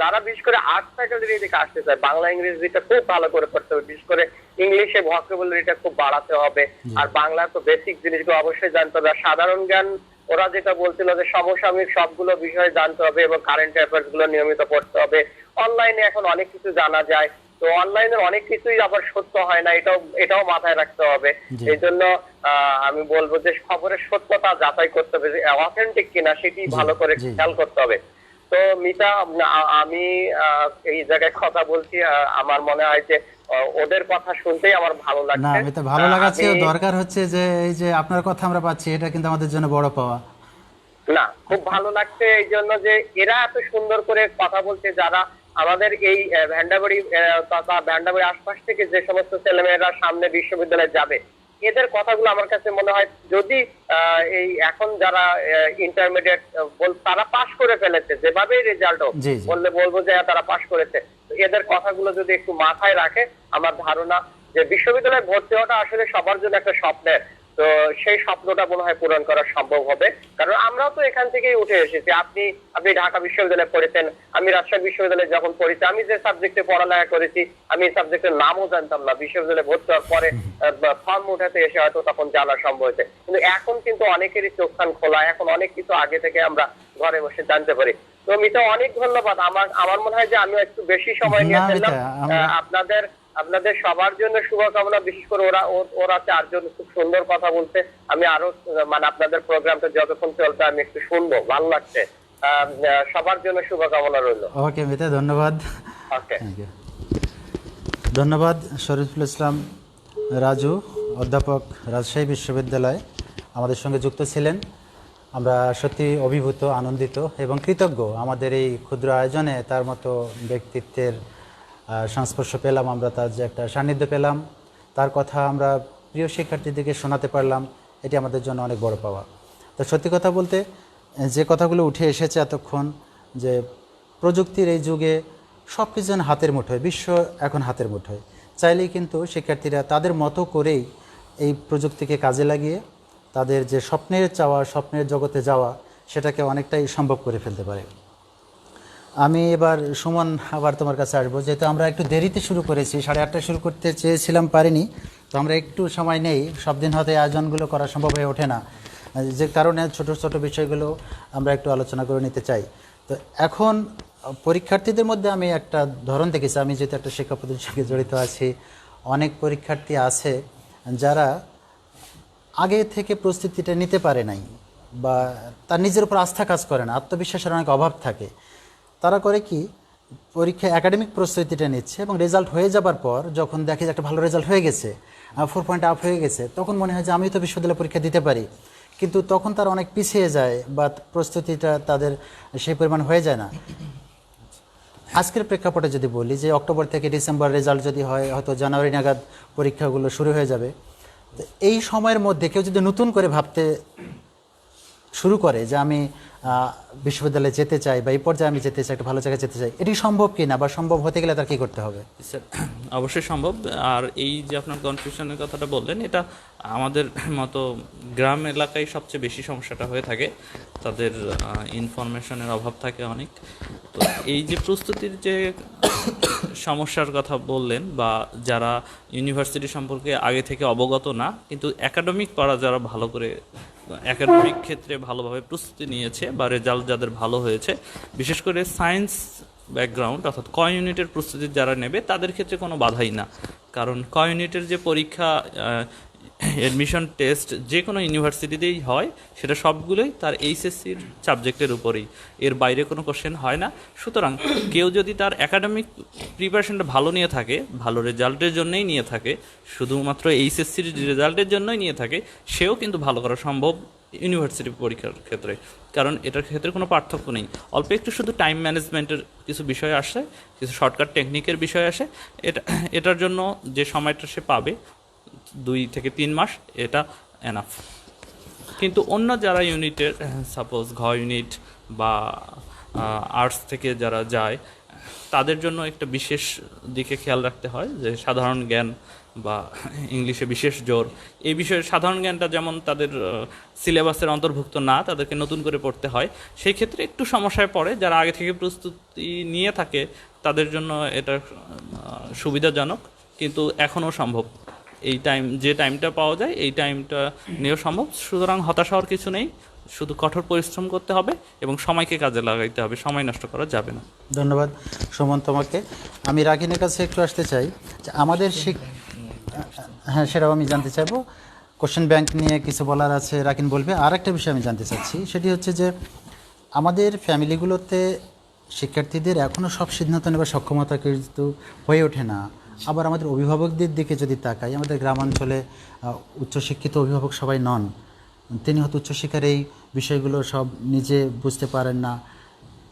যারা বিশেষ করে আর্টস ফ্যাকাল্টির এদিকে আসতে চায়, বাংলা ইংরেজিটা খুব ভালো করে পড়তে হবে, বিশেষ করে ইংলিশে ভোকাবুলারিটা খুব বাড়াতে হবে, আর বাংলা তো বেসিক জিনিসগুলো অবশ্যই জানতে হবে। আর সাধারণ জ্ঞান ওরা যেটা বলছিল যে সমসাময়িক সবগুলো বিষয় জানতে হবে এবং কারেন্ট অ্যাফেয়ার্স গুলো নিয়মিত পড়তে হবে। অনলাইনে এখন অনেক কিছু জানা যায়, তো অনলাইনের অনেক কিছুই আবার সত্য হয় না, এটাও মাথায় রাখতে হবে। জি। এই জন্য আমি বলবো যে খবরের সত্যতা যাচাই করতে হবে, যে অথেন্টিক কিনা সেটি জি, ভালো করে জি। খেয়াল করতে হবে। তো মিতা, আমি এই জায়গায় কথা বলছি, আমার মনে হয় যে ওদের কথা শুনতেই আমার ভালো না, লাগছে। আমি তো ভালো লাগার চেয়েও আমি- দরকার হচ্ছে যে এই যে আপনার কথা আমরা পাচ্ছি, এটা কিন্তু আমাদের জন্য বড় পাওয়া। না, খুব ভালো লাগছে এই জন্য যে এরা এত সুন্দর করে কথা বলছে, যারা আমাদের এই ভ্যান্ডাবাড়ি তথা ভ্যান্ডাবাড়ি আশপাশ থেকে যে সমস্ত ছেলেমেয়েরা সামনে বিশ্ববিদ্যালয়ে যাবে, এদের কথাগুলো আমার কাছে মনে হয় যদি এই এখন যারা ইন্টারমিডিয়েট তারা পাশ করে ফেলেছে, যেভাবেই রেজাল্ট হোক, জি, জি। বলবো যে তারা পাশ করেছে, তো এদের কথাগুলো যদি একটু মাথায় রাখে, আমার ধারণা যে বিশ্ববিদ্যালয়ে ভর্তি হওয়াটা আসলে সবার জন্য একটা স্বপ্নের। তো সেই স্বপ্নটা মনে হয় পূরণ করা সম্ভব হবে, কারণ আমরাও তো এখান থেকেই উঠে এসেছি। আপনি ঢাকা বিশ্ববিদ্যালয়ে পড়েছেন, আমি রাজশাহী বিশ্ববিদ্যালয়ে যখন পড়েছি, আমি যে সাবজেক্টে পড়ালেখা করেছি আমি এই সাবজেক্টের নামও জানতাম না। বিশ্ববিদ্যালয়ে ভর্তি হওয়ার পরে ফর্ম উঠাতে এসে হয়তো তখন জানা সম্ভব হয়েছে, কিন্তু এখন কিন্তু অনেকেরই চোখ কান খোলা, এখন অনেক কিছু আগে থেকে আমরা ঘরে বসে জানতে পারি। তো মিতা, অনেক ধন্যবাদ। আমার মনে হয় যে আমি একটু বেশি সময় নিয়ে না, ফেললাম। মিতা, আমরা- আপনাদের সবার জন্য শুভকামনা। বিশেষ করে ওরা চারজন খুব সুন্দর কথা বলছে। আমি আরো মানে আপনাদের প্রোগ্রামটা যতক্ষণ চলবে আমি একটু শুনবো, ভালো লাগছে। সবার জন্য শুভকামনা রইল। ওকে মিতা, ধন্যবাদ। ওকে। Thank you. ধন্যবাদ শরীফুল ইসলাম রাজু, অধ্যাপক, রাজশাহী বিশ্ববিদ্যালয় আমাদের সঙ্গে যুক্ত ছিলেন। আমরা সত্যি অভিভূত, আনন্দিত এবং কৃতজ্ঞ আমাদের এই ক্ষুদ্র আয়োজনে তার মতো ব্যক্তিত্বের সংস্পর্শ পেলাম, আমরা তার যে একটা সান্নিধ্য পেলাম, তার কথা আমরা প্রিয় শিক্ষার্থীদেরকে শোনাতে পারলাম, এটি আমাদের জন্য অনেক বড় পাওয়া। তো সত্যি কথা বলতে যে কথাগুলো উঠে এসেছে এতক্ষণ, যে প্রযুক্তির এই যুগে সব কিছু যেন হাতের মুঠোয়, বিশ্ব এখন হাতের মুঠোয়, চাইলেই কিন্তু শিক্ষার্থীরা তাদের মতো করেই এই প্রযুক্তিকে কাজে লাগিয়ে তাদের যে স্বপ্নের চাওয়া, স্বপ্নের জগতে যাওয়া, সেটাকে অনেকটাই সম্ভব করে ফেলতে পারে। আমি এবার সুমন আবার তোমার কাছে আসবো, যেহেতু আমরা একটু দেরিতে শুরু করেছি, 8:30 শুরু করতে চেয়েছিলাম, পারিনি। তো আমরা একটু সময় নেই, সব দিন হয়তো এই আয়োজনগুলো করা সম্ভব হয়ে ওঠে না, যে কারণে ছোট ছোট বিষয়গুলো আমরা একটু আলোচনা করে নিতে চাই। তো এখন পরীক্ষার্থীদের মধ্যে আমি একটা ধরন দেখেছি, আমি যেহেতু একটা শিক্ষা প্রতিষ্ঠানের সঙ্গে জড়িত আছি, অনেক পরীক্ষার্থী আছে যারা আগে থেকে প্রস্তুতিটা নিতে পারে নাই, বা তার নিজের উপর আস্থা কাজ করে না, আত্মবিশ্বাসের অনেক অভাব থাকে। তারা করে কি, পরীক্ষা একাডেমিক প্রস্তুতিটা নিচ্ছে এবং রেজাল্ট হয়ে যাবার পর যখন দেখে যে একটা ভালো রেজাল্ট হয়ে গেছে, 4 পয়েন্ট আপ হয়ে গেছে, তখন মনে হয় যে আমি তো বিশ্ববিদ্যালয় পরীক্ষা দিতে পারি, কিন্তু তখন তারা অনেক পিছিয়ে যায় বা প্রস্তুতিটা তাদের সেই পরিমাণ হয়ে যায় না। আজকের প্রেক্ষাপটে যদি বলি যে অক্টোবর থেকে ডিসেম্বর রেজাল্ট যদি হয়, হয়তো জানুয়ারি নাগাদ পরীক্ষাগুলো শুরু হয়ে যাবে। তো এই সময়ের মধ্যে কেউ যদি নতুন করে ভাবতে শুরু করে যে আমি বিশ্ববিদ্যালয়ে যেতে চাই বা এই পর্যায়ে আমি যেতে চাই, একটা ভালো জায়গায় যেতে চাই, এটি সম্ভব কি না, বা সম্ভব হতে গেলে তার কী করতে হবে? স্যার, অবশ্যই সম্ভব। আর এই যে আপনার কনফিউশনের কথাটা বললেন, এটা আমাদের মতো গ্রাম এলাকায় সবচেয়ে বেশি সমস্যাটা হয়ে থাকে, তাদের ইনফরমেশনের অভাব থাকে অনেক। তো এই যে প্রস্তুতির যে সমস্যার কথা বললেন, বা যারা ইউনিভার্সিটি সম্পর্কে আগে থেকে অবগত না, কিন্তু একাডেমিক পড়া যারা ভালো করে একাডেমিক ক্ষেত্রে ভালোভাবে প্রস্তুতি নিয়েছে বা রেজাল্ট যাদের ভালো হয়েছে, বিশেষ করে সায়েন্স ব্যাকগ্রাউন্ড অর্থাৎ ক ইউনিটের প্রস্তুতি যারা নেবে তাদের ক্ষেত্রে কোনো বাধাই না। কারণ ক ইউনিটের যে পরীক্ষা, অ্যাডমিশন টেস্ট যে কোনো ইউনিভার্সিটিতেই হয়, সেটা সবগুলোই তার এইচএসসির সাবজেক্টের উপরেই, এর বাইরে কোনো কোশ্চেন হয় না। সুতরাং কেউ যদি তার একাডেমিক প্রিপারেশনটা ভালো নিয়ে থাকে, ভালো রেজাল্টের জন্যই নিয়ে থাকে, শুধুমাত্র এইচএসসির রেজাল্টের জন্যই নিয়ে থাকে, সেও কিন্তু ভালো করা সম্ভব ইউনিভার্সিটি পরীক্ষার ক্ষেত্রে। কারণ এটার ক্ষেত্রে কোনো পার্থক্য নেই, অল্প একটু শুধু টাইম ম্যানেজমেন্টের কিছু বিষয় আসে, কিছু শর্টকাট টেকনিকের বিষয় আসে। এটার জন্য যে সময়টা সে পাবে 2 থেকে 3 মাস, এটা এনাফ। কিন্তু অন্য যারা ইউনিটের, সাপোজ ঘ ইউনিট বা আর্টস থেকে যারা যায়, তাদের জন্য একটা বিশেষ দিকে খেয়াল রাখতে হয় যে সাধারণ জ্ঞান বা ইংলিশে বিশেষ জোর, এই বিষয়ে সাধারণ জ্ঞানটা যেমন তাদের সিলেবাসের অন্তর্ভুক্ত না, তাদেরকে নতুন করে পড়তে হয়। সেই ক্ষেত্রে একটু সমস্যায় পড়ে যারা আগে থেকে প্রস্তুতি নিয়ে থাকে, তাদের জন্য এটা সুবিধাজনক, কিন্তু এখনও সম্ভব। এই যে টাইমটা পাওয়া যায়, এই টাইমটা নিয়েও সম্ভব। সুতরাং হতাশ হওয়ার কিছু নেই, শুধু কঠোর পরিশ্রম করতে হবে এবং সময়কে কাজে লাগাইতে হবে, সময় নষ্ট করা যাবে না। ধন্যবাদ সুমন তোমাকে। আমি রাকিনের কাছে একটু আসতে চাই যে আমাদের হ্যাঁ, সেটাও আমি জানতে চাইবো। কোশ্চেন ব্যাংক নিয়ে কিছু বলার আছে, রাকিন বলবে। আর একটা বিষয় আমি জানতে চাচ্ছি, সেটি হচ্ছে যে আমাদের ফ্যামিলিগুলোতে শিক্ষার্থীদের এখনও সব সিদ্ধান্ত নেবার সক্ষমতা কিন্তু হয়ে ওঠে না। আবার আমাদের অভিভাবকদের দিকে যদি তাকাই, আমাদের গ্রামাঞ্চলে উচ্চশিক্ষিত অভিভাবক সবাই নন, তিনি হয়তো উচ্চশিক্ষার এই বিষয়গুলো সব নিজে বুঝতে পারেন না।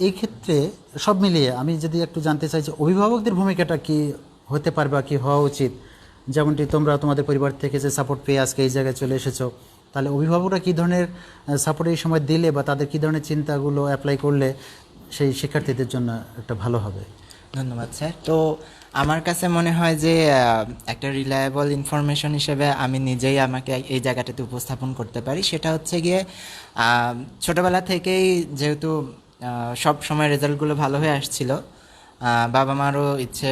এই ক্ষেত্রে সব মিলিয়ে আমি যদি একটু জানতে চাই যে অভিভাবকদের ভূমিকাটা কি হতে পারে বা কী হওয়া উচিত? যেমনটি তোমরা তোমাদের পরিবার থেকে যে সাপোর্ট পেয়ে আজকে এই জায়গায় চলে এসেছো, তাহলে অভিভাবকরা কী ধরনের সাপোর্ট এই সময় দিলে বা তাদের কী ধরনের চিন্তাগুলো অ্যাপ্লাই করলে সেই শিক্ষার্থীদের জন্য একটা ভালো হবে? ধন্যবাদ স্যার। তো আমার কাছে মনে হয় যে একটা রিলায়েবল ইনফরমেশন হিসেবে আমি নিজেই আমাকে এই জায়গাটাতে উপস্থাপন করতে পারি। সেটা হচ্ছে গিয়ে ছোটোবেলা থেকেই যেহেতু সব সময় রেজাল্টগুলো ভালো হয়ে আসছিল, বাবা মারও ইচ্ছে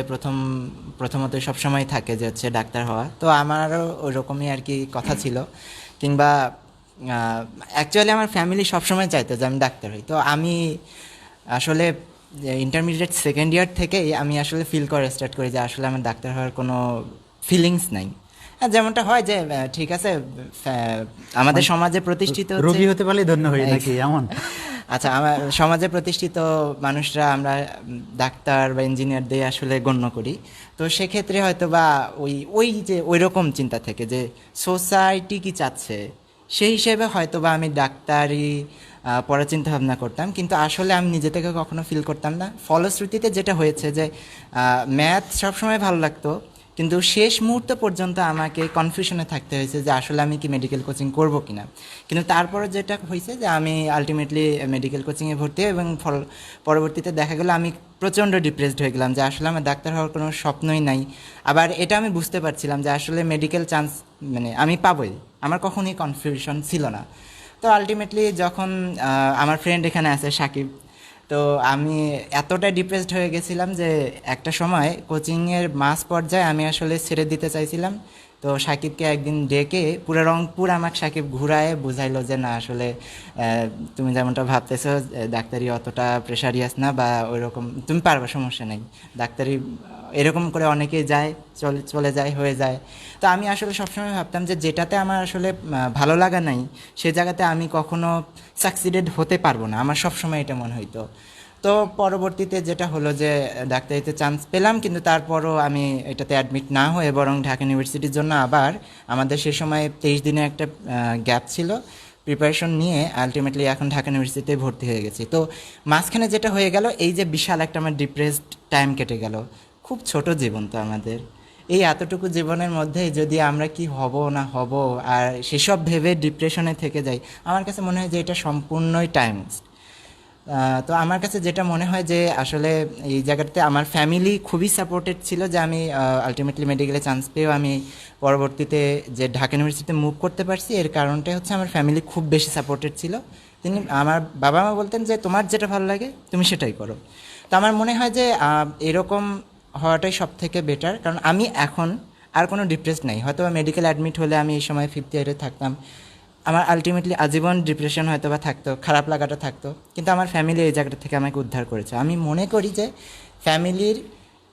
প্রথমত সবসময় থাকে যে হচ্ছে ডাক্তার হওয়া। তো আমারও ওরকমই আর কি কথা ছিল, কিংবা অ্যাকচুয়ালি আমার ফ্যামিলি সবসময় চাইতো যে আমি ডাক্তার হই। তো আমি আসলে ইন্টারমিডিয়েট সেকেন্ড ইয়ার থেকেই আমি আসলে ফিল করা স্টার্ট করি যে আসলে আমার ডাক্তার হওয়ার কোনো ফিলিংস নাই। যেমনটা হয় যে ঠিক আছে, আমাদের সমাজে প্রতিষ্ঠিত রোগী হতে পারলে ধন্য হই নাকি এমন? আচ্ছা, আমার সমাজে প্রতিষ্ঠিত মানুষরা আমরা ডাক্তার বা ইঞ্জিনিয়ার দিয়ে আসলে গণ্য করি। তো সেক্ষেত্রে হয়তো বা ওই যে ওই রকম চিন্তা থেকে যে সোসাইটি কি চাচ্ছে, সেই হিসেবে হয়তো বা আমি ডাক্তারি পড়ার চিন্তা ভাবনা করতাম, কিন্তু আসলে আমি নিজে থেকে কখনো ফিল করতাম না। ফলশ্রুতিতে যেটা হয়েছে যে ম্যাথ সবসময় ভালো লাগতো, কিন্তু শেষ মুহূর্ত পর্যন্ত আমাকে কনফিউশনে থাকতে হয়েছে যে আসলে আমি কি মেডিকেল কোচিং করব কি না। কিন্তু তারপরে যেটা হয়েছে যে আমি আলটিমেটলি মেডিকেল কোচিংয়ে ভর্তি হই, এবং পরবর্তীতে দেখা গেল আমি প্রচণ্ড ডিপ্রেসড হয়ে গেলাম যে আসলে আমার ডাক্তার হওয়ার কোনো স্বপ্নই নাই। আবার এটা আমি বুঝতে পারছিলাম যে আসলে মেডিকেল চান্স মানে আমি পাবোই, আমার কখনোই কনফিউশন ছিল না। তো আলটিমেটলি যখন আমার ফ্রেন্ড এখানে আছে সাকিব, তো আমি এতটা ডিপ্রেসড হয়ে গেছিলাম যে একটা সময় কোচিংয়ের মাঝ পর্যায়ে আমি আসলে ছেড়ে দিতে চাইছিলাম। তো সাকিবকে একদিন ডেকে পুরো রংপুর আমাকে সাকিব ঘুরায় বুঝাইলো যে না আসলে তুমি যেমনটা ভাবতেছো ডাক্তারি অতটা প্রেশারিয়াস না, বা ওই রকম তুমি পারবা, সমস্যা নেই, ডাক্তারি এরকম করে অনেকেই যায়, চলে যায়, হয়ে যায়। তো আমি আসলে সবসময় ভাবতাম যে যেটাতে আমার আসলে ভালো লাগা নাই সে জায়গাতে আমি কখনো সাকসিডেড হতে পারবো না, আমার সবসময় এটা মনে হইতো। তো পরবর্তীতে যেটা হলো যে ডাক্তারিতে চান্স পেলাম, কিন্তু তারপরও আমি এটাতে অ্যাডমিট না হয়ে বরং ঢাকা ইউনিভার্সিটির জন্য আবার আমাদের সে সময় 23 দিনের একটা গ্যাপ ছিল, প্রিপারেশন নিয়ে আলটিমেটলি এখন ঢাকা ইউনিভার্সিটিতে ভর্তি হয়ে গেছি। তো মাঝখানে যেটা হয়ে গেল, এই যে বিশাল একটা আমার ডিপ্রেসড টাইম কেটে গেল। খুব ছোট জীবন তো আমাদের, এই এতটুকু জীবনের মধ্যে যদি আমরা কি হব না হব আর সেসব ভেবে ডিপ্রেশনে থেকে যাই, আমার কাছে মনে হয় যে এটা সম্পূর্ণই টাইম। তো আমার কাছে যেটা মনে হয় যে আসলে এই জায়গাটাতে আমার ফ্যামিলি খুবই সাপোর্টেড ছিল যে আমি আলটিমেটলি মেডিকেলে চান্স পেয়েও আমি পরবর্তীতে যে ঢাকা ইউনিভার্সিটিতে মুভ করতে পারছি, এর কারণটাই হচ্ছে আমার ফ্যামিলি খুব বেশি সাপোর্টেড ছিল। আমার বাবা মা বলতেন যে তোমার যেটা ভালো লাগে তুমি সেটাই করো। তো আমার মনে হয় যে এরকম হওয়াটাই সব থেকে বেটার, কারণ আমি এখন আর কোনো ডিপ্রেসড নাই। হয়তো মেডিকেল অ্যাডমিট হলে আমি এই সময় 5th ইয়ারে থাকতাম, আমার আলটিমেটলি আজীবন ডিপ্রেশন হয়তো বা থাকতো, খারাপ লাগাটা থাকতো, কিন্তু আমার ফ্যামিলি এই জায়গাটা থেকে আমাকে উদ্ধার করেছে। আমি মনে করি যে ফ্যামিলির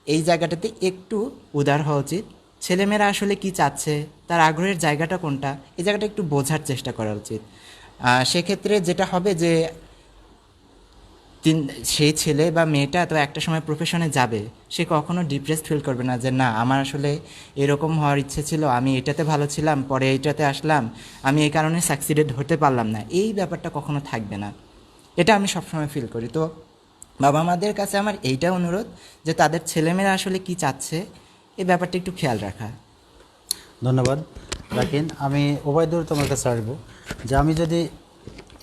এই জায়গাটাতে একটু উদার হওয়া উচিত। ছেলেমেয়েরা আসলে কি চাচ্ছে, তার আগ্রহের জায়গাটা কোনটা, এই জায়গাটা একটু বোঝার চেষ্টা করা উচিত। সেক্ষেত্রে যেটা হবে যে সেই ছেলে বা মেয়েটা তো একটা সময় প্রফেশনে যাবে, সে কখনো ডিপ্রেসড ফিল করবে না যে না আমার আসলে এরকম হওয়ার ইচ্ছে ছিল, আমি এটাতে ভালো ছিলাম, পরে এইটাতে আসলাম, আমি এই কারণে সাকসিডেড হতে পারলাম না, এই ব্যাপারটা কখনো থাকবে না। এটা আমি সবসময় ফিল করি। তো বাবা মাদের কাছে আমার এইটা অনুরোধ যে তাদের ছেলেমেয়েরা আসলে কি চাচ্ছে এই ব্যাপারটা একটু খেয়াল রাখা। ধন্যবাদ রাকিন। আমি ওবায়দুর তোমার কাছে আসবো যে আমি যদি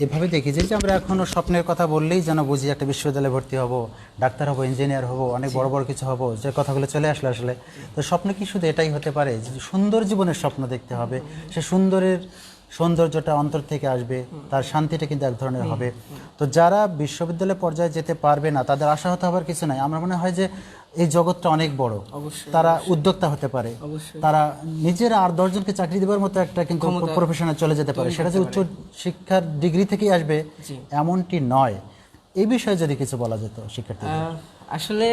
এভাবে দেখি যে আমরা এখনও স্বপ্নের কথা বললেই যেন বুঝি একটা বিশ্ববিদ্যালয়ে ভর্তি হব, ডাক্তার হব, ইঞ্জিনিয়ার হব, অনেক বড় বড় কিছু হব, যে কথাগুলো চলে আসলে আসলে তো স্বপ্ন কি শুধু এটাই হতে পারে যে সুন্দর জীবনের স্বপ্ন দেখতে হবে, সে সৌন্দর্যটা অন্তর থেকে আসবে, তার শান্তিটা কিন্তু এক ধরনের হবে। তো যারা বিশ্ববিদ্যালয় পর্যায়ে যেতে পারবে না তাদের আশাহত হবার কিছু নাই। আমার মনে হয় যে এই জগৎটা অনেক বড়, অবশ্যই, তারা উদ্যোক্তা হতে পারে, অবশ্যই। তারা নিজেরা আর 10 জনকে চাকরি দেওয়ার মতো একটা কিন্তু ক্ষমতা প্রফেশনে চলে যেতে পারে। তৈরি সেটা যে করতে উচ্চ শিক্ষার ডিগ্রি থেকেই আসবে জি। এমনটি নয়। এই বিষয়ে যদি কিছু বলা যেত শিক্ষার্থীদের। আসলে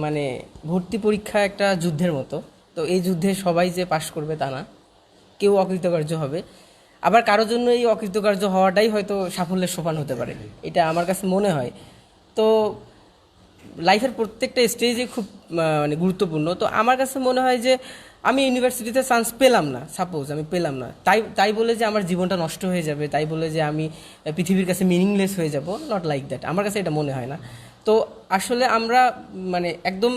মানে ভর্তি পরীক্ষা একটা যুদ্ধের মতো। তো এই যুদ্ধে সবাই যে পাশ করবে তা না, কেউ অকৃতকার্য হবে, আবার কারোর জন্য এই অকৃতকার্য হওয়াটাই হয়তো সাফল্যের সোপান হতে পারে, এটা আমার কাছে মনে হয়। তো লাইফের প্রত্যেকটা স্টেজে খুব মানে গুরুত্বপূর্ণ। তো আমার কাছে মনে হয় যে আমি ইউনিভার্সিটিতে চান্স পেলাম না, সাপোজ আমি পেলাম না, তাই বলে যে আমার জীবনটা নষ্ট হয়ে যাবে, তাই বলে যে আমি পৃথিবীর কাছে মিনিংলেস হয়ে যাব, নট লাইক দ্যাট। আমার কাছে এটা মনে হয় না। তো আসলে আমরা মানে একদম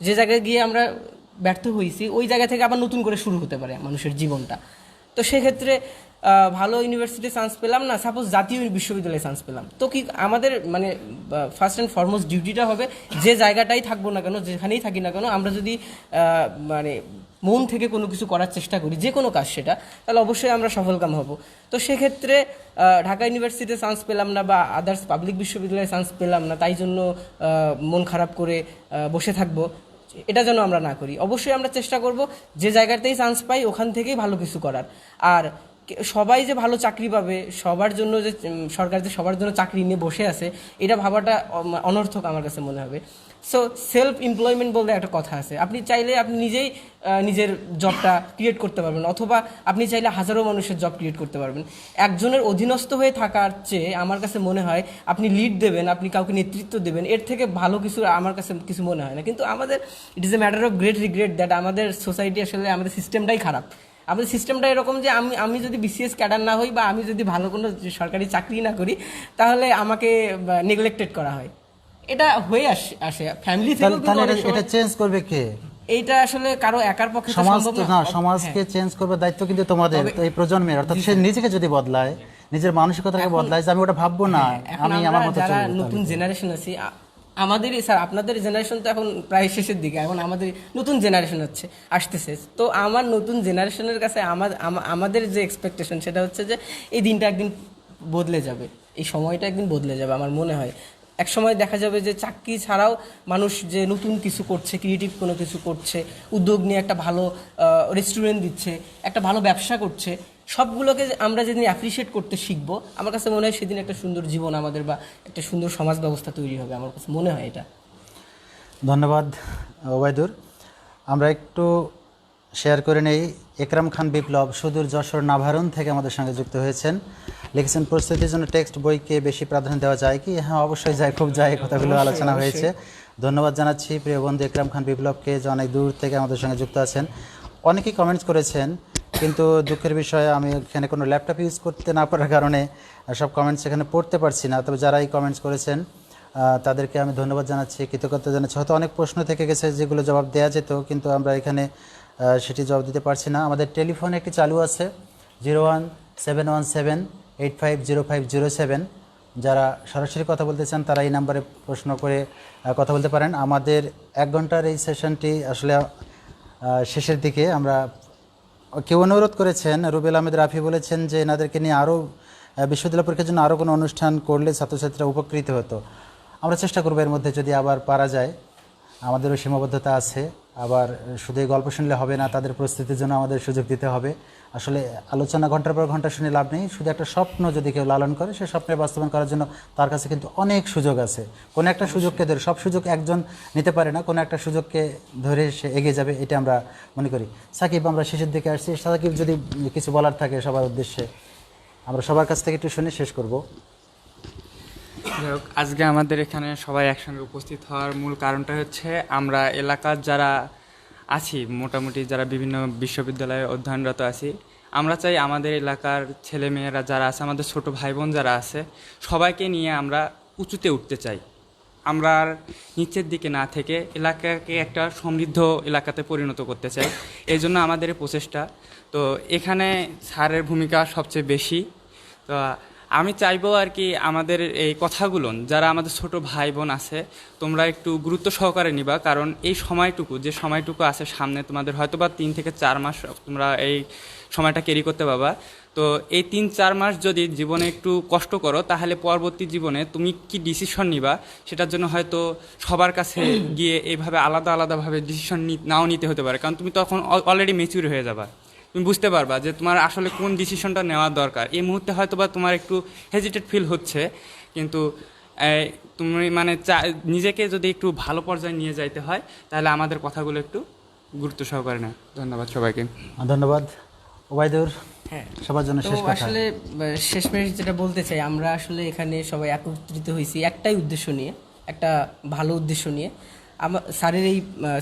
যে জায়গায় গিয়ে আমরা ব্যর্থ হয়েছি ওই জায়গা থেকে আবার নতুন করে শুরু হতে পারে মানুষের জীবনটা। তো সেক্ষেত্রে ভালো ইউনিভার্সিটি চান্স পেলাম না, সাপোজ জাতীয় বিশ্ববিদ্যালয়ে চান্স পেলাম, তো কি আমাদের মানে ফার্স্ট অ্যান্ড ফরমোস্ট ডিউটিটা হবে যে জায়গাটাই থাকবো না কেন, যেখানেই থাকি না কেন, আমরা যদি মানে মন থেকে কোনো কিছু করার চেষ্টা করি, যে কোনো কাজ সেটা, তাহলে অবশ্যই আমরা সফলকাম হব। তো সেক্ষেত্রে ঢাকা ইউনিভার্সিটিতে চান্স পেলাম না বা আদার্স পাবলিক বিশ্ববিদ্যালয়ে চান্স পেলাম না, তাই জন্য মন খারাপ করে বসে থাকবো, এটা যেন আমরা না করি। অবশ্যই আমরা চেষ্টা করব যে জায়গাতেই চান্স পাই ওখান থেকেই ভালো কিছু করার। আর সবাই যে ভালো চাকরি পাবে, সবার জন্য যে সরকার যে সবার জন্য চাকরি নিয়ে বসে আছে, এটা ভাবাটা অনর্থক আমার কাছে মনে হবে। সো সেলফ এমপ্লয়মেন্ট বলতে একটা কথা আছে, আপনি চাইলে আপনি নিজেই নিজের জবটা ক্রিয়েট করতে পারবেন, অথবা আপনি চাইলে হাজারো মানুষের জব ক্রিয়েট করতে পারবেন। একজনের অধীনস্থ হয়ে থাকার চেয়ে আমার কাছে মনে হয় আপনি লিড দেবেন, আপনি কাউকে নেতৃত্ব দেবেন, এর থেকে ভালো কিছু আমার কাছে কিছু মনে হয় না। কিন্তু আমাদের it is a matter of great regret that আমাদের সোসাইটি আসলে আমাদের সিস্টেমটাই খারাপ। আমাদের সিস্টেমটা এরকম যে আমি যদি বিসিএস ক্যাডার না হই বা আমি যদি ভালো কোনো সরকারি চাকরি না করি, তাহলে আমাকে নেগলেক্টেড করা হয়। এটা হয়ে আসে ফ্যামিলি থেকে। তাহলে এটা চেঞ্জ করবে কে? এইটা আসলে কারো একার পক্ষে তো সমাজ সম্ভব তো না। না, সমাজকে চেঞ্জ করবার দায়িত্ব কিন্তু তোমাদের, তো এই প্রজন্মের, অর্থাৎ সে নিজেকে যদি বদলায়, নিজের মানসিকতাকে বদলায় যে আমি ওটা ভাববো না, এখন আমি আমরা আমার মতো যারা চলবো। নতুন জেনারেশন আছি, আমাদেরই স্যার আপনাদের জেনারেশন তো এখন প্রায় শেষের দিকে, এখন আমাদের নতুন জেনারেশন আসতেছে। তো আমার নতুন জেনারেশনের কাছে আমাদের যে এক্সপেকটেশন সেটা হচ্ছে যে এই দিনটা একদিন বদলে যাবে, এই সময়টা একদিন বদলে যাবে। আমার মনে হয় এক সময় দেখা যাবে যে চাকরি ছাড়াও মানুষ যে নতুন কিছু করছে, ক্রিয়েটিভ কোনো কিছু করছে, উদ্যোগ নিয়ে একটা ভালো রেস্টুরেন্ট দিচ্ছে, একটা ভালো ব্যবসা করছে, সবগুলোকে আমরা যেদিন অ্যাপ্রিসিয়েট করতে শিখবো, আমার কাছে মনে হয় সেদিন একটা সুন্দর জীবন আমাদের বা একটা সুন্দর সমাজ ব্যবস্থা তৈরি হবে, আমার কাছে মনে হয় এটা। ধন্যবাদ ওবায়দুর। আমরা একটু শেয়ার করে নেই, একরাম খান বিপ্লব সুদূর যশোর নাভারণ থেকে আমাদের সঙ্গে যুক্ত হয়েছেন। লিখেছেন, প্রস্তুতির জন্য টেক্সট বইকে বেশি প্রাধান্য দেওয়া যায় কি? হ্যাঁ, অবশ্যই যায়, খুব যায়, কথাগুলো আলোচনা হয়েছে। ধন্যবাদ জানাচ্ছি প্রিয় বন্ধু একরাম খান বিপ্লবকে, যে অনেক দূর থেকে আমাদের সঙ্গে যুক্ত আছেন। অনেকেই কমেন্টস করেছেন, কিন্তু দুঃখের বিষয়ে আমি এখানে কোনো ল্যাপটপ ইউজ করতে না পারার কারণে সব কমেন্টস এখানে পড়তে পারছি না। তবে যারা এই কমেন্টস করেছেন তাদেরকে আমি ধন্যবাদ জানাচ্ছি, কৃতজ্ঞতা জানাচ্ছি। হয়তো অনেক প্রশ্ন থেকে গেছে যেগুলো জবাব দেওয়া যেত, কিন্তু আমরা এখানে সেটি জবাব দিতে পারছি না। আমাদের টেলিফোন একটি চালু আছে 01717850507। যারা সরাসরি কথা বলতে চান তারা এই নাম্বারে প্রশ্ন করে কথা বলতে পারেন। আমাদের 1 ঘন্টার এই সেশনটি আসলে শেষের দিকে। আমরা কেউ অনুরোধ করেছেন, রুবেল আহমেদ রাফি বলেছেন যে এনাদেরকে নিয়ে আরও বিশ্ববিদ্যালয় পরীক্ষার জন্য আরও কোনো অনুষ্ঠান করলে ছাত্রছাত্রীরা উপকৃত হতো। আমরা চেষ্টা করবো এর মধ্যে যদি আবার পারা যায়। আমাদেরও সীমাবদ্ধতা আছে, আবার শুধু এই গল্প শুনলে হবে না, তাদের প্রস্তুতির জন্য আমাদের সুযোগ দিতে হবে। আসলে আলোচনা ঘন্টার পর ঘন্টা শুনে লাভ নেই। শুধু একটা স্বপ্ন যদি কেউ লালন করে, সে স্বপ্নের বাস্তবায়ন করার জন্য তার কাছে কিন্তু অনেক সুযোগ আছে। কোনো একটা সুযোগকে ধরে, সব সুযোগ একজন নিতে পারে না, কোনো একটা সুযোগকে ধরে সে এগিয়ে যাবে, এটা আমরা মনে করি। সাকিব, আমরা শেষের দিকে আসছি। সাকিব, যদি কিছু বলার থাকে সবার উদ্দেশ্যে, আমরা সবার কাছ থেকে একটু শুনে শেষ করব। আজকে আমাদের এখানে সবাই একসঙ্গে উপস্থিত হওয়ার মূল কারণটা হচ্ছে আমরা এলাকার যারা আছি, মোটামুটি যারা বিভিন্ন বিশ্ববিদ্যালয়ে অধ্যয়নরত আছি, আমরা চাই আমাদের এলাকার ছেলেমেয়েরা যারা আছে, আমাদের ছোট ভাই বোন যারা আছে, সবাইকে নিয়ে আমরা উঁচুতে উঠতে চাই। আমরা আর নিচের দিকে না থেকে এলাকাকে একটা সমৃদ্ধ এলাকাতে পরিণত করতে চাই। এই জন্য আমাদের এই প্রচেষ্টা। তো এখানে স্যারের ভূমিকা সবচেয়ে বেশি। তো আমি চাইবো আর কি আমাদের এই কথাগুলো যারা আমাদের ছোট ভাই বোন আছে তোমরা একটু গুরুত্ব সহকারে নিবা, কারণ এই সময়টুকু যে সময়টুকু আছে সামনে তোমাদের হয়তো বা 3 থেকে 4 মাস তোমরা এই সময়টা ক্যারি করতে পারবা। তো এই 3-4 মাস যদি জীবনে একটু কষ্ট করো তাহলে পরবর্তী জীবনে তুমি কি ডিসিশন নিবা সেটার জন্য হয়তো সবার কাছে গিয়ে এইভাবে আলাদা আলাদাভাবে ডিসিশন নাও নিতে হতে পারে, কারণ তুমি তখন অলরেডি ম্যাচিউর হয়ে যাবা। তুমি বুঝতে পারবা যে তোমার আসলে কোন ডিসিশনটা নেওয়া দরকার। এই মুহূর্তে হয়তো বা তোমার একটু হেজিটেট ফিল হচ্ছে, কিন্তু তুমি মানে নিজেকে যদি একটু ভালো পর্যায়ে নিয়ে যাইতে হয় তাহলে আমাদের কথাগুলো একটু গুরুত্ব সহকারে না। ধন্যবাদ সবাইকে। ধন্যবাদ ওবায়দুর। হ্যাঁ, সবার জন্য তো শেষ কথা। আসলে শেষমেশ যেটা বলতে চাই, আমরা আসলে এখানে সবাই একত্রিত হয়েছি একটাই উদ্দেশ্য নিয়ে, একটা ভালো উদ্দেশ্য নিয়ে।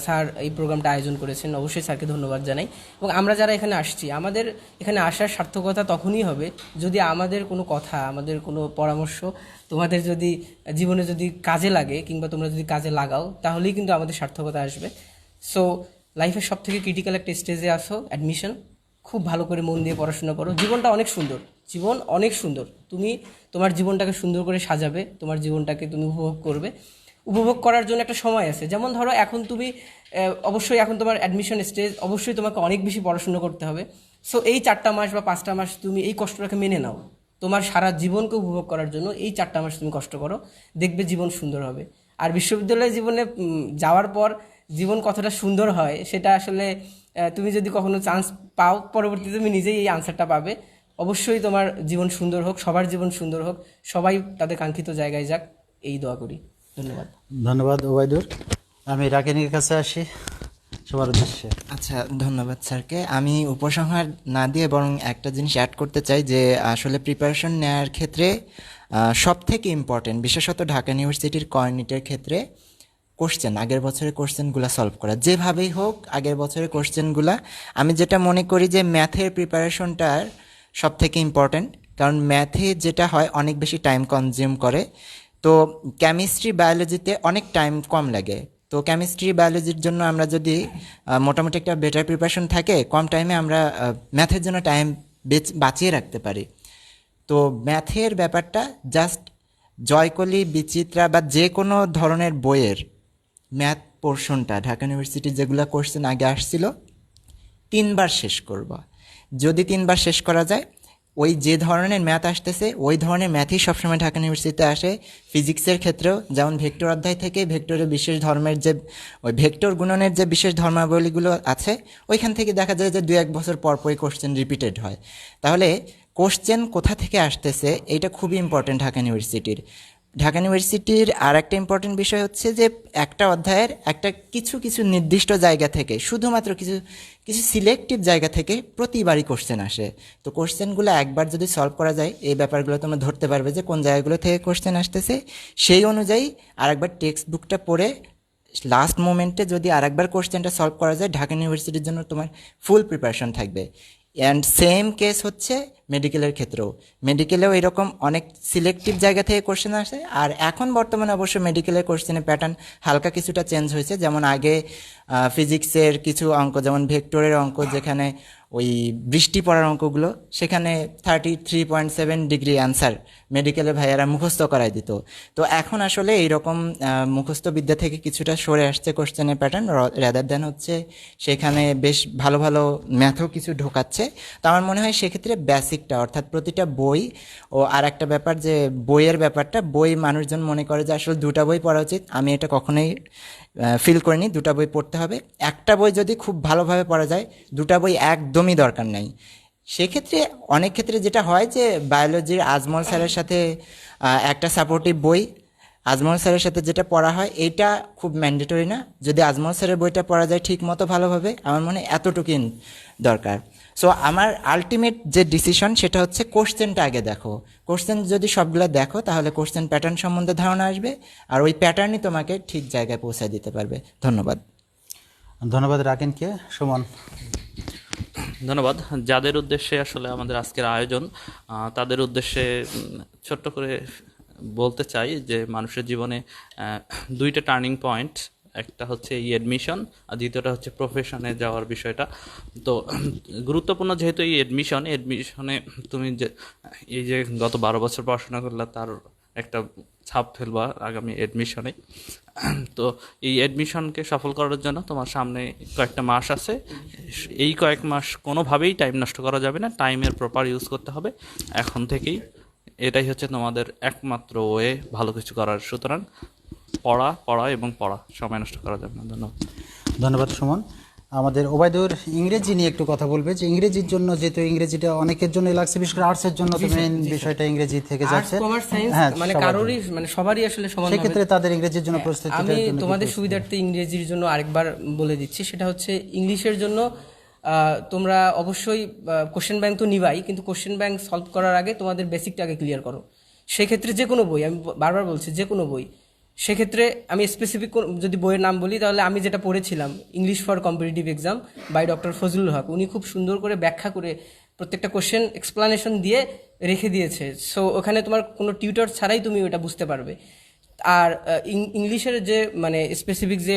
স্যার এই প্রোগ্রামটা আয়োজন করেছেন, অবশ্যই স্যারকে ধন্যবাদ জানাই। এবং আমরা যারা এখানে আসছি, আমাদের এখানে আসার সার্থকতা তখনই হবে যদি আমাদের কোনো কথা, আমাদের কোনো পরামর্শ তোমাদের যদি জীবনে যদি কাজে লাগে, কিংবা তোমরা যদি কাজে লাগাও, তাহলেই কিন্তু আমাদের সার্থকতা আসবে। সো লাইফের সব থেকে ক্রিটিক্যাল একটা স্টেজে আসো, অ্যাডমিশন। খুব ভালো করে মন দিয়ে পড়াশোনা করো। জীবনটা অনেক সুন্দর, জীবন অনেক সুন্দর। তুমি তোমার জীবনটাকে সুন্দর করে সাজাবে, তোমার জীবনটাকে তুমি উপভোগ করবে। উপভোগ করার জন্য একটা সময় আছে। যেমন ধরো এখন তুমি অবশ্যই এখন তোমার অ্যাডমিশন স্টেজ, অবশ্যই তোমাকে অনেক বেশি পড়াশোনা করতে হবে। সো এই 4টা মাস বা 5টা মাস তুমি এই কষ্টটাকে মেনে নাও। তোমার সারা জীবনকে উপভোগ করার জন্য এই 4টা মাস তুমি কষ্ট করো, দেখবে জীবন সুন্দর হবে। আর বিশ্ববিদ্যালয় জীবনে যাওয়ার পর জীবন কতটা সুন্দর হয় সেটা আসলে তুমি যদি কখনো চান্স পাও, পরবর্তীতে তুমি নিজেই এই আনসারটা পাবে। অবশ্যই তোমার জীবন সুন্দর হোক, সবার জীবন সুন্দর হোক, সবাই তাদের কাঙ্ক্ষিত জায়গায় যাক, এই দোয়া করি। ধন্যবাদ। ধন্যবাদ ওবায়দুর। আমি রাকিনীর কাছে আসি সবার উদ্দেশ্যে। আচ্ছা, ধন্যবাদ স্যারকে। আমি উপসংহার না দিয়ে বরং একটা জিনিস অ্যাড করতে চাই যে আসলে প্রিপারেশন নেওয়ার ক্ষেত্রে সব থেকে ইম্পর্টেন্ট, বিশেষত ঢাকা ইউনিভার্সিটির কর্নিটের ক্ষেত্রে কোশ্চেন, আগের বছরের কোশ্চেনগুলো সলভ করা, যেভাবেই হোক আগের বছরের কোশ্চেনগুলো। আমি যেটা মনে করি যে ম্যাথের প্রিপারেশনটার সব থেকে ইম্পর্টেন্ট, কারণ ম্যাথে যেটা হয় অনেক বেশি টাইম কনজিউম করে। তো কেমিস্ট্রি বায়োলজিতে অনেক টাইম কম লাগে। তো কেমিস্ট্রি বায়োলজির জন্য আমরা যদি মোটামুটি একটা বেটার প্রিপারেশন থাকে, কম টাইমে আমরা ম্যাথের জন্য টাইম বাঁচিয়ে রাখতে পারি। তো ম্যাথের ব্যাপারটা জাস্ট জয়কলি, বিচিত্রা বা যে কোনো ধরনের বইয়ের ম্যাথ পোর্শনটা ঢাকা ইউনিভার্সিটির যেগুলো কোশ্চেন আগে আসছিল 3বার শেষ করব। যদি 3বার শেষ করা যায়, ওই যে ধরনের ম্যাথ আসতেছে ওই ধরনের ম্যাথই সবসময় ঢাকা ইউনিভার্সিটিতে আসে। ফিজিক্সের ক্ষেত্রেও যেমন ভেক্টর অধ্যায় থেকে ভেক্টরের বিশেষ ধর্মের যে ওই ভেক্টর গুণনের যে বিশেষ ধর্মাবলীগুলো আছে, ওইখান থেকে দেখা যায় যে 2-1 বছর পরপরই কোশ্চেন রিপিটেড হয়। তাহলে কোশ্চেন কোথা থেকে আসতেছে এইটা খুবই ইম্পর্টেন্ট ঢাকা ইউনিভার্সিটির। ঢাকা ইউনিভার্সিটির আর একটা ইম্পর্টেন্ট বিষয় হচ্ছে যে একটা অধ্যায়ের একটা কিছু কিছু নির্দিষ্ট জায়গা থেকে, শুধুমাত্র কিছু কিছু সিলেক্টিভ জায়গা থেকে প্রতিবারই কোশ্চেন আসে। তো কোশ্চেনগুলো একবার যদি সলভ করা যায়, এই ব্যাপারগুলো তোমরা ধরতে পারবে যে কোন জায়গাগুলো থেকে কোশ্চেন আসতেছে। সেই অনুযায়ী আরেকবার টেক্সট বুকটা পড়ে লাস্ট মোমেন্টে যদি আরেকবার কোশ্চেনটা সলভ করা যায়, ঢাকা ইউনিভার্সিটির জন্য তোমার ফুল প্রিপারেশন থাকবে। অ্যান্ড সেম কেস হচ্ছে মেডিকেলের ক্ষেত্রেও। মেডিকেলেও এরকম অনেক সিলেক্টিভ জায়গা থেকে কোশ্চেন আসে। আর এখন বর্তমানে অবশ্য মেডিকেলের কোশ্চেনের প্যাটার্ন হালকা কিছুটা চেঞ্জ হয়েছে। যেমন আগে ফিজিক্সের কিছু অঙ্ক, যেমন ভেক্টরের অঙ্ক, যেখানে ওই বৃষ্টি পড়ার অঙ্কগুলো, সেখানে 33.7 ডিগ্রি অ্যান্সার মেডিকেলের ভাইয়ারা মুখস্থ করাই দিত। তো এখন আসলে এইরকম মুখস্থ বিদ্যা থেকে কিছুটা সরে আসছে কোশ্চেনের প্যাটার্ন, রাদার দেন হচ্ছে সেখানে বেশ ভালো ভালো ম্যাথও কিছু ঢোকাচ্ছে। তো আমার মনে হয় সেক্ষেত্রে বেসিকটা, অর্থাৎ প্রতিটা বই, ও আর একটা ব্যাপার যে বইয়ের ব্যাপারটা, বই মানুষজন মনে করে যে আসলে 2টা বই পড়া উচিত। আমি এটা কখনোই ফিল করিনি 2টা বই পড়তে হবে। একটা বই যদি খুব ভালোভাবে পড়া যায়, 2টা বই একদমই দরকার নেই। সেক্ষেত্রে অনেক ক্ষেত্রে যেটা হয় যে বায়োলজির আজমল স্যারের সাথে একটা সাপোর্টিভ বই, আজমল স্যারের সাথে যেটা পড়া হয়, এইটা খুব ম্যান্ডেটরি না। যদি আজমল স্যারের বইটা পড়া যায় ঠিক মতো ভালোভাবে, আমার মনে হয় এতটুকুই দরকার। সো আমার আলটিমেট যে ডিসিশন সেটা হচ্ছে কোশ্চেনটা আগে দেখো। কোশ্চেন যদি সবগুলো দেখো তাহলে কোশ্চেন প্যাটার্ন সম্বন্ধে ধারণা আসবে, আর ওই প্যাটার্নই তোমাকে ঠিক জায়গায় পৌঁছায় দিতে পারবে। ধন্যবাদ। ধন্যবাদ রাকিনকে। সুমন। ধন্যবাদ। যাদের উদ্দেশ্যে আসলে আমাদের আজকের আয়োজন, তাদের উদ্দেশ্যে ছোট্ট করে বলতে চাই যে মানুষের জীবনে 2টা টার্নিং পয়েন্ট একটা হচ্ছে এই অ্যাডমিশন, আর দ্বিতীয়টা হচ্ছে প্রফেশনে যাওয়ার বিষয়টা। তো গুরুত্বপূর্ণ যেহেতু এই অ্যাডমিশনে তুমি যে এই যে গত 12 বছর পড়াশোনা করলে তার একটা ছাপ ফেলবা আগামী অ্যাডমিশনে। তো এই অ্যাডমিশনকে সফল করার জন্য তোমার সামনে কয়েকটা মাস আছে। এই কয়েক মাস কোনোভাবেই টাইম নষ্ট করা যাবে না, টাইমের প্রপার ইউজ করতে হবে এখন থেকেই। এটাই হচ্ছে তোমাদের একমাত্র ওয়ে ভালো কিছু করার। সুতরাং পড়া পড়া এবং পড়া, সময় নষ্ট করা যাবে না। ধন্যবাদ। ধন্যবাদ সুমন। আমাদের ওবায়দুর ইংরেজি নিয়ে একটু কথা বলবে, যে ইংরেজির জন্য যেহেতু ইংরেজিটা অনেকের জন্য লাগছে, বিশেষ করে আর্টসের জন্য তো মেইন বিষয়টা ইংরেজি থেকে আর্টস যাচ্ছে। কমার্স সায়েন্স হ্যাঁ, মানে সবার কারোরই জন্য। মানে সবারই আসলে সমান সেক্ষেত্রে তাদের ইংরেজির জন্য প্রস্তুতিটা আমি তোমাদের সুবিধার্থে ইংরেজির জন্য আরেকবার বলে দিচ্ছি। সেটা হচ্ছে ইংলিশের জন্য তোমরা অবশ্যই কোশ্চেন ব্যাংক তো নিবাই, কিন্তু কোশ্চেন ব্যাংক সলভ করার আগে তোমাদের বেসিকটা আগে ক্লিয়ার করো। সেক্ষেত্রে যে কোনো বই, আমি বারবার বলছি যে কোনো বই, সেক্ষেত্রে আমি স্পেসিফিক যদি বইয়ের নাম বলি তাহলে আমি যেটা পড়েছিলাম English for competitive exam by doctor Fazlul Haque, উনি খুব সুন্দর করে ব্যাখ্যা করে প্রত্যেকটা কোশ্চেন এক্সপ্লানেশন দিয়ে রেখে দিয়েছে। সো ওখানে তোমার কোনো টিউটর ছাড়াই তুমি ওটা বুঝতে পারবে। আর ইংলিশের যে মানে স্পেসিফিক যে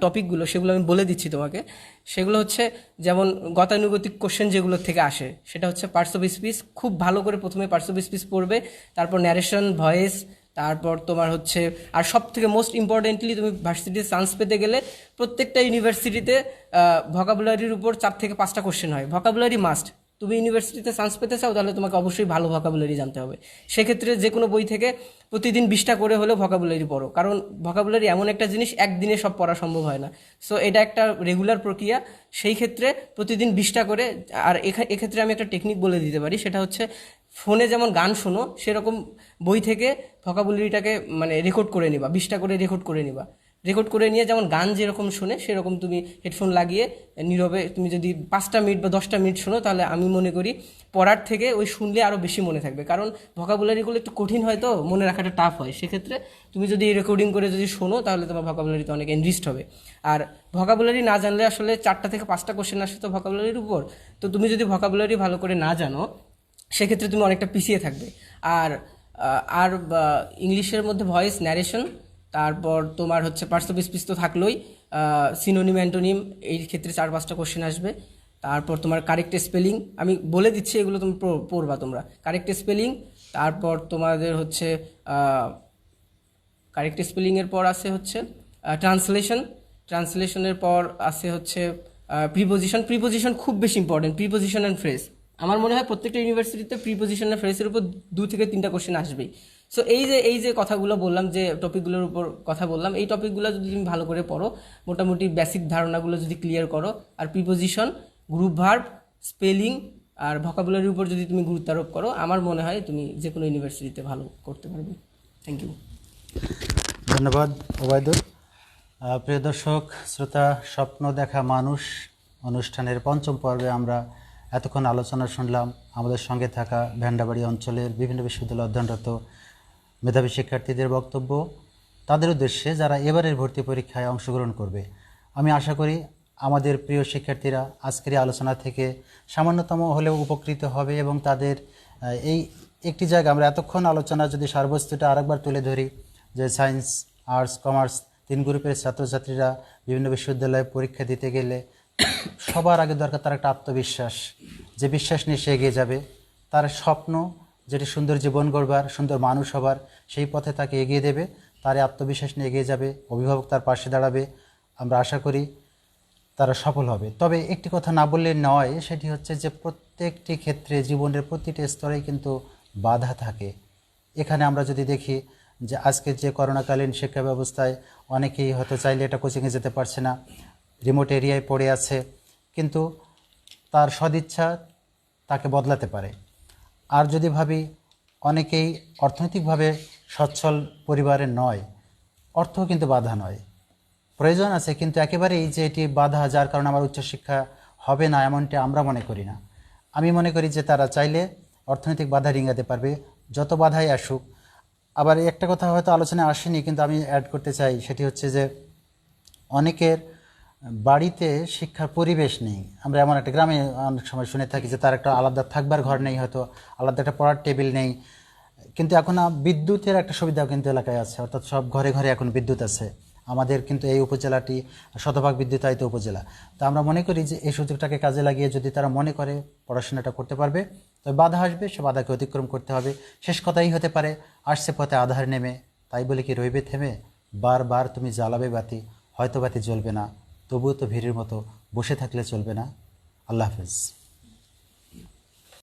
টপিকগুলো সেগুলো আমি বলে দিচ্ছি তোমাকে। সেগুলো হচ্ছে যেমন গতানুগতিক কোশ্চেন যেগুলো থেকে আসে, সেটা হচ্ছে পার্টস অফ স্পিচ। খুব ভালো করে প্রথমে পার্টস অফ স্পিচ পড়বে, তারপর ন্যারেশন, ভয়েস, তারপর তোমার হচ্ছে আর সব থেকে মোস্ট ইম্পর্টেন্টলি তুমি ভার্সিটিতে চান্স পেতে গেলে প্রত্যেকটা ইউনিভার্সিটিতে ভোকাবুলারির উপর 4 থেকে 5টা কোশ্চেন হয়। Vocabulary must. তুমি ইউনিভার্সিটিতে চান্স পেতে চাও তাহলে তোমাকে অবশ্যই ভালো ভোকাবুলারি জানতে হবে। সেক্ষেত্রে যে কোনো বই থেকে প্রতিদিন 20টা করে হলেও ভোকাবুলারি পড়ো, কারণ ভোকাবুলারি এমন একটা জিনিস একদিনে সব পড়া সম্ভব হয় না। সো এটা একটা রেগুলার প্রক্রিয়া। সেই ক্ষেত্রে প্রতিদিন 20টা করে। আর এক্ষেত্রে আমি একটা টেকনিক বলে দিতে পারি, সেটা হচ্ছে ফোনে যেমন গান শোনো সেরকম বই থেকে ভোকাবুলারিটাকে মানে রেকর্ড করে নিবা, 20টা করে রেকর্ড করে নিবা। রেকর্ড করে নিয়ে যেমন গান যেরকম শোনে সেরকম তুমি হেডফোন লাগিয়ে নীরবে তুমি যদি 5টা মিনিট বা 10টা মিনিট শোনো, তাহলে আমি মনে করি পড়ার থেকে ওই শুনলে আরও বেশি মনে থাকবে। কারণ ভোকাবুলারিগুলো একটু কঠিন হয়, তো মনে রাখাটা টাফ হয়। সেক্ষেত্রে তুমি যদি রেকর্ডিং করে যদি শোনো তাহলে তোমার ভোকাবুলারিতে অনেক এনরিচড হবে। আর ভোকাবুলারি না জানলে আসলে 4টা থেকে 5টা কোশ্চেন আসে তো ভোকাবুলারির উপর। তো তুমি যদি ভোকাবুলারি ভালো করে না জানো সেক্ষেত্রে তুমি অনেকটা পিছিয়ে থাকবে। আর আর ইংলিশের মধ্যে ভয়েস, ন্যারেশন, তারপর তোমার হচ্ছে পার্টস অফ স্পিচ তো থাকলোই, সিনোনিম, অ্যান্টোনিম, এই ক্ষেত্রে 4-5টা কোশ্চেন আসবে। তারপর তোমার কারেক্ট স্পেলিং, আমি বলে দিচ্ছি এগুলো তুমি পড়বা তোমরা। কারেক্ট স্পেলিং, তারপর তোমাদের হচ্ছে কারেক্ট স্পেলিংয়ের পর আসে হচ্ছে ট্রান্সলেশন, ট্রান্সলেশনের পর আসে হচ্ছে প্রিপোজিশন খুব বেশি ইম্পর্টেন্ট। প্রিপোজিশন অ্যান্ড ফ্রেজ, আমার মনে হয় প্রত্যেকটা ইউনিভার্সিটিতে প্রিপোজিশন আর ফ্রেজের উপর 2 থেকে 3টা কোশ্চেন আসবেই। সো এই যে কথাগুলো বললাম, যে টপিকগুলোর উপর কথা বললাম, এই টপিকগুলো যদি তুমি ভালো করে পড়ো, মোটামুটি বেসিক ধারণাগুলো যদি ক্লিয়ার করো, আর প্রিপোজিশন, গ্রুপ ভার্ব, স্পেলিং আর ভোকাবুলারির উপর যদি তুমি গুরুত্ব আরোপ করো, আমার মনে হয় তুমি যে কোনো ইউনিভার্সিটিতে ভালো করতে পারবে। Thank you. ধন্যবাদ ওবায়দুর। প্রিয় দর্শক শ্রোতা, স্বপ্ন দেখা মানুষ অনুষ্ঠানের 5ম পর্বে আমরা এতক্ষণ আলোচনা শুনলাম আমাদের সঙ্গে থাকা ভ্যান্ডাবাড়ি অঞ্চলের বিভিন্ন বিশ্ববিদ্যালয়ে অধ্যয়নরত মেধাবী শিক্ষার্থীদের বক্তব্য, তাদের উদ্দেশ্যে যারা এবারের ভর্তি পরীক্ষায় অংশগ্রহণ করবে। আমি আশা করি আমাদের প্রিয় শিক্ষার্থীরা আজকের এই আলোচনা থেকে সামান্যতম হলেও উপকৃত হবে এবং তাদের এই একটি জায়গা আমরা এতক্ষণ আলোচনা যদি সারবস্তুটা আরেকবার তুলে ধরি, যে সায়েন্স, আর্টস, কমার্স 3 গ্রুপের ছাত্রছাত্রীরা বিভিন্ন বিশ্ববিদ্যালয়ে পরীক্ষা দিতে গেলে সবার আগে দরকার তার একটা আত্মবিশ্বাস, যে বিশ্বাস নিয়ে সে এগিয়ে যাবে। তার স্বপ্ন যেটি সুন্দর জীবন গড়বার, সুন্দর মানুষ হবার, সেই পথে তাকে এগিয়ে দেবে। তার আত্মবিশ্বাস নিয়ে এগিয়ে যাবে, অভিভাবক তার পাশে দাঁড়াবে। আমরা আশা করি তারা সফল হবে। তবে একটি কথা না বললে নয়, সেটি হচ্ছে যে প্রত্যেকটি ক্ষেত্রে জীবনের প্রতিটি স্তরেই কিন্তু বাধা থাকে। এখানে আমরা যদি দেখি যে আজকের যে করোনাকালীন শিক্ষা ব্যবস্থায় অনেকেই হয়তো চাইলে এটা কোচিংয়ে যেতে পারছে না, রিমোট এরিয়ায় পড়ে আছে, কিন্তু তার সদিচ্ছা তাকে বদলাতে পারে। আর যদি ভাবি অনেকেই অর্থনৈতিকভাবে সচ্ছল পরিবারের নয়, অর্থ কিন্তু বাধা নয়, প্রয়োজন আছে, কিন্তু একেবারেই যে এটি বাধা যার কারণে আমার উচ্চশিক্ষা হবে না এমনটি আমরা মনে করি না। আমি মনে করি যে তারা চাইলে অর্থনৈতিক বাধা ডিঙাতে পারবে, যত বাধাই আসুক। আবার একটা কথা হয়তো আলোচনায় আসেনি কিন্তু আমি অ্যাড করতে চাই, সেটি হচ্ছে যে অনেকের বাড়িতে শিক্ষার পরিবেশ নেই। আমরা এমন একটা গ্রামে অনেক সময় শুনে থাকি যে তার একটা আলাদা থাকবার ঘর নেই, হয়তো আলাদা একটা পড়ার টেবিল নেই। কিন্তু এখন বিদ্যুতের একটা সুবিধাও কিন্তু এলাকায় আছে, অর্থাৎ সব ঘরে ঘরে এখন বিদ্যুৎ আছে। আমাদের কিন্তু এই উপজেলাটি শতভাগ বিদ্যুতায়িত উপজেলা। তো আমরা মনে করি যে এই সুযোগটাকে কাজে লাগিয়ে যদি তারা মনে করে পড়াশোনাটা করতে পারবে, তবে বাধা আসবে, সে বাধাকে অতিক্রম করতে হবে। শেষ কথাই হতে পারে, আসছে পথে আধার নেমে, তাই বলে কি রইবে থেমে? বারবার তুমি জ্বালাবে বাতি, হয়তো বাতি জ্বলবে না, তবুও তো ভিড়ের মতো বসে থাকলে চলবে না। আল্লাহ হাফেজ।